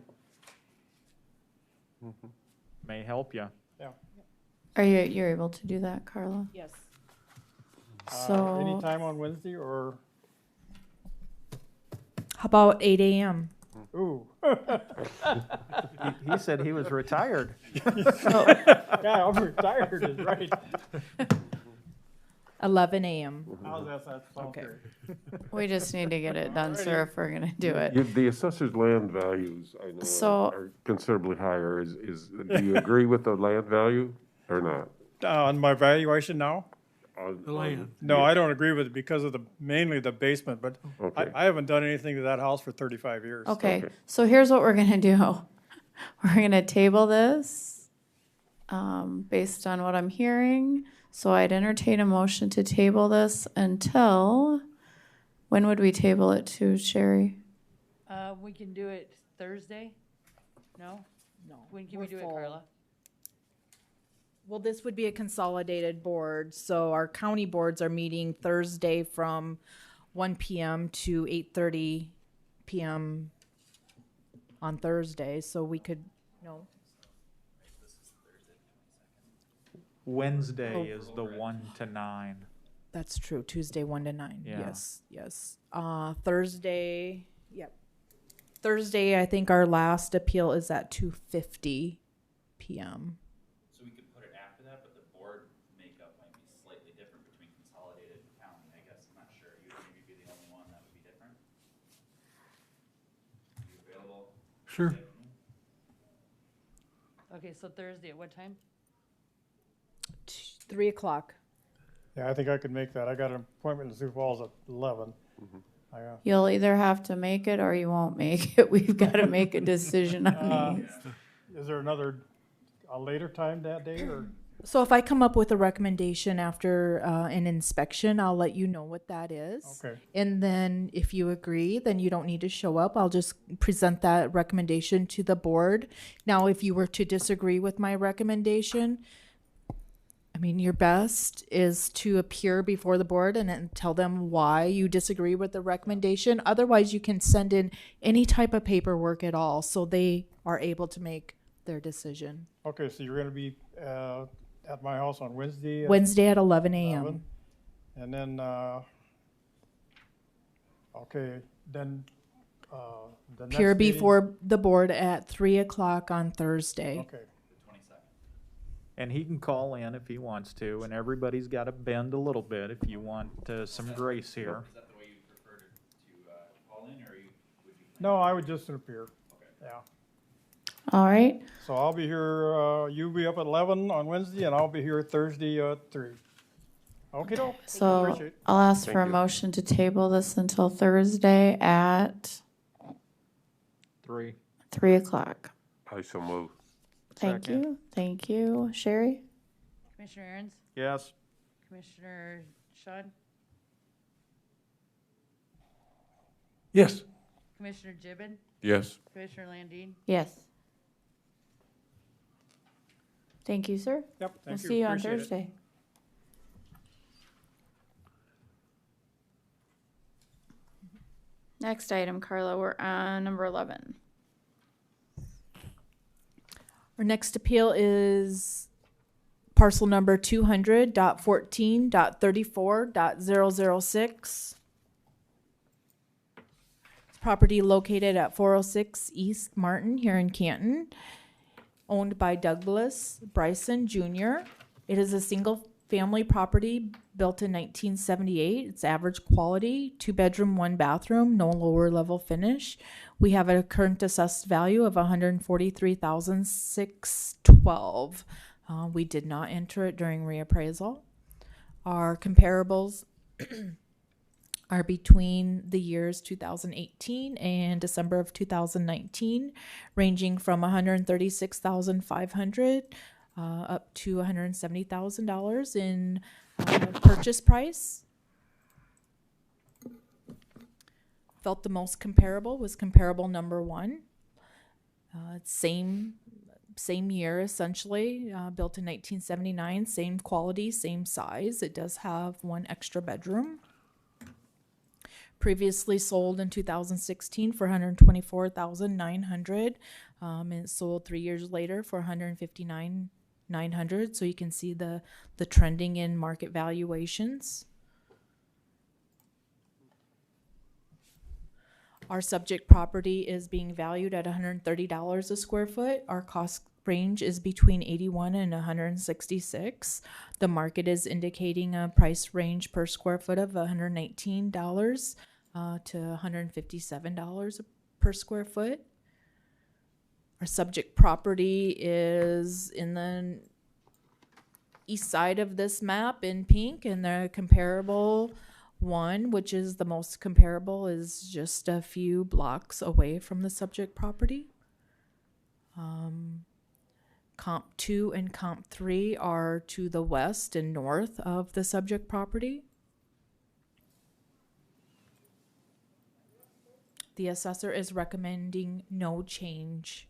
May help you. Yeah. You're able to do that, Carla? Yes. So. Anytime on Wednesday or? How about 8 a.m.? Ooh. He said he was retired. Yeah, I'm retired, is right. 11 a.m. How's that sound? Okay. We just need to get it done, sir, if we're gonna do it. The assessor's land values, I know, So- are considerably higher. Do you agree with the land value or not? On my valuation now? The land. No, I don't agree with it because of mainly the basement, but Okay. I haven't done anything to that house for 35 years. Okay, so here's what we're gonna do. We're gonna table this, based on what I'm hearing. So I'd entertain a motion to table this until, when would we table it to, Sherry? We can do it Thursday? No? No. When can we're we do it, full. Carla? Well, this would be a consolidated board, so our county boards are meeting Thursday from 1 p.m. to 8:30 p.m. on Thursday, so we could, no. Wednesday is the 1 to 9. That's true, Tuesday 1 to 9, Yeah. yes. Thursday, yep. Thursday, I think our last appeal is at 2:50 p.m. So we could put it after that, but the board makeup might be slightly different between Consolidated and County, I guess. I'm not sure. You would maybe be the only one that would be different. Are you available? Sure. Okay, so Thursday at what time? 3 o'clock. Yeah, I think I could make that. I got an appointment in Sioux Falls at 11. You'll either have to make it or you won't make it. We've gotta make a decision on these. Is there a later time that day or? So if I come up with a recommendation after an inspection, I'll let you know what that is. Okay. And then if you agree, then you don't need to show up. I'll just present that recommendation to the board. Now, if you were to disagree with my recommendation, I mean, your best is to appear before the board and then tell them why you disagree with the recommendation. Otherwise, you can send in any type of paperwork at all, so they are able to make their decision. Okay, so you're gonna be at my house on Wednesday? Wednesday at 11 a.m. 11? And then, okay, then, the next Appear meeting- before the board at 3 o'clock on Thursday. Okay. And he can call in if he wants to, and everybody's got to bend a little bit if you want some grace here. Is that the way you prefer to call in, or would you? No, I would just appear. Yeah. All right, So I'll be here, you'll be up at 11 on Wednesday, and I'll be here Thursday at 3. Okay, doke. so Appreciate it. I'll ask Thank for a you. motion to table this until Thursday at 3. 3 o'clock. I shall move. Thank you. Sherry? Commissioner Aaron's? Yes. Commissioner Sean? Yes. Commissioner Gibbon? Yes. Commissioner Landine? Yes. Thank you, sir. Yep, We'll thank you. see you on Appreciate it. Thursday. Next item, Carla, we're on number 11. Our next appeal is parcel number 200.14.34.006. Property located at 406 East Martin here in Canton, owned by Douglas Bryson Jr. It is a single-family property built in 1978. It's average quality, 2-bedroom, 1-bathroom, no lower level finish. We have a current assessed value of $143,612. We did not enter it during reappraisal. Our comparables are between the years 2018 and December of 2019, ranging from $136,500 up to $170,000 in purchase price. Felt the most comparable was comparable number 1. Same year essentially, built in 1979, same quality, same size. It does have 1 extra bedroom. Previously sold in 2016 for $124,900, and it sold 3 years later for $159,900. So you can see the trending in market valuations. Our subject property is being valued at $130 a square foot. Our cost range is between $81 and $166. The market is indicating a price range per square foot of $118 to $157 per square foot. Our subject property is in the east side of this map in pink, and the comparable one, which is the most comparable, is just a few blocks away from the subject property. Comp 2 and Comp 3 are to the west and north of the subject property. The assessor is recommending no change.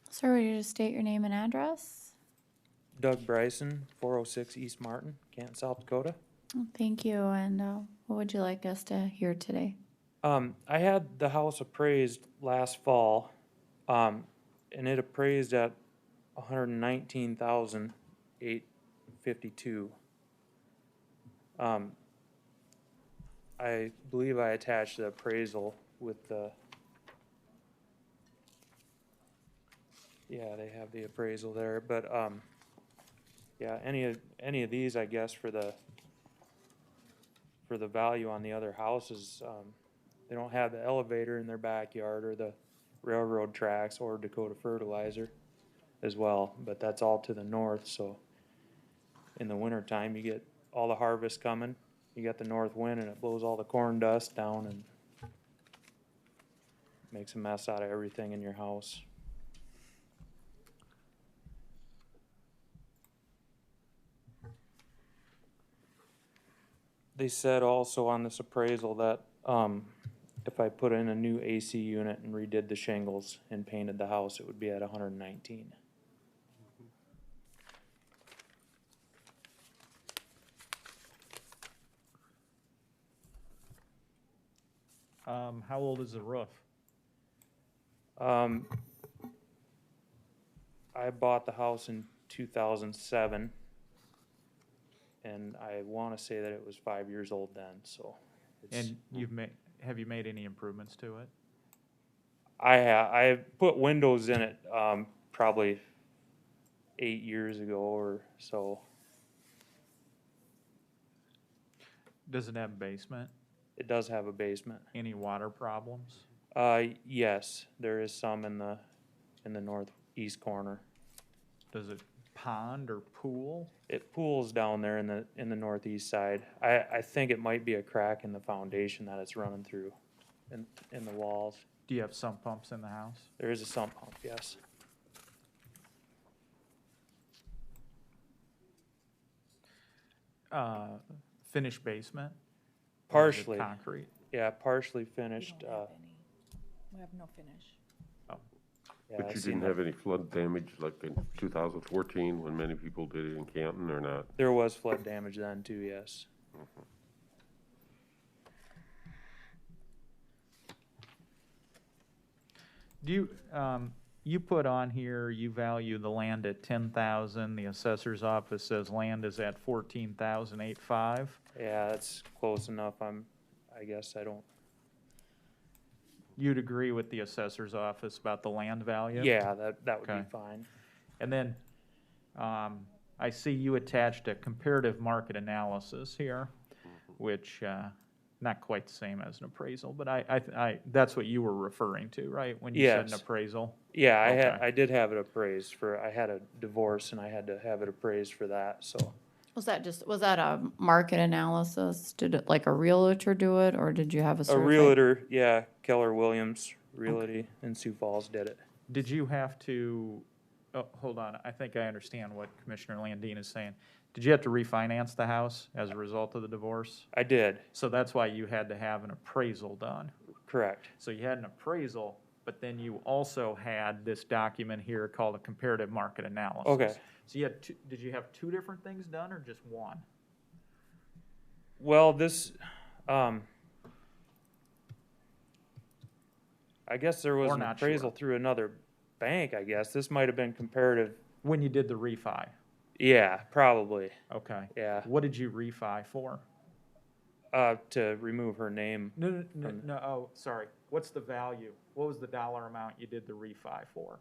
Sir, would you just state your name and address? Doug Bryson, 406 East Martin, Canton, South Dakota. Thank you. And what would you like us to hear today? I had the house appraised last fall, and it appraised at $119,852. I believe I attached the appraisal with the. Yeah, they have the appraisal there, but yeah, any of these, I guess, for the value on the other houses, they don't have the elevator in their backyard or the railroad tracks or Dakota Fertilizer as well, but that's all to the north. So in the wintertime, you get all the harvest coming. You got the north wind, and it blows all the corn dust down and makes a mess out of everything in your house. They said also on this appraisal that if I put in a new AC unit and redid the shingles and painted the house, it would be at 119. How old is the roof? I bought the house in 2007. And I want to say that it was 5 years old then, so. And have you made any improvements to it? I put windows in it probably 8 years ago or so. Does it have a basement? It does have a basement. Any water problems? Yes, there is some in the northeast corner. Does it pond or pool? It pools down there in the northeast side. I think it might be a crack in the foundation that it's running through in the walls. Do you have sump pumps in the house? There is a sump pump, yes. Finished basement? Or is it Partially. concrete? Yeah, partially finished. We have no finish. Yeah, But I you seen didn't that. have any flood damage like in 2014 when many people did it in Canton or not? There was flood damage then too, yes. Do you, you put on here, you value the land at 10,000, the assessor's office says land is at 14,805. Yeah, that's close enough. I guess I don't. You'd agree with the assessor's office about the land value? Yeah, that would Okay. be fine. And then, I see you attached a comparative market analysis here, which, not quite the same as an appraisal, but that's what you were referring to, right? When you said an Yes. appraisal? Yeah, Okay. I did have it appraised I had a divorce and I had to have it appraised for that, so. Was that a market analysis? Did it, like a realtor do it, or did you have a A certified? realtor, yeah, Keller Williams Realty in Sioux Falls did it. Did you have to, oh, hold on, I think I understand what Commissioner Landine is saying. Did you have to refinance the house as a result of the divorce? I did. So that's why you had to have an appraisal done. Correct. So you had an appraisal, but then you also had this document here called a comparative market analysis. Okay. So you had did you have two different things done or just one? Well, this, I guess there was Or an not appraisal sure. through another bank, I guess. This might have been comparative. When you did the refi? Yeah, probably. Okay. Yeah. What did you refi for? To remove her name. No, oh, sorry. What's the value? What was the dollar amount you did the refi for?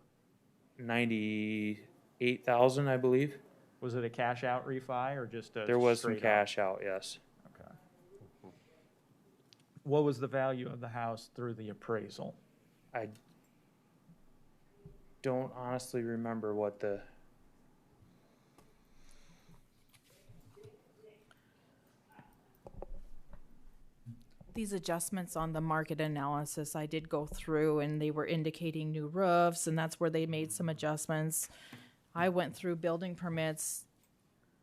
98,000, I believe. Was it a cash out refi or just a There was some straight up? cash out, yes. Okay. What was the value of the house through the appraisal? I don't honestly remember what the, These adjustments on the market analysis, I did go through and they were indicating new roofs, and that's where they made some adjustments. I went through building permits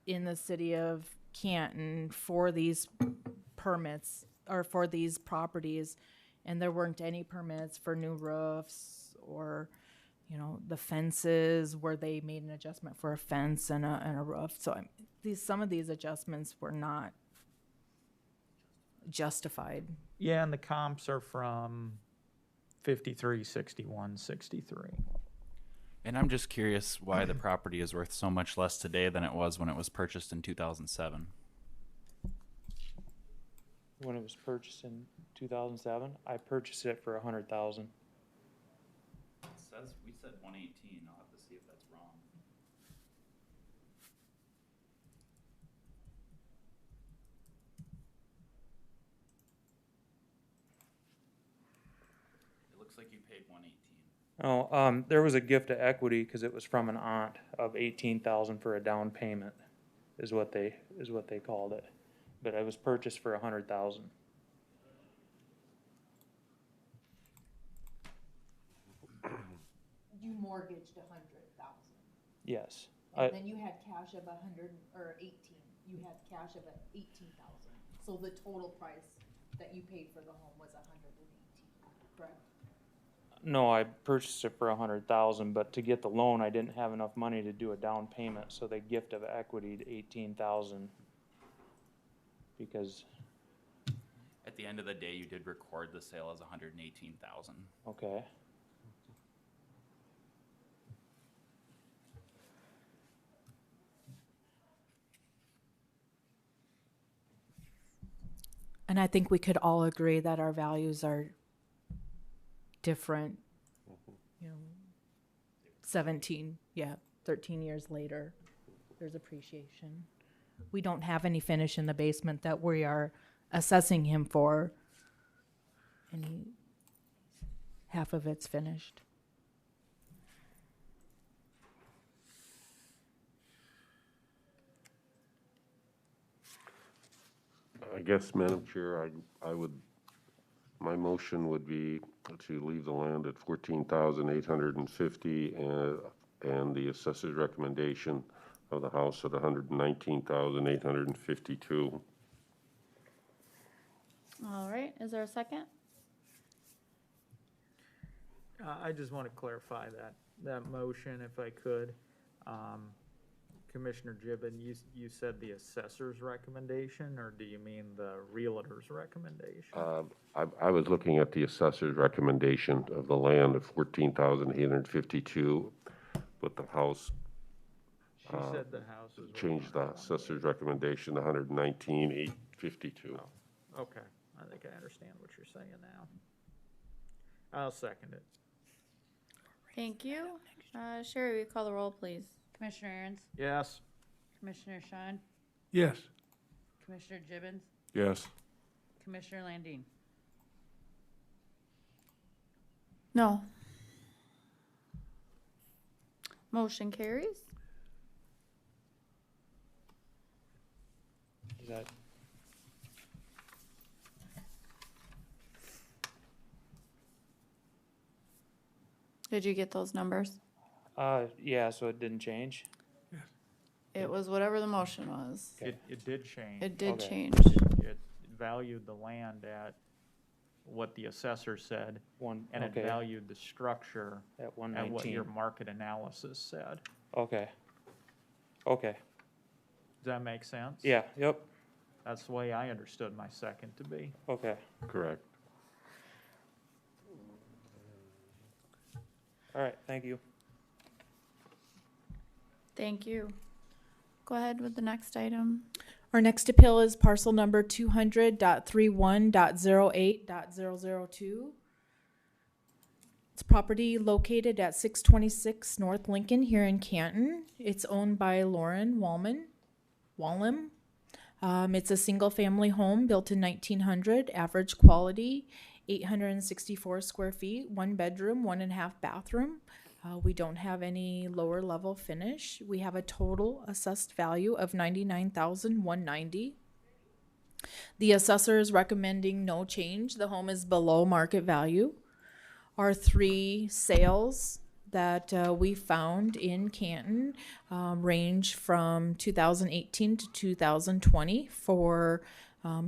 in the city of Canton for these permits, or for these properties, and there weren't any permits for new roofs or, you know, the fences where they made an adjustment for a fence and a roof. So some of these adjustments were not justified. Yeah, and the comps are from 53, 61, 63. And I'm just curious why the property is worth so much less today than it was when it was purchased in 2007. when it was purchased in 2007, I purchased it for $100,000. It says, we said 118, I'll have to see if that's wrong. It looks like you paid 118. Oh, there was a gift of equity because it was from an aunt of $18,000 for a down payment, is what they called it. But it was purchased for $100,000. You mortgaged $100,000. Yes. And then you had cash of 18. You had cash of 18,000. So the total price that you paid for the home was 118, correct? No, I purchased it for $100,000, but to get the loan, I didn't have enough money to do a down payment, so they gift of equity to $18,000 because. At the end of the day, you did record the sale as $118,000. Okay. And I think we could all agree that our values are different. You know, 13 years later, there's appreciation. We don't have any finish in the basement that we are assessing him for. And half of it's finished. I guess, Madam Chair, I would, my motion would be to leave the land at 14,850 and the assessor's recommendation of the house at 119,852. All right, is there a second? I just want to clarify that motion if I could. Commissioner Gibbon, you said the assessor's recommendation, or do you mean the realtor's recommendation? I was looking at the assessor's recommendation of the land of 14,852, but the house. She said the house was. Changed the assessor's recommendation to 119,852. Oh, okay, I think I understand what you're saying now. I'll second it. Thank you. Sherry, will you call the roll, please? Commissioner Aaron's, Yes. Commissioner Sean, Yes. Commissioner Gibbons, Yes. Commissioner Landine. No. Motion carries. Is that, Did you get those numbers? yeah, so it didn't change? It was whatever the motion was. It did change. It did Okay. change. It valued the land at what the assessor said, and it okay. valued the structure At at what 119. your market analysis said. Okay. Okay. Does that make sense? Yeah, yep, That's the way I understood my second to be. okay. Correct. All right, thank you. Thank you. Go ahead with the next item. Our next appeal is parcel number 200.31.08.002. It's property located at 626 North Lincoln here in Canton. It's owned by Lauren Wallem. It's a single-family home built in 1900, average quality, 864 square feet, 1 bedroom, 1.5 bathroom. We don't have any lower level finish. We have a total assessed value of $99,190. The assessor is recommending no change. The home is below market value. Our 3 sales that we found in Canton range from 2018 to 2020 for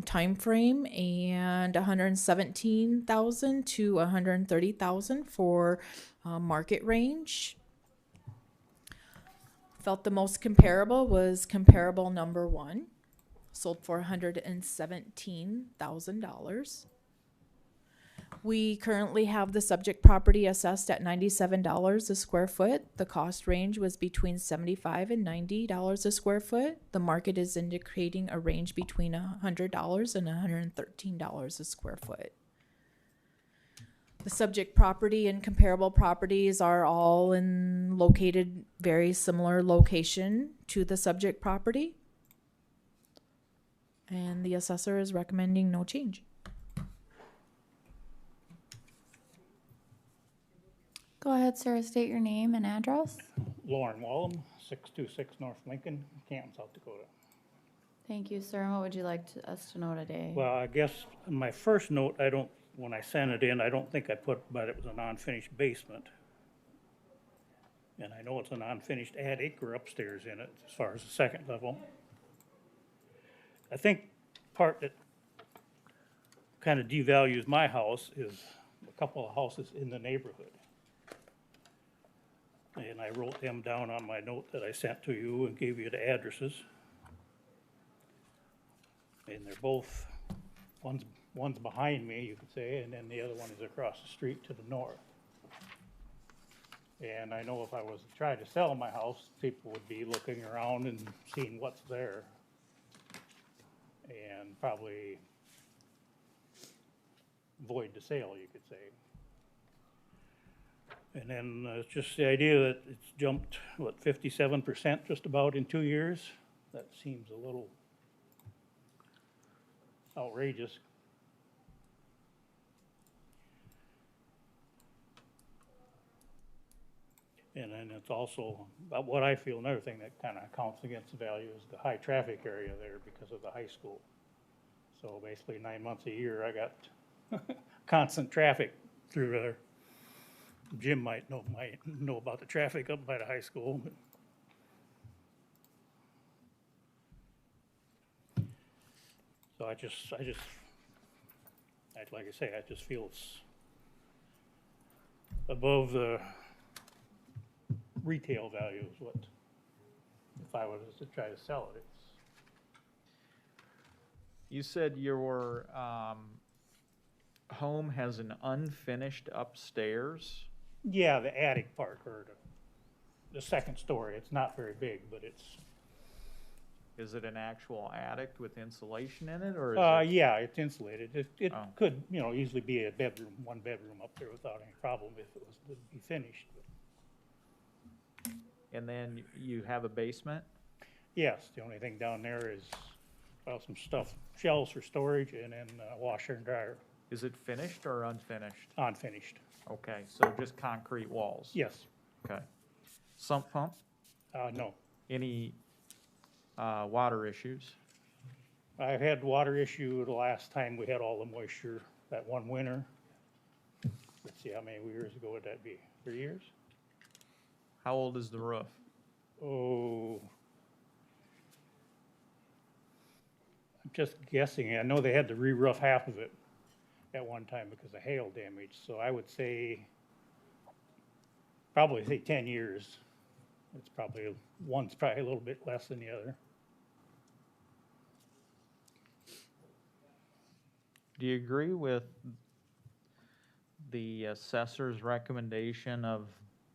time frame, and 117,000 to 130,000 for market range. Felt the most comparable was comparable number 1, sold for $117,000. We currently have the subject property assessed at $97 a square foot. The cost range was between $75 and $90 a square foot. The market is indicating a range between $100 and $113 a square foot. The subject property and comparable properties are all located very similar location to the subject property. And the assessor is recommending no change. Go ahead, sir. State your name and address. Lauren Wallem, 626 North Lincoln, Canton, South Dakota. Thank you, sir. And what would you like us to know today? Well, I guess my first note, when I sent it in, I don't think I put, but it was a non-finished basement. And I know it's a non-finished attic or upstairs in it, as far as the second level. I think part that kind of devalues my house is a couple of houses in the neighborhood. And I wrote them down on my note that I sent to you and gave you the addresses. And they're both, one's behind me, you could say, and then the other one is across the street to the north. And I know if I was to try to sell my house, people would be looking around and seeing what's there. And probably void the sale, you could say. And then it's just the idea that it's jumped, 57% just about in 2 years? That seems a little outrageous. And then it's also, about what I feel, another thing that kind of counts against the value is the high traffic area there because of the high school. So basically 9 months a year, I got constant traffic through there. Jim might know about the traffic up by the high school. So like I say, I just feel it's above the retail value is what, if I was to try to sell it, it's. You said your home has an unfinished upstairs? Yeah, the attic part, or the second story. It's not very big, but it's. Is it an actual attic with insulation in it, or is it? Yeah, it's insulated. It Oh. could, easily be a bedroom, one bedroom up there without any problem if it was to be finished. And then you have a basement? Yes, the only thing down there is, well, some stuff, shelves for storage, and then washer and dryer. Is it finished or unfinished? Unfinished. Okay, so just concrete walls? Yes. Okay. Sump pump? No. Any water issues? I've had water issue the last time we had all the moisture, that one winter. Let's see, how many years ago would that be? 3 years? How old is the roof? Oh, I'm just guessing. I know they had to re-roof half of it at one time because of hail damage. So I would say, probably say 10 years. It's probably, one's probably a little bit less than the other. Do you agree with the assessor's recommendation of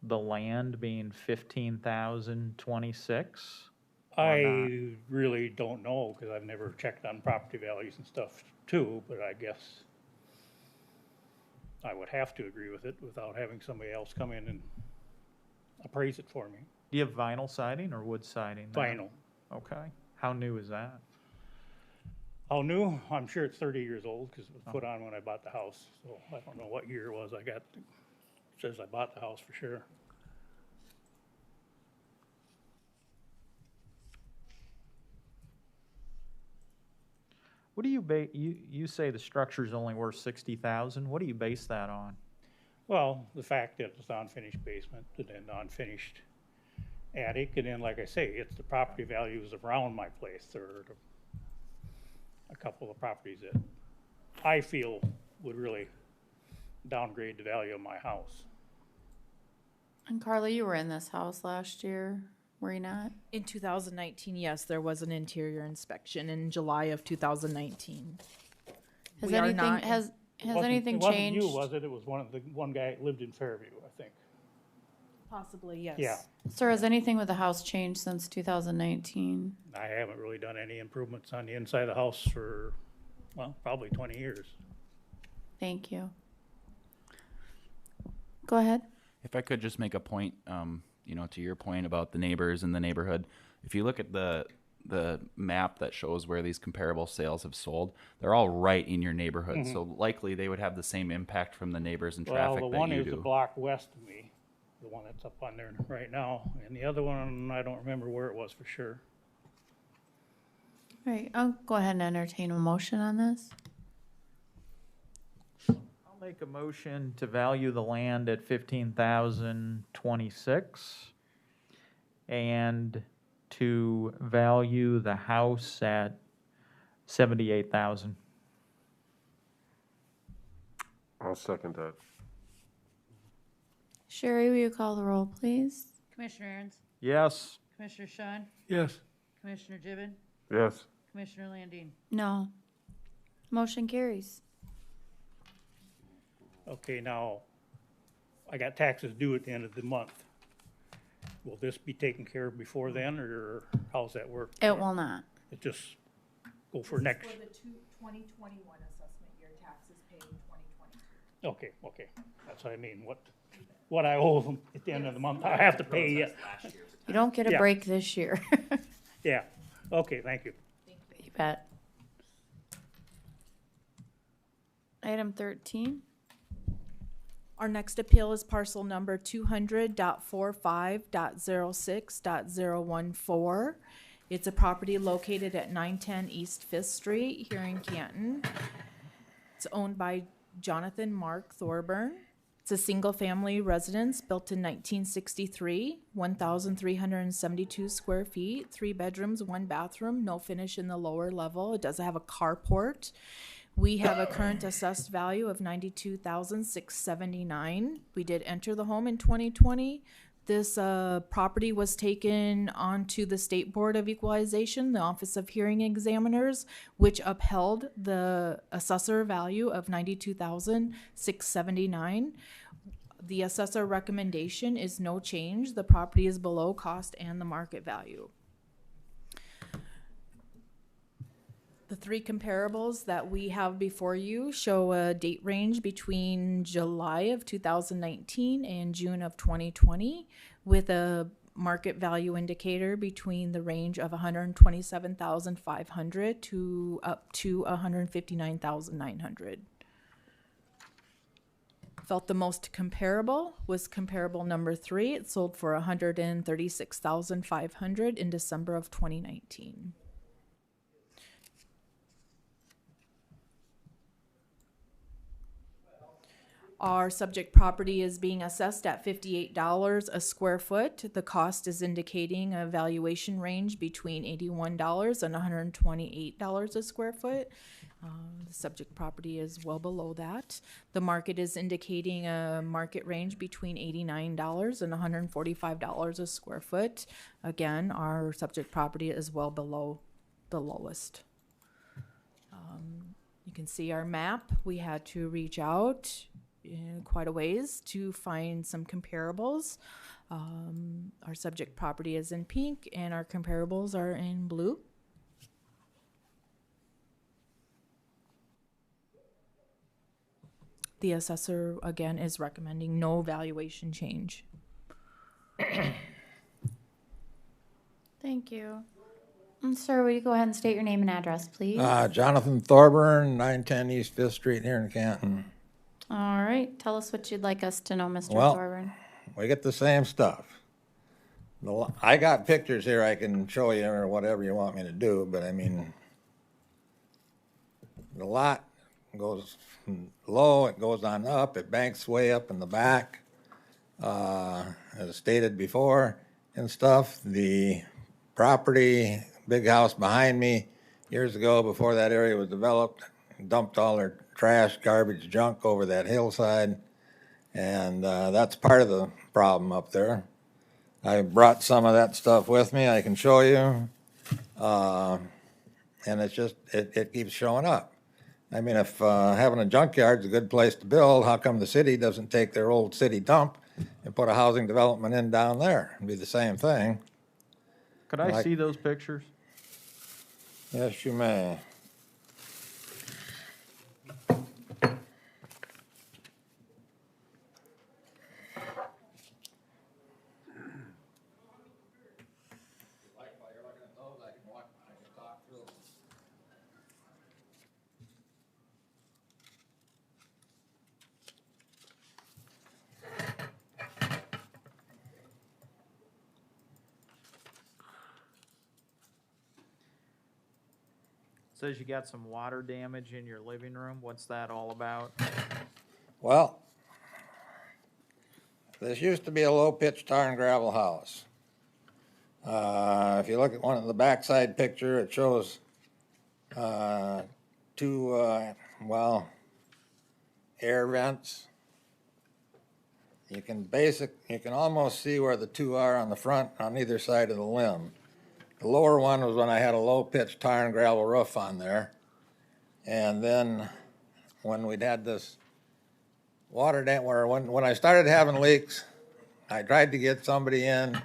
the land being 15,026? I really don't know because I've never checked on property values and stuff too, but I guess I would have to agree with it without having somebody else come in and appraise it for me. Do you have vinyl siding or wood siding there? Vinyl. Okay. How new is that? How new? I'm sure it's 30 years old because it was put on when I bought the house. So I don't know what year it was. It says I bought the house for sure. What do you you say the structure's only worth 60,000? What do you base that on? Well, the fact that it's unfinished basement and then unfinished attic, and then like I say, it's the property values around my place. There are a couple of properties that I feel would really downgrade the value of my house. And Carla, you were in this house last year, were you not? In 2019, yes, there was an interior inspection in July of 2019. Has We are anything, not- has anything It wasn't changed? you, was it? It was one guy that lived in Fairview, I think. Possibly, yes. Yeah. Sir, has anything with the house changed since 2019? I haven't really done any improvements on the inside of the house for, well, probably 20 years. Thank you. Go ahead. If I could just make a point, to your point about the neighbors in the neighborhood, if you look at the map that shows where these comparable sales have sold, they're all right in your neighborhood. Mhm. So likely they would have the same impact from the neighbors and Well, traffic the that one you is a do. block west of me, the one that's up on there right now, and the other one, I don't remember where it was for sure. All right, I'll go ahead and entertain a motion on this. I'll make a motion to value the land at 15,026 and to value the house at 78,000. I'll second that. Sherry, will you call the roll, please? Commissioner Aaron's, Yes. Commissioner Sean, Yes. Commissioner Gibbon, Yes. Commissioner Landine. No. Motion carries. Okay, now, I got taxes due at the end of the month. Will this be taken care of before then, or how's that work? It will not. It just go for next, For the 2021 assessment year, taxes paid in 2022. okay, that's what I mean, what I owe them at the end of the month, I have to pay yet. You don't get a Yeah. break this year. Yeah, okay, thank you. You bet. Item 13. Our next appeal is parcel number 200.45.06.014. It's a property located at 910 East Fifth Street here in Canton. It's owned by Jonathan Mark Thorburn. It's a single-family residence built in 1963, 1,372 square feet, 3 bedrooms, 1 bathroom, no finish in the lower level. It does have a carport. We have a current assessed value of $92,679. We did enter the home in 2020. This property was taken onto the State Board of Equalization, the Office of Hearing Examiners, which upheld the assessor value of $92,679. The assessor recommendation is no change. The property is below cost and the market value. The 3 comparables that we have before you show a date range between July of 2019 and June of 2020 with a market value indicator between the range of $127,500 to up to $159,900. Felt the most comparable was comparable number 3. It sold for $136,500 in December of 2019. Our subject property is being assessed at $58 a square foot. The cost is indicating a valuation range between $81 and $128 a square foot. The subject property is well below that. The market is indicating a market range between $89 and $145 a square foot. Again, our subject property is well below the lowest. You can see our map. We had to reach out quite a ways to find some comparables. Our subject property is in pink and our comparables are in blue. The assessor, again, is recommending no valuation change. Thank you. Sir, will you go ahead and state your name and address, please? Jonathan Thorburn, 910 East 5th Street here in Canton. All right. Tell us what you'd like us to know, Mr. Well, Thorburn. We get the same stuff. I got pictures here I can show you or whatever you want me to do, but I mean, the lot goes low, it goes on up, it banks way up in the back, as stated before and stuff. The property, big house behind me, years ago before that area was developed, dumped all their trash, garbage, junk over that hillside, and that's part of the problem up there. I brought some of that stuff with me, I can show you, and it's just, it keeps showing up. I mean, if having a junkyard is a good place to build, how come the city doesn't take their old city dump and put a housing development in down there? It'd be the same thing. Could I see those pictures? Yes, you may. Says you got some water damage in your living room. What's that all about? Well, this used to be a low-pitch tar and gravel house. If you look at one of the backside picture, it shows two, air vents. You can almost see where the two are on the front, on either side of the limb. The lower one was when I had a low-pitch tar and gravel roof on there. And then when we'd had this water dam, when I started having leaks, I tried to get somebody in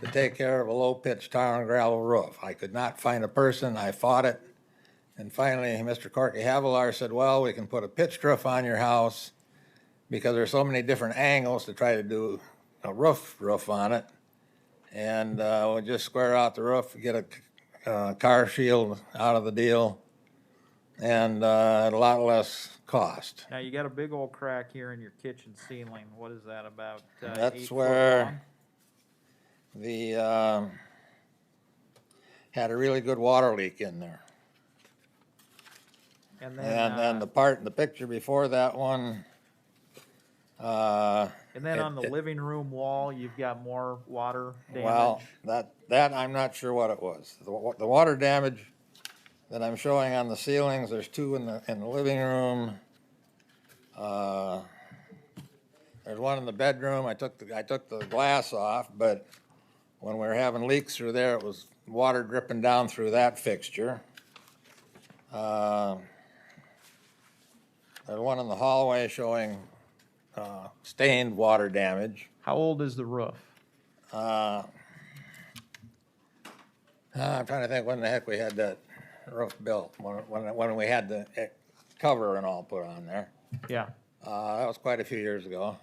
to take care of a low-pitch tar and gravel roof. I could not find a person. I fought it. And finally, Mr. Corky Havilar said, well, we can put a pitched roof on your house because there's so many different angles to try to do a roof on it. And we'll just square out the roof, get a car shield out of the deal, and at a lot less cost. Now, you got a big old crack here in your kitchen ceiling. What is that about? That's where the had a really good water leak in there. And And then then, the picture before that one, and then on the living room wall, you've got more water damage? well, that I'm not sure what it was. The water damage that I'm showing on the ceilings, there's two in the living room. There's one in the bedroom. I took the glass off, but when we were having leaks through there, it was water dripping down through that fixture. There's one in the hallway showing stained water damage. How old is the roof? I'm trying to think when the heck we had that roof built, when we had the cover and all put on there. Yeah. That was quite a few years ago.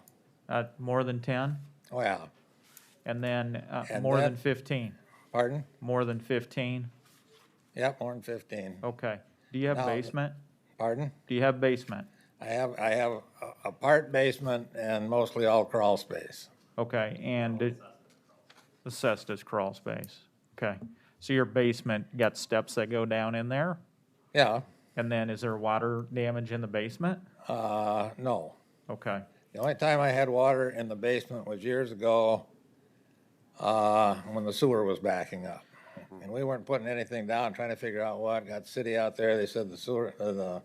More than 10? Oh, yeah. And then And more then- than 15? Pardon? More than 15? Yep, more than 15. Okay. Do you have Now, basement? Pardon? Do you have basement? I have a part basement and mostly all crawl space. Okay, and assessed as crawl space. Okay. So your basement got steps that go down in there? Yeah. And then is there water damage in the basement? No. Okay. The only time I had water in the basement was years ago, when the sewer was backing up. And we weren't putting anything down, trying to figure out what, got city out there, they said the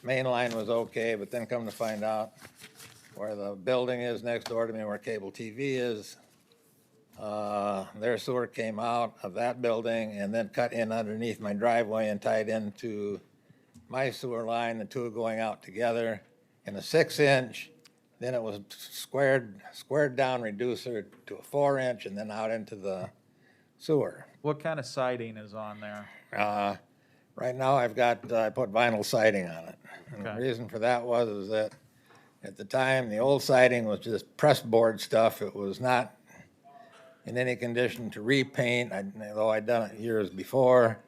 main line was okay, but then come to find out where the building is next door to me, where cable TV is, their sewer came out of that building and then cut in underneath my driveway and tied into my sewer line, the two going out together in a 6-inch. Then it was squared down reducer to a 4-inch and then out into the sewer. What kind of siding is on there? Right now I put vinyl siding on it. And the Okay. reason for that was that at the time, the old siding was just pressed board stuff. It was not in any condition to repaint, though I'd done it years before.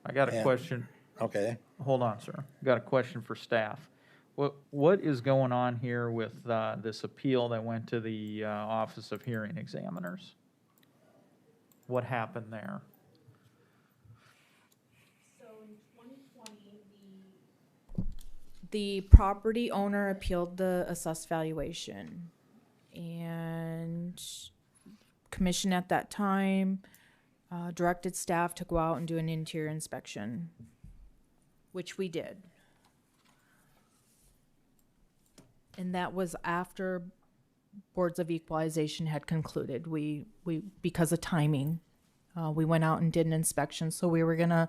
I got a And- question. Okay. Hold on, sir. Got a question for staff. What is going on here with this appeal that went to the Office of Hearing Examiners? What happened there? The property owner appealed the assessed valuation, and commission at that time directed staff to go out and do an interior inspection, which we did. And that was after boards of equalization had concluded. We because of timing, we went out and did an inspection. So we were gonna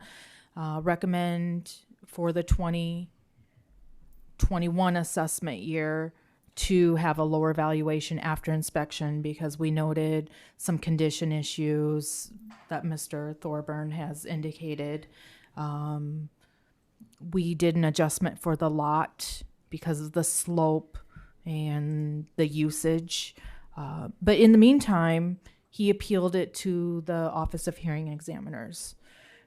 recommend for the 2021 assessment year to have a lower valuation after inspection because we noted some condition issues that Mr. Thorburn has indicated. We did an adjustment for the lot because of the slope and the usage. But in the meantime, he appealed it to the Office of Hearing Examiners.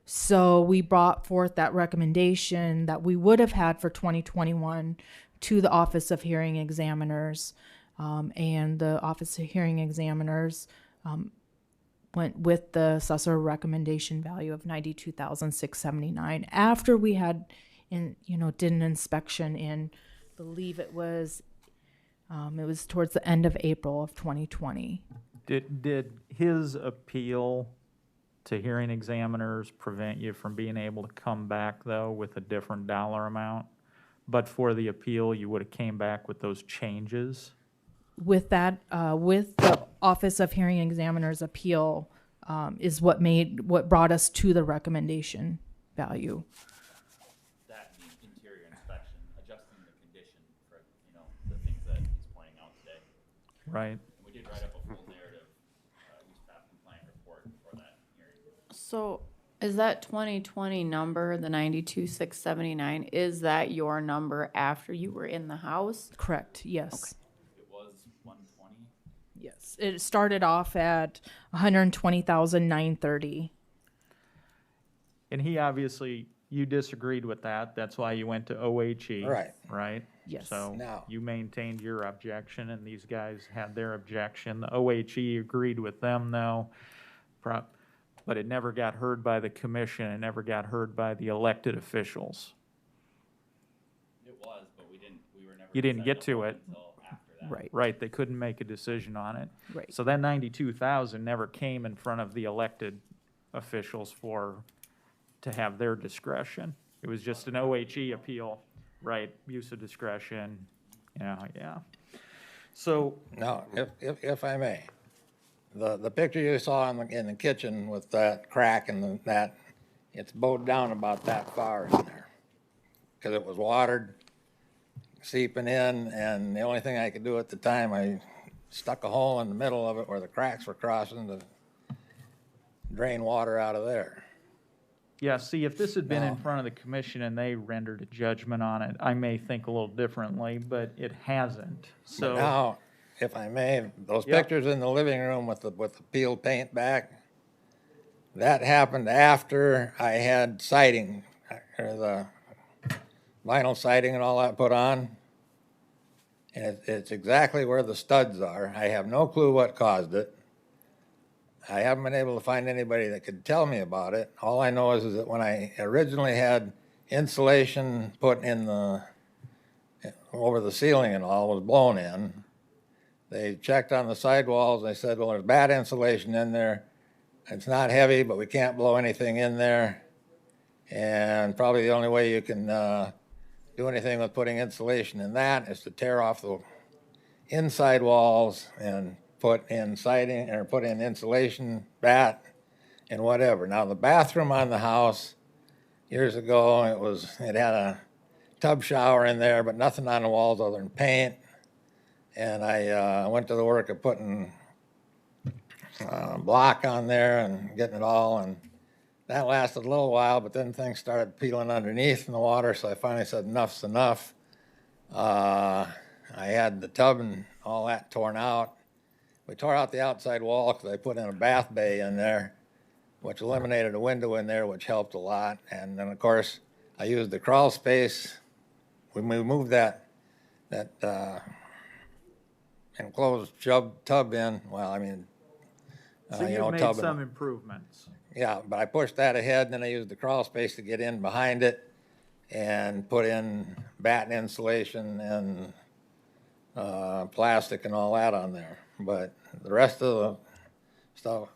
So we brought forth that recommendation that we would have had for 2021 to the Office of Hearing Examiners. And the Office of Hearing Examiners went with the assessor recommendation value of $92,679 after we had did an inspection in, I believe it was towards the end of April of 2020. Did his appeal to hearing examiners prevent you from being able to come back, though, with a different dollar amount? But for the appeal, you would have came back with those changes? With that, with the Office of Hearing Examiners appeal, is what brought us to the recommendation value. That means interior inspection, adjusting the condition for, the things that he's pointing out today. Right. We did write up a full narrative, use path compliant report for that hearing. So is that 2020 number, the 92,679, is that your number after you were in the house? Correct, yes. Okay. It was 120? Yes, it started off at $120,930. And he obviously, you disagreed with that. That's why you went to OHE. Right. Right? Yes. So Now- you maintained your objection, and these guys had their objection. The OHE agreed with them, though. but it never got heard by the commission, it never got heard by the elected officials. It was, but we were never. You didn't get decided to vote it. until after that. Right. Right, they couldn't make a decision on it. Right. So that 92,000 never came in front of the elected officials to have their discretion. It was just an OHE appeal, right, use of discretion, yeah. So, Now, if I may, the picture you saw in the kitchen with that crack and that, it's bowed down about that far in there. Because it was watered, seeping in, and the only thing I could do at the time, I stuck a hole in the middle of it where the cracks were crossing to drain water out of there. yeah, see, if this had been in No. front of the commission and they rendered a judgment on it, I may think a little differently, but it hasn't, so. But now, if I may, those Yep. pictures in the living room with the peeled paint back, that happened after I had siding, or the vinyl siding and all that put on. And it's exactly where the studs are. I have no clue what caused it. I haven't been able to find anybody that could tell me about it. All I know is that when I originally had insulation put in over the ceiling and all was blown in, they checked on the sidewalls. They said, well, there's bad insulation in there. It's not heavy, but we can't blow anything in there. And probably the only way you can do anything with putting insulation in that is to tear off the inside walls and put in siding or put in insulation bat and whatever. Now the bathroom on the house years ago, it had a tub shower in there, but nothing on the walls other than paint. And I went to the work of putting block on there and getting it all, and that lasted a little while, but then things started peeling underneath in the water, so I finally said enough's enough. I had the tub and all that torn out. We tore out the outside wall because I put in a bath bay in there, which eliminated a window in there, which helped a lot. And then, of course, I used the crawl space. We moved that enclosed tub in. Well, I mean, So you've made some improvements. Yeah, but I pushed that ahead, and then I used the crawl space to get in behind it and put in batten insulation and plastic and all that on there. But the rest of the stuff,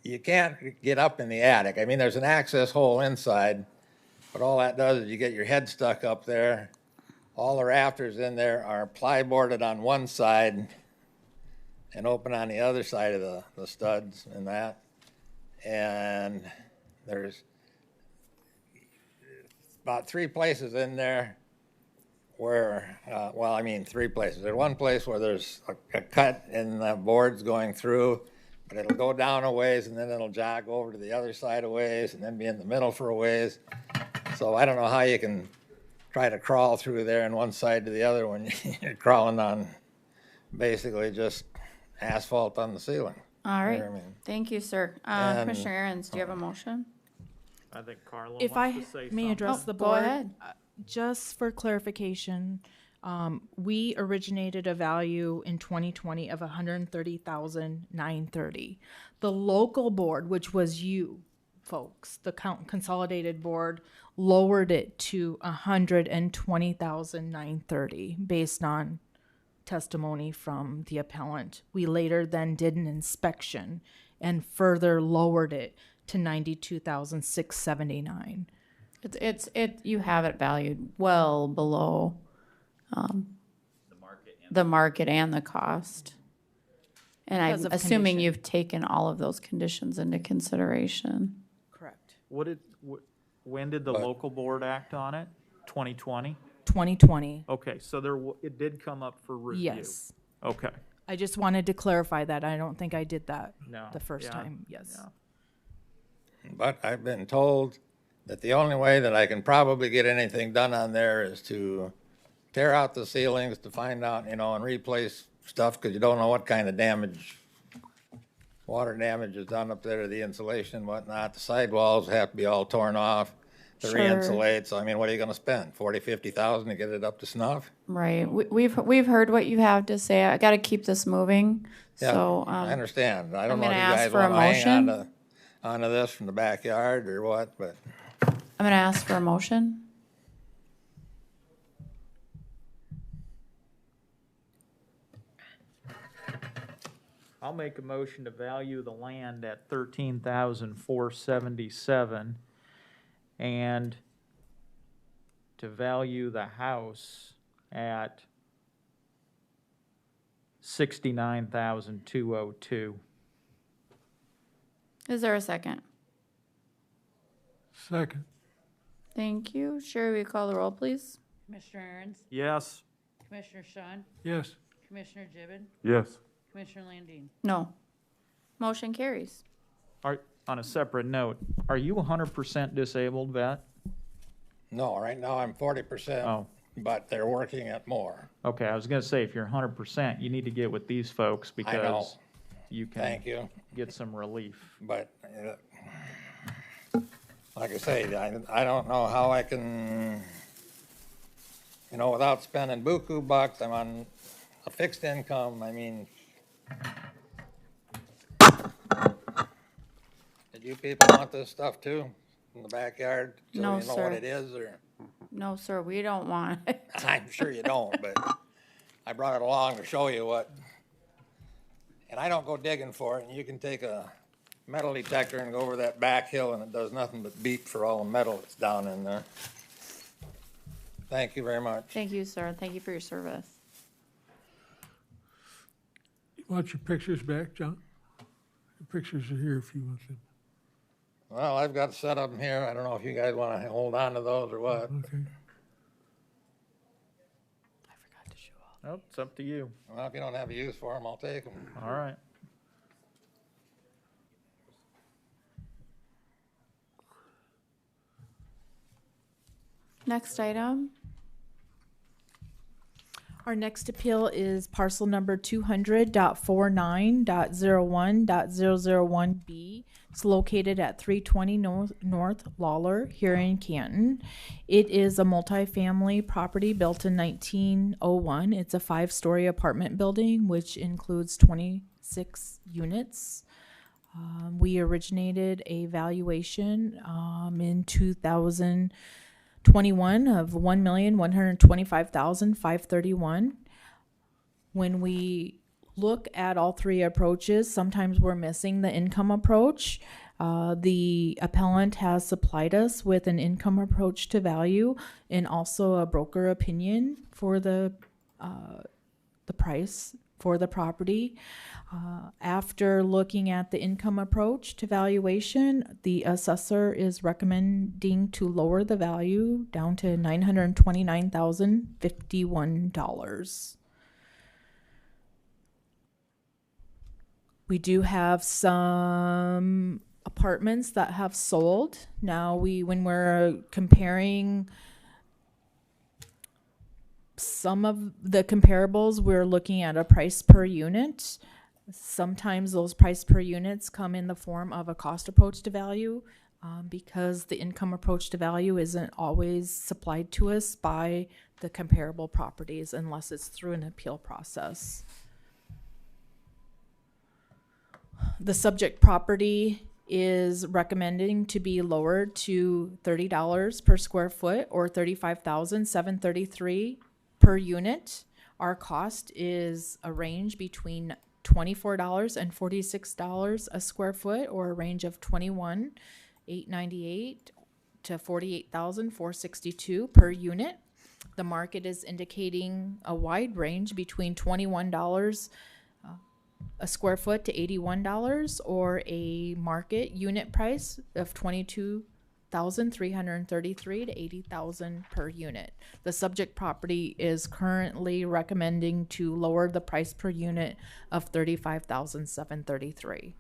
you can't get up in the attic. I mean, there's an access hole inside, but all that does is you get your head stuck up there. All the rafters in there are plyboarded on one side and open on the other side of the studs and that. And there's about 3 places in there where, well, I mean 3 places. There's one place where there's a cut in the boards going through, but it'll go down a ways and then it'll jog over to the other side a ways and then be in the middle for a ways. So I don't know how you can try to crawl through there and one side to the other when you're crawling on basically just asphalt on the ceiling. All right, You know what I mean? thank you, sir. And- Commissioner Aaron's, do you have a motion? I think Carla If wants I to say may something. address Oh, the go board. ahead. Just for clarification, we originated a value in 2020 of $130,930. The local board, which was you folks, the Consolidated board, lowered it to $120,930 based on testimony from the appellant. We later then did an inspection and further lowered it to $92,679. You have it valued well below the market and the cost. And I'm Because of assuming condition. you've taken all of those conditions into consideration. Correct. When did the local board act on it? 2020? 2020. Okay, so it did come up for review? Yes. Okay. I just wanted to clarify that. I don't think I did that No, the first yeah, time. Yes. yeah. But I've been told that the only way that I can probably get anything done on there is to tear out the ceilings to find out, and replace stuff, because you don't know what kind of damage, water damage is done up there to the insulation and whatnot. The sidewalls have to be all torn off to Sure. re-insulate. So, I mean, what are you gonna spend? 50,000 to get it up to snuff? Right. We've heard what you have to say. I got to keep this moving. Yeah, So I understand. I don't I'm know if gonna you ask guys for a wanna hang on motion. onto this from the backyard or what, but I'm gonna ask for a motion. I'll make a motion to value the land at $13,477 and to value the house at $69,202. Is there a second? Second. Thank you. Sherry, will you call the roll, please? Commissioner Aaron's, Yes. Commissioner Sean, Yes. Commissioner Gibbon, Yes. Commissioner Landine. No. Motion carries. On a separate note, are you 100% disabled, vet? no, right now I'm 40%. Oh. But they're working at more. Okay, I was gonna say, if you're 100%, you need to get with these folks because you can Thank you. get some relief. But, like I say, I don't know how I can, without spending buku bucks, I'm on a fixed income, I mean. Did you people want this stuff too, in the backyard? So No, you know sir. what it is, or? No, sir, we don't want it. I'm sure you don't, but I brought it along to show you what. And I don't go digging for it, and you can take a metal detector and go over that back hill, and it does nothing but beep for all the metal that's down in there. Thank you very much. Thank you, sir. Thank you for your service. You want your pictures back, John? The pictures are here if you want them. Well, I've got a set of them here. I don't know if you guys want to hold on to those or what. Okay. Oh, it's up to you. Well, if you don't have a use for them, I'll take them. All right. Next item. Our next appeal is parcel number 200.49.01.001B. It's located at 320 North Lawler here in Canton. It is a multifamily property built in 1901. It's a 5-story apartment building, which includes 26 units. We originated a valuation in 2021 of $1,125,531. When we look at all three approaches, sometimes we're missing the income approach. The appellant has supplied us with an income approach to value and also a broker opinion for the price for the property. After looking at the income approach to valuation, the assessor is recommending to lower the value down to $929,051. We do have some apartments that have sold. Now when we're comparing some of the comparables, we're looking at a price per unit. Sometimes those price per units come in the form of a cost approach to value because the income approach to value isn't always supplied to us by the comparable properties unless it's through an appeal process. The subject property is recommending to be lowered to $30 per square foot or $35,733 per unit. Our cost is a range between $24 and $46 a square foot, or a range of $21,898 to $48,462 per unit. The market is indicating a wide range between $21 a square foot to $81, or a market unit price of $22,333 to $80,000 per unit. The subject property is currently recommending to lower the price per unit of $35,733.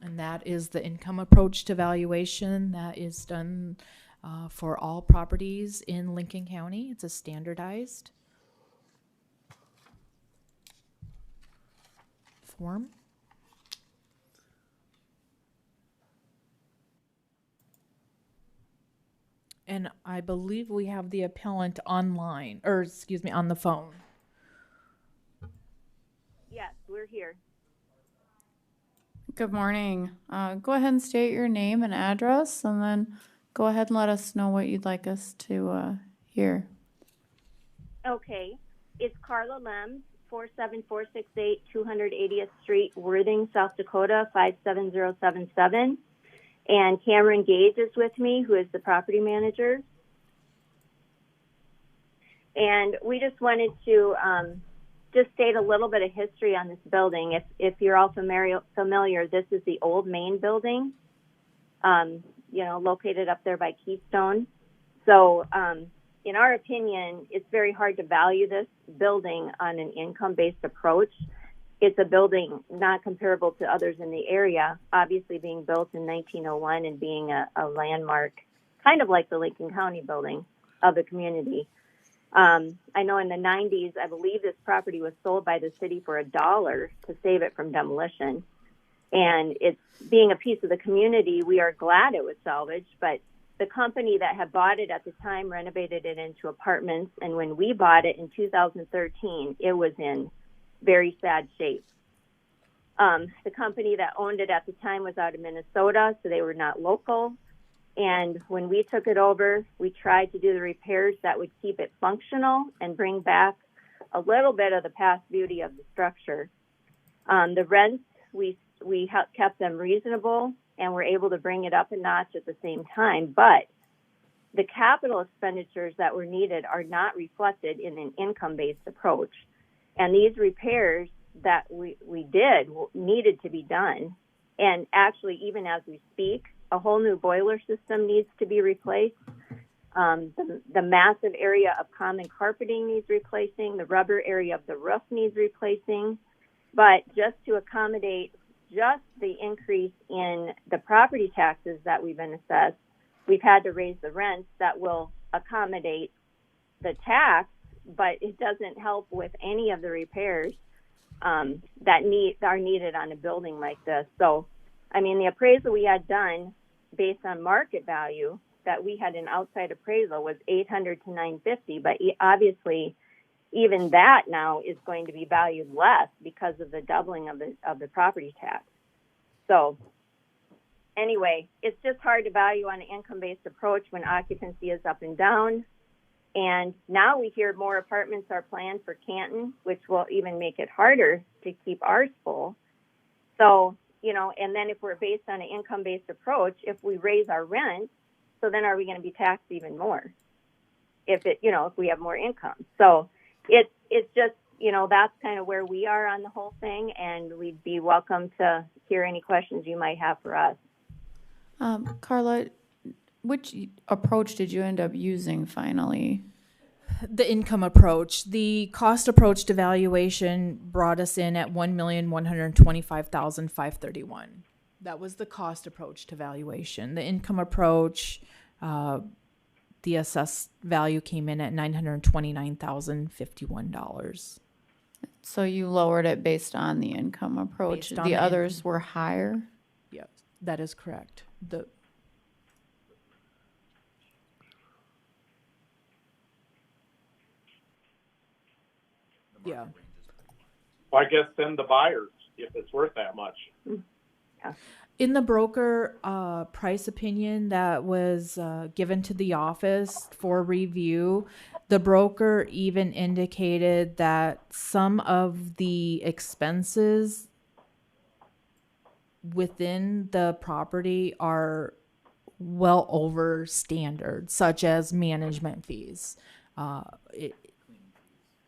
And that is the income approach to valuation that is done for all properties in Lincoln County. It's a standardized form. And I believe we have the appellant online, or excuse me, on the phone. Yes, we're here. Good morning. Go ahead and state your name and address, and then go ahead and let us know what you'd like us to hear. Okay. It's Carla Lem, 47468 280th Street, Worthing, South Dakota, 57077. And Cameron Gage is with me, who is the property manager. And we just wanted to just state a little bit of history on this building. If you're all familiar, this is the old main building, located up there by Keystone. So, in our opinion, it's very hard to value this building on an income-based approach. It's a building not comparable to others in the area, obviously being built in 1901 and being a landmark, kind of like the Lincoln County building of the community. I know in the 90s, I believe this property was sold by the city for $1 to save it from demolition. And it's being a piece of the community, we are glad it was salvaged, but the company that had bought it at the time renovated it into apartments. And when we bought it in 2013, it was in very sad shape. The company that owned it at the time was out of Minnesota, so they were not local. And when we took it over, we tried to do the repairs that would keep it functional and bring back a little bit of the past beauty of the structure. The rents, we kept them reasonable and were able to bring it up a notch at the same time. But the capital expenditures that were needed are not reflected in an income-based approach. And these repairs that we did needed to be done. And actually, even as we speak, a whole new boiler system needs to be replaced. The massive area of common carpeting needs replacing. The rubber area of the roof needs replacing. But just to accommodate just the increase in the property taxes that we've been assessed, we've had to raise the rents that will accommodate the tax, but it doesn't help with any of the repairs that are needed on a building like this. So, I mean, the appraisal we had done based on market value that we had an outside appraisal was $800 to $950, but obviously even that now is going to be valued less because of the doubling of the property tax. So anyway, it's just hard to value on an income-based approach when occupancy is up and down. And now we hear more apartments are planned for Canton, which will even make it harder to keep ours full. So, and then if we're based on an income-based approach, if we raise our rent, so then are we going to be taxed even more if we have more income? So it's just, that's kind of where we are on the whole thing, and we'd be welcome to hear any questions you might have for us. Carla, which approach did you end up using finally? The income approach. The cost approach to valuation brought us in at $1,125,531. That was the cost approach to valuation. The income approach, the assessed value came in at $929,051. So you lowered it based on the income approach. Based on The the others income. were higher? Yes, that is correct. Yeah. Well, I guess send the buyers if it's worth that much. In the broker price opinion that was given to the office for review, the broker even indicated that some of the expenses within the property are well over standard, such as management fees,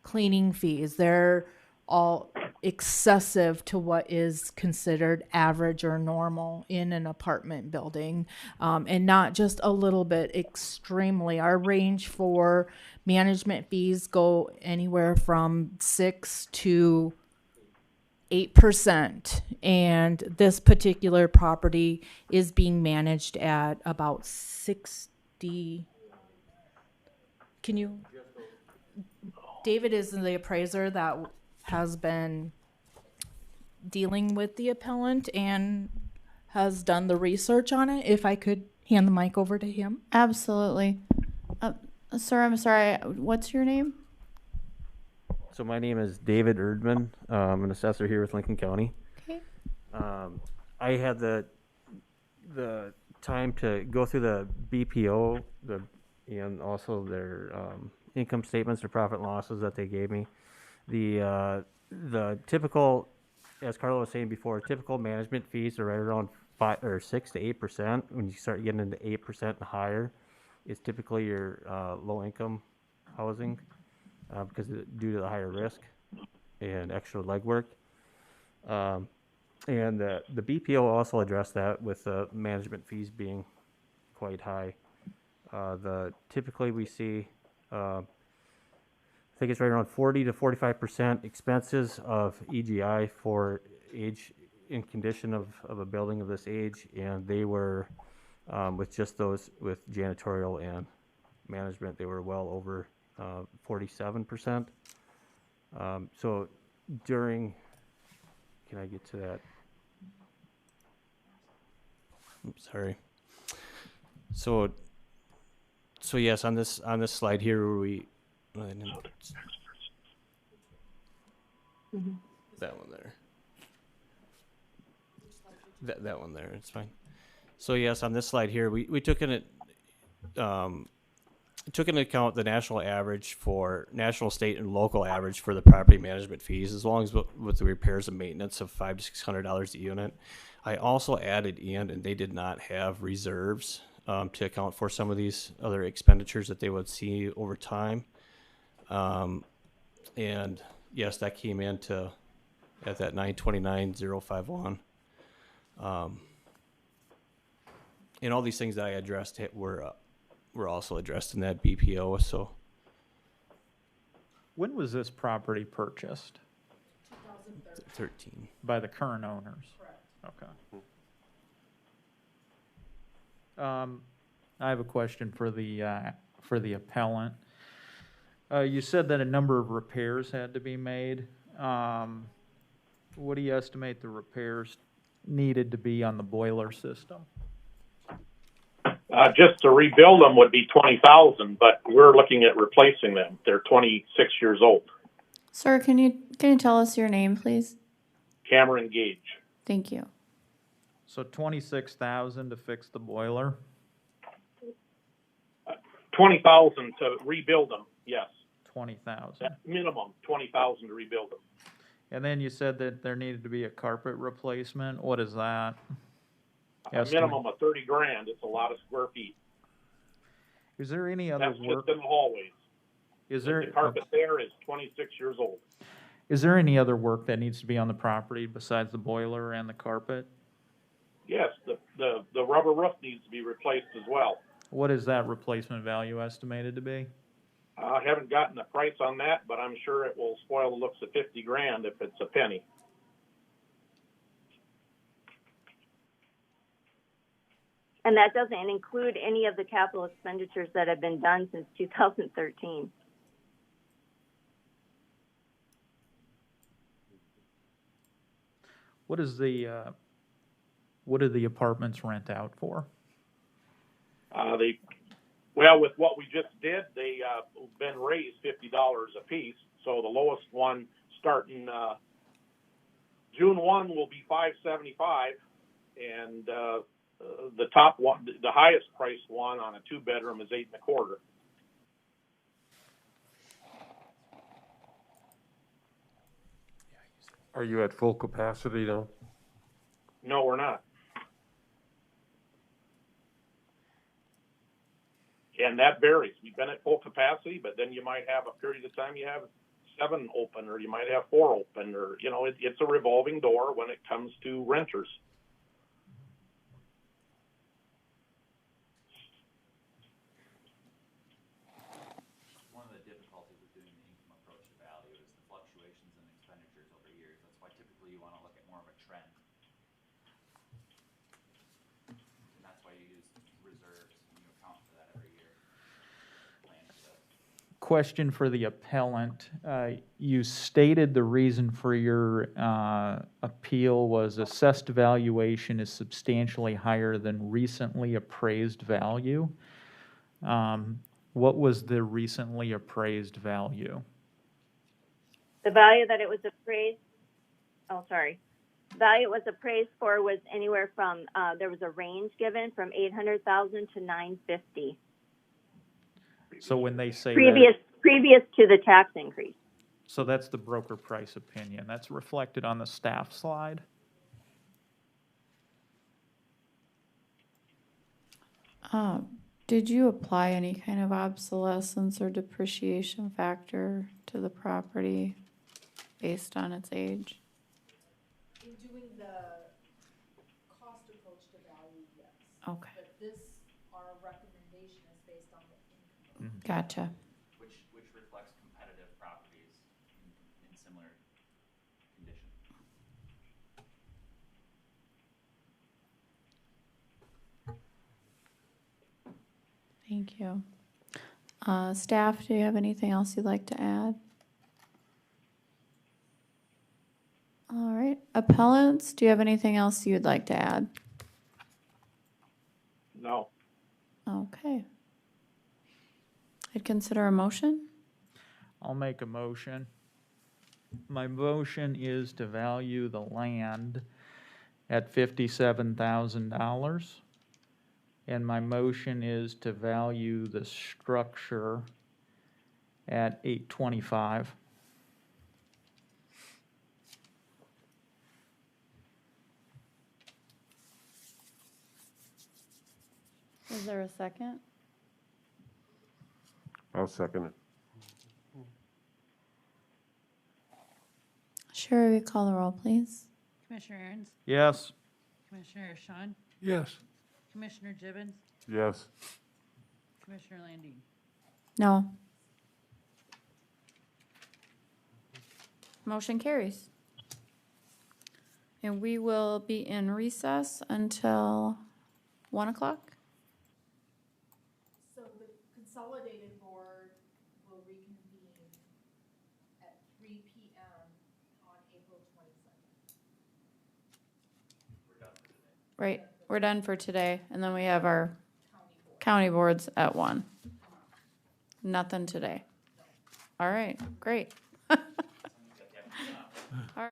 cleaning fees. They're all excessive to what is considered average or normal in an apartment building, and not just a little bit, extremely. Our range for management fees go anywhere from 6 to 8%, and this particular property is being managed at about 60. Can you? David is the appraiser that has been dealing with the appellant and has done the research on it. If I could hand the mic over to him. Absolutely. Sir, I'm sorry, what's your name? So my name is David Erdman. I'm an assessor here with Lincoln County. Okay. I I had the time to go through the BPO, and also their income statements or profit and losses that they gave me. The typical, as Carla was saying before, typical management fees are right around 6 to 8%. When you start getting into 8% and higher, it's typically your low income housing because due to the higher risk and extra legwork. And the BPO also addressed that with the management fees being quite high. Typically we see, I think it's right around 40 to 45% expenses of EGI for age in condition of a building of this age, and they were with just those with janitorial and management, they were well over 47%. So during, can I get to that? Oops, sorry. So yes, on this slide here, that one there. That one there, it's fine. So yes, on this slide here, we took into account the national average for national, state, and local average for the property management fees, as long as with the repairs and maintenance of $500 to $600 a unit. I also added in, and they did not have reserves to account for some of these other expenditures that they would see over time. And yes, that came into at that 929,051. And all these things that I addressed were also addressed in that BPO. So, when was this property purchased? 2013. By the current owners? Correct. Okay. I have a question for the appellant. You said that a number of repairs had to be made. What do you estimate the repairs needed to be on the boiler system? Just to rebuild them would be $20,000, but we're looking at replacing them. They're 26 years old. Sir, can you tell us your name, please? Cameron Gage. Thank you. So $26,000 to fix the boiler? $20,000 to rebuild them. Yes. $20,000. Minimum $20,000 to rebuild them. And then you said that there needed to be a carpet replacement. What is that? A minimum of $30,000. It's a lot of square feet. Is there any other That's work? just in the hallways. The carpet there is 26 years old. Is there any other work that needs to be on the property besides the boiler and the carpet? Yes, the rubber roof needs to be replaced as well. What is that replacement value estimated to be? I haven't gotten a price on that, but I'm sure it will spoil the looks of $50,000 if it's a penny. And that doesn't include any of the capital expenditures that have been done since 2013. What do the apartments rent out for? Well, with what we just did, they been raised $50 a piece. So the lowest one starting June 1 will be $575, and the top one, the highest priced one on a 2-bedroom is $825. Are you at full capacity now? No, we're not. And that varies. We've been at full capacity, but then you might have a period of time you have 7 open, or you might have 4 open, or, it's a revolving door when it comes to renters. One of the difficulties with doing the income approach to value is the fluctuations in expenditures over years. That's why typically you want to look at more of a trend. And that's why you use reserves and you account for that every year. Question for the appellant. You stated the reason for your appeal was assessed valuation is substantially higher than recently appraised value. What was the recently appraised value? The value that it was appraised, value it was appraised for was anywhere from, there was a range given from 800,000 to 950. So when they say Previous to the tax increase. so that's the broker price opinion. That's reflected on the staff slide. Did you apply any kind of obsolescence or depreciation factor to the property based on its age? In doing the cost approach to value, yes. Okay. But this, our recommendation is based on the income. Gotcha. Which reflects competitive properties in similar condition. Thank you. Staff, do you have anything else you'd like to add? All right. Appellants, do you have anything else you'd like to add? No. Okay. I'd consider a motion. I'll make a motion. My motion is to value the land at $57,000. And my motion is to value the structure at $825,000. Is there a second? I'll second it. Sure, we call the roll, please. Commissioner Aaron's, Yes. Commissioner Sean, Yes. Commissioner Gibbons, Yes. Commissioner Landine. No. Motion carries. And we will be in recess until 1 o'clock. So the Consolidated Board will reconvene at 3 p.m. on April 22nd. Right, we're done for today, and then we have our county boards at 1. Nothing today. All right, great. All right.